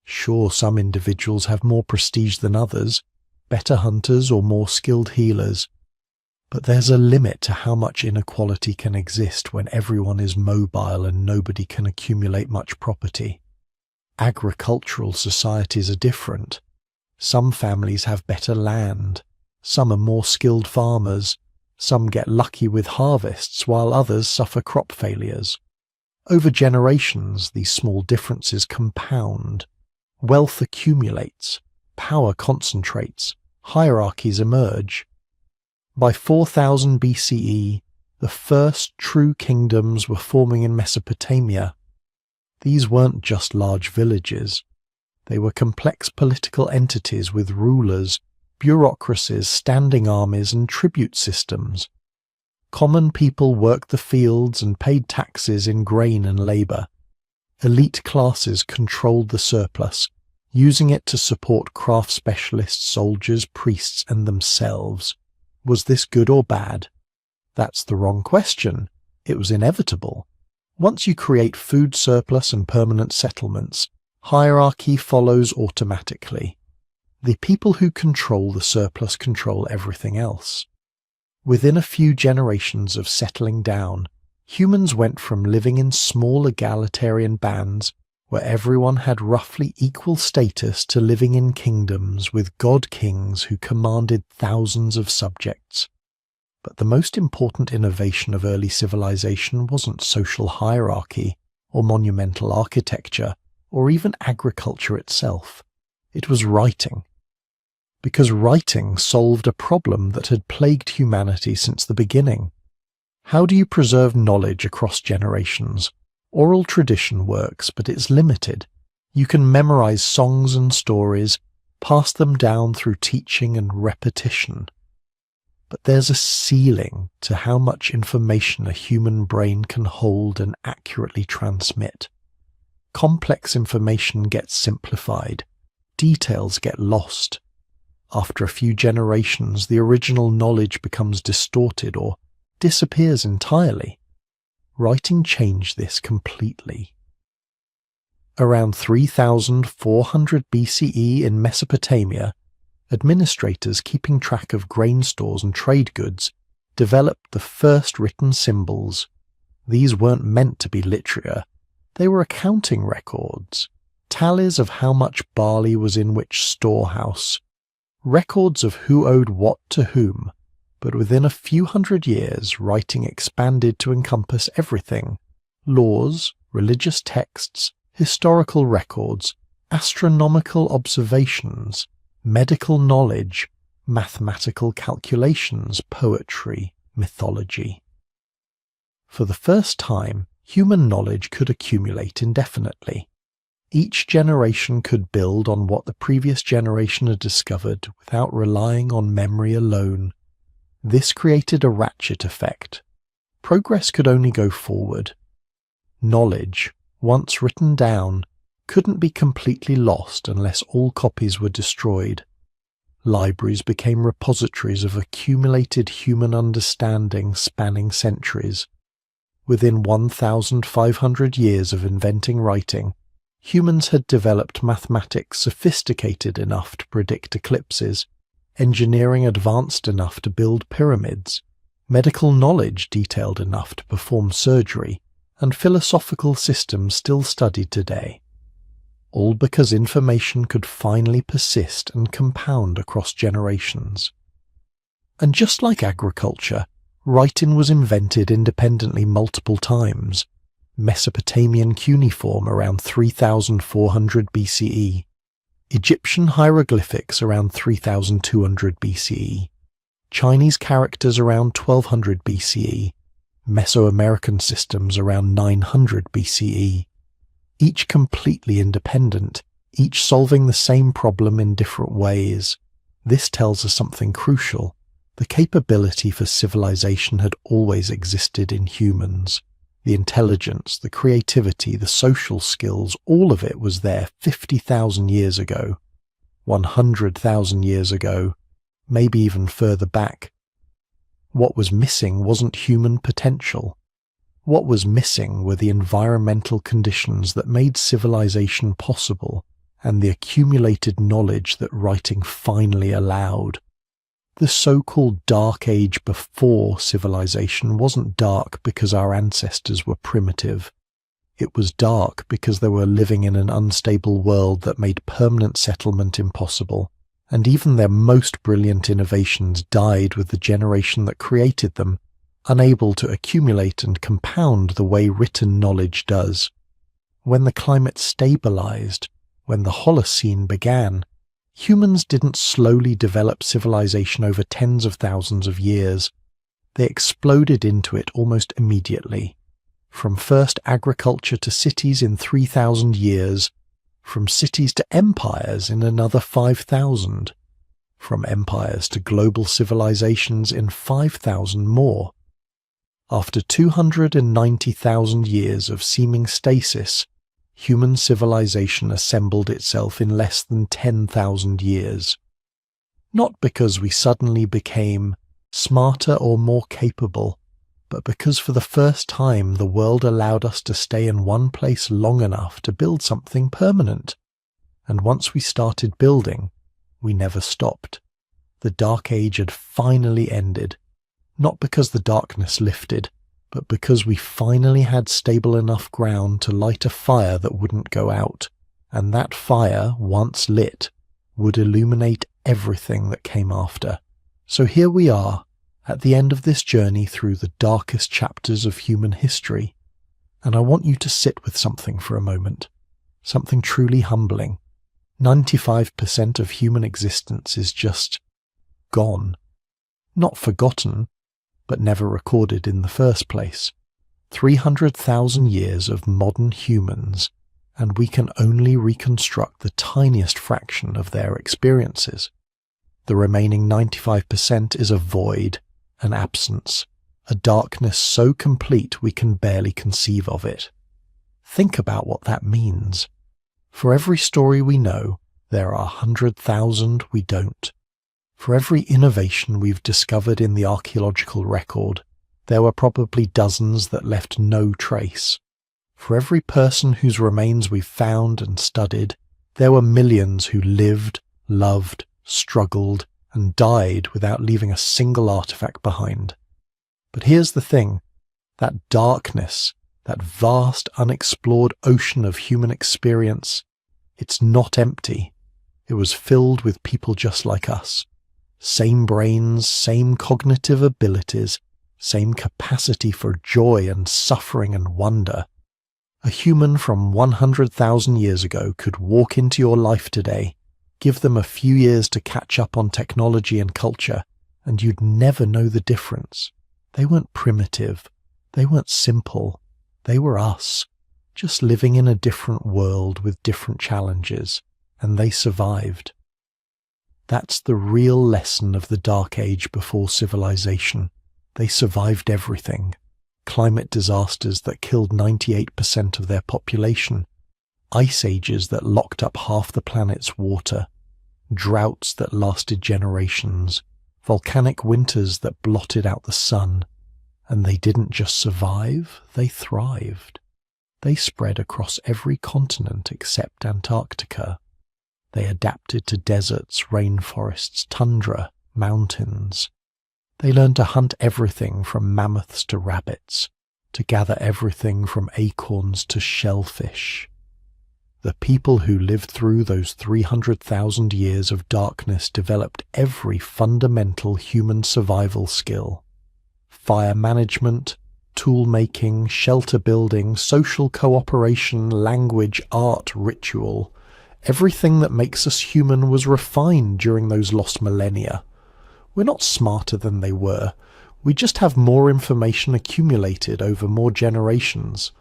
Sure, some individuals have more prestige than others, better hunters or more skilled healers. But there's a limit to how much inequality can exist when everyone is mobile and nobody can accumulate much property. Agricultural societies are different. Some families have better land. Some are more skilled farmers. Some get lucky with harvests while others suffer crop failures. Over generations, these small differences compound. Wealth accumulates. Power concentrates. Hierarchies emerge. By 4000 BCE, the first true kingdoms were forming in Mesopotamia. These weren't just large villages. They were complex political entities with rulers, bureaucracies, standing armies, and tribute systems. Common people worked the fields and paid taxes in grain and labor. Elite classes controlled the surplus, using it to support craft specialists, soldiers, priests, and themselves. Was this good or bad? That's the wrong question. It was inevitable. Once you create food surplus and permanent settlements, hierarchy follows automatically. The people who control the surplus control everything else. Within a few generations of settling down, humans went from living in small egalitarian bands where everyone had roughly equal status to living in kingdoms with god-kings who commanded thousands of subjects. But the most important innovation of early civilization wasn't social hierarchy or monumental architecture or even agriculture itself. It was writing. Because writing solved a problem that had plagued humanity since the beginning. How do you preserve knowledge across generations? Oral tradition works, but it's limited. You can memorize songs and stories, pass them down through teaching and repetition. But there's a ceiling to how much information a human brain can hold and accurately transmit. Complex information gets simplified. Details get lost. After a few generations, the original knowledge becomes distorted or disappears entirely. Writing changed this completely. Around 3400 BCE in Mesopotamia, administrators keeping track of grain stores and trade goods developed the first written symbols. These weren't meant to be literature. They were accounting records, tallies of how much barley was in which storehouse, records of who owed what to whom. But within a few hundred years, writing expanded to encompass everything: laws, religious texts, historical records, astronomical observations, medical knowledge, mathematical calculations, poetry, mythology. For the first time, human knowledge could accumulate indefinitely. Each generation could build on what the previous generation had discovered without relying on memory alone. This created a ratchet effect. Progress could only go forward. Knowledge, once written down, couldn't be completely lost unless all copies were destroyed. Libraries became repositories of accumulated human understanding spanning centuries. Within 1,500 years of inventing writing, humans had developed mathematics sophisticated enough to predict eclipses, engineering advanced enough to build pyramids, medical knowledge detailed enough to perform surgery, and philosophical systems still studied today. All because information could finally persist and compound across generations. And just like agriculture, writing was invented independently multiple times. Mesopotamian cuneiform around 3400 BCE, Egyptian hieroglyphics around 3200 BCE, Chinese characters around 1200 BCE, Mesoamerican systems around 900 BCE, each completely independent, each solving the same problem in different ways. This tells us something crucial. The capability for civilization had always existed in humans. The intelligence, the creativity, the social skills, all of it was there 50,000 years ago, 100,000 years ago, maybe even further back. What was missing wasn't human potential. What was missing were the environmental conditions that made civilization possible and the accumulated knowledge that writing finally allowed. The so-called Dark Age before civilization wasn't dark because our ancestors were primitive. It was dark because they were living in an unstable world that made permanent settlement impossible, and even their most brilliant innovations died with the generation that created them, unable to accumulate and compound the way written knowledge does. When the climate stabilized, when the Holocene began, humans didn't slowly develop civilization over tens of thousands of years. They exploded into it almost immediately. From first agriculture to cities in 3,000 years, from cities to empires in another 5,000, from empires to global civilizations in 5,000 more. After 290,000 years of seeming stasis, human civilization assembled itself in less than 10,000 years. Not because we suddenly became smarter or more capable, but because for the first time the world allowed us to stay in one place long enough to build something permanent. And once we started building, we never stopped. The Dark Age had finally ended, not because the darkness lifted, but because we finally had stable enough ground to light a fire that wouldn't go out, and that fire, once lit, would illuminate everything that came after. So here we are, at the end of this journey through the darkest chapters of human history, and I want you to sit with something for a moment, something truly humbling. 95% of human existence is just gone. Not forgotten, but never recorded in the first place. 300,000 years of modern humans, and we can only reconstruct the tiniest fraction of their experiences. The remaining 95% is a void, an absence, a darkness so complete we can barely conceive of it. Think about what that means. For every story we know, there are 100,000 we don't. For every innovation we've discovered in the archaeological record, there were probably dozens that left no trace. For every person whose remains we've found and studied, there were millions who lived, loved, struggled, and died without leaving a single artifact behind. But here's the thing, that darkness, that vast unexplored ocean of human experience, it's not empty. It was filled with people just like us. Same brains, same cognitive abilities, same capacity for joy and suffering and wonder. A human from 100,000 years ago could walk into your life today, give them a few years to catch up on technology and culture, and you'd never know the difference. They weren't primitive. They weren't simple. They were us, just living in a different world with different challenges, and they survived. That's the real lesson of the Dark Age before civilization. They survived everything. Climate disasters that killed 98% of their population, ice ages that locked up half the planet's water, droughts that lasted generations, volcanic winters that blotted out the sun. And they didn't just survive, they thrived. They spread across every continent except Antarctica. They adapted to deserts, rainforests, tundra, mountains. They learned to hunt everything from mammoths to rabbits, to gather everything from acorns to shellfish. The people who lived through those 300,000 years of darkness developed every fundamental human survival skill. Fire management, tool making, shelter building, social cooperation, language, art, ritual. Everything that makes us human was refined during those lost millennia. We're not smarter than they were. We just have more information accumulated over more generations.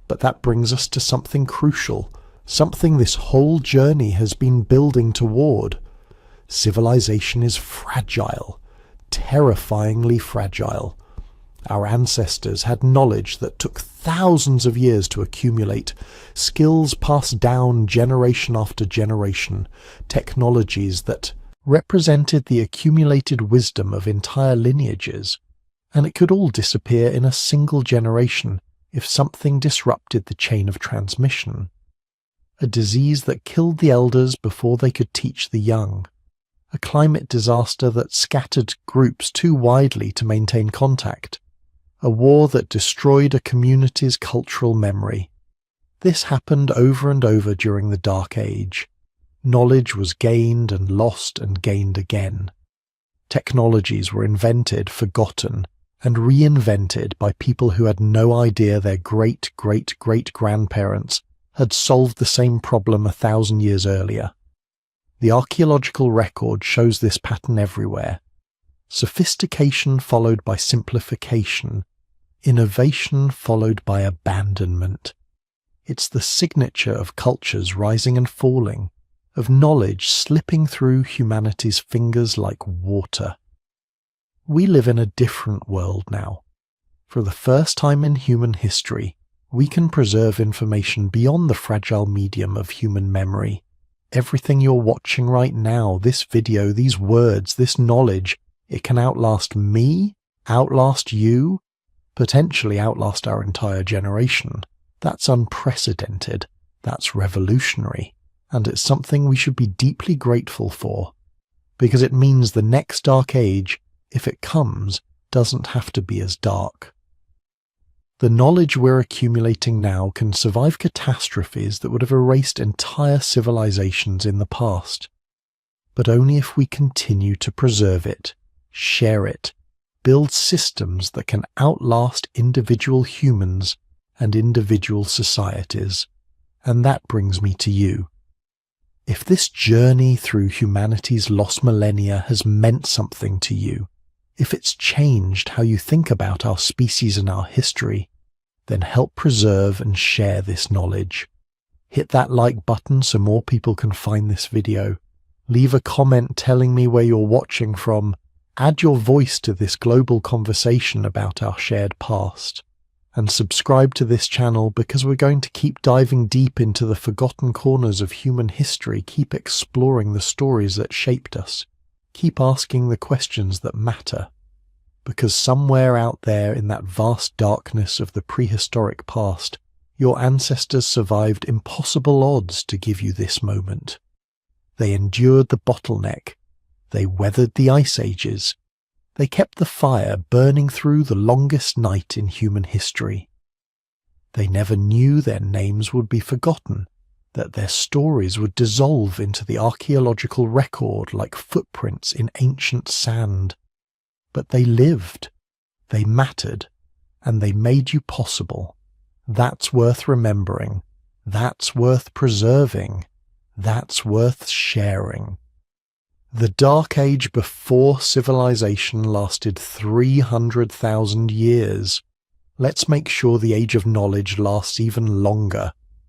But that brings us to something crucial, something this whole journey has been building toward. Civilization is fragile, terrifyingly fragile. Our ancestors had knowledge that took thousands of years to accumulate, skills passed down generation after generation, technologies that represented the accumulated wisdom of entire lineages, and it could all disappear in a single generation if something disrupted the chain of transmission. A disease that killed the elders before they could teach the young. A climate disaster that scattered groups too widely to maintain contact. A war that destroyed a community's cultural memory. This happened over and over during the Dark Age. Knowledge was gained and lost and gained again. Technologies were invented, forgotten, and reinvented by people who had no idea their great-great-great-grandparents had solved the same problem 1,000 years earlier. The archaeological record shows this pattern everywhere. Sophistication followed by simplification. Innovation followed by abandonment. It's the signature of cultures rising and falling, of knowledge slipping through humanity's fingers like water. We live in a different world now. For the first time in human history, We can preserve information beyond the fragile medium of human memory. Everything you're watching right now, this video, these words, this knowledge, it can outlast me, outlast you, potentially outlast our entire generation. That's unprecedented. That's revolutionary. And it's something we should be deeply grateful for, because it means the next dark age, if it comes, doesn't have to be as dark. The knowledge we're accumulating now can survive catastrophes that would have erased entire civilizations in the past, but only if we continue to preserve it, share it, build systems that can outlast individual humans and individual societies. And that brings me to you. If this journey through humanity's lost millennia has meant something to you, if it's changed how you think about our species and our history, then help preserve and share this knowledge. Hit that like button so more people can find this video. Leave a comment telling me where you're watching from. Add your voice to this global conversation about our shared past. And subscribe to this channel because we're going to keep diving deep into the forgotten corners of human history, keep exploring the stories that shaped us, keep asking the questions that matter. Because somewhere out there in that vast darkness of the prehistoric past, your ancestors survived impossible odds to give you this moment. They endured the bottleneck. They weathered the ice ages. They kept the fire burning through the longest night in human history. They never knew their names would be forgotten, that their stories would dissolve into the archaeological record like footprints in ancient sand. But they lived, they mattered, and they made you possible. That's worth remembering. That's worth preserving. That's worth sharing. The Dark Age before civilization lasted 300,000 years. Let's make sure the Age of Knowledge lasts even longer.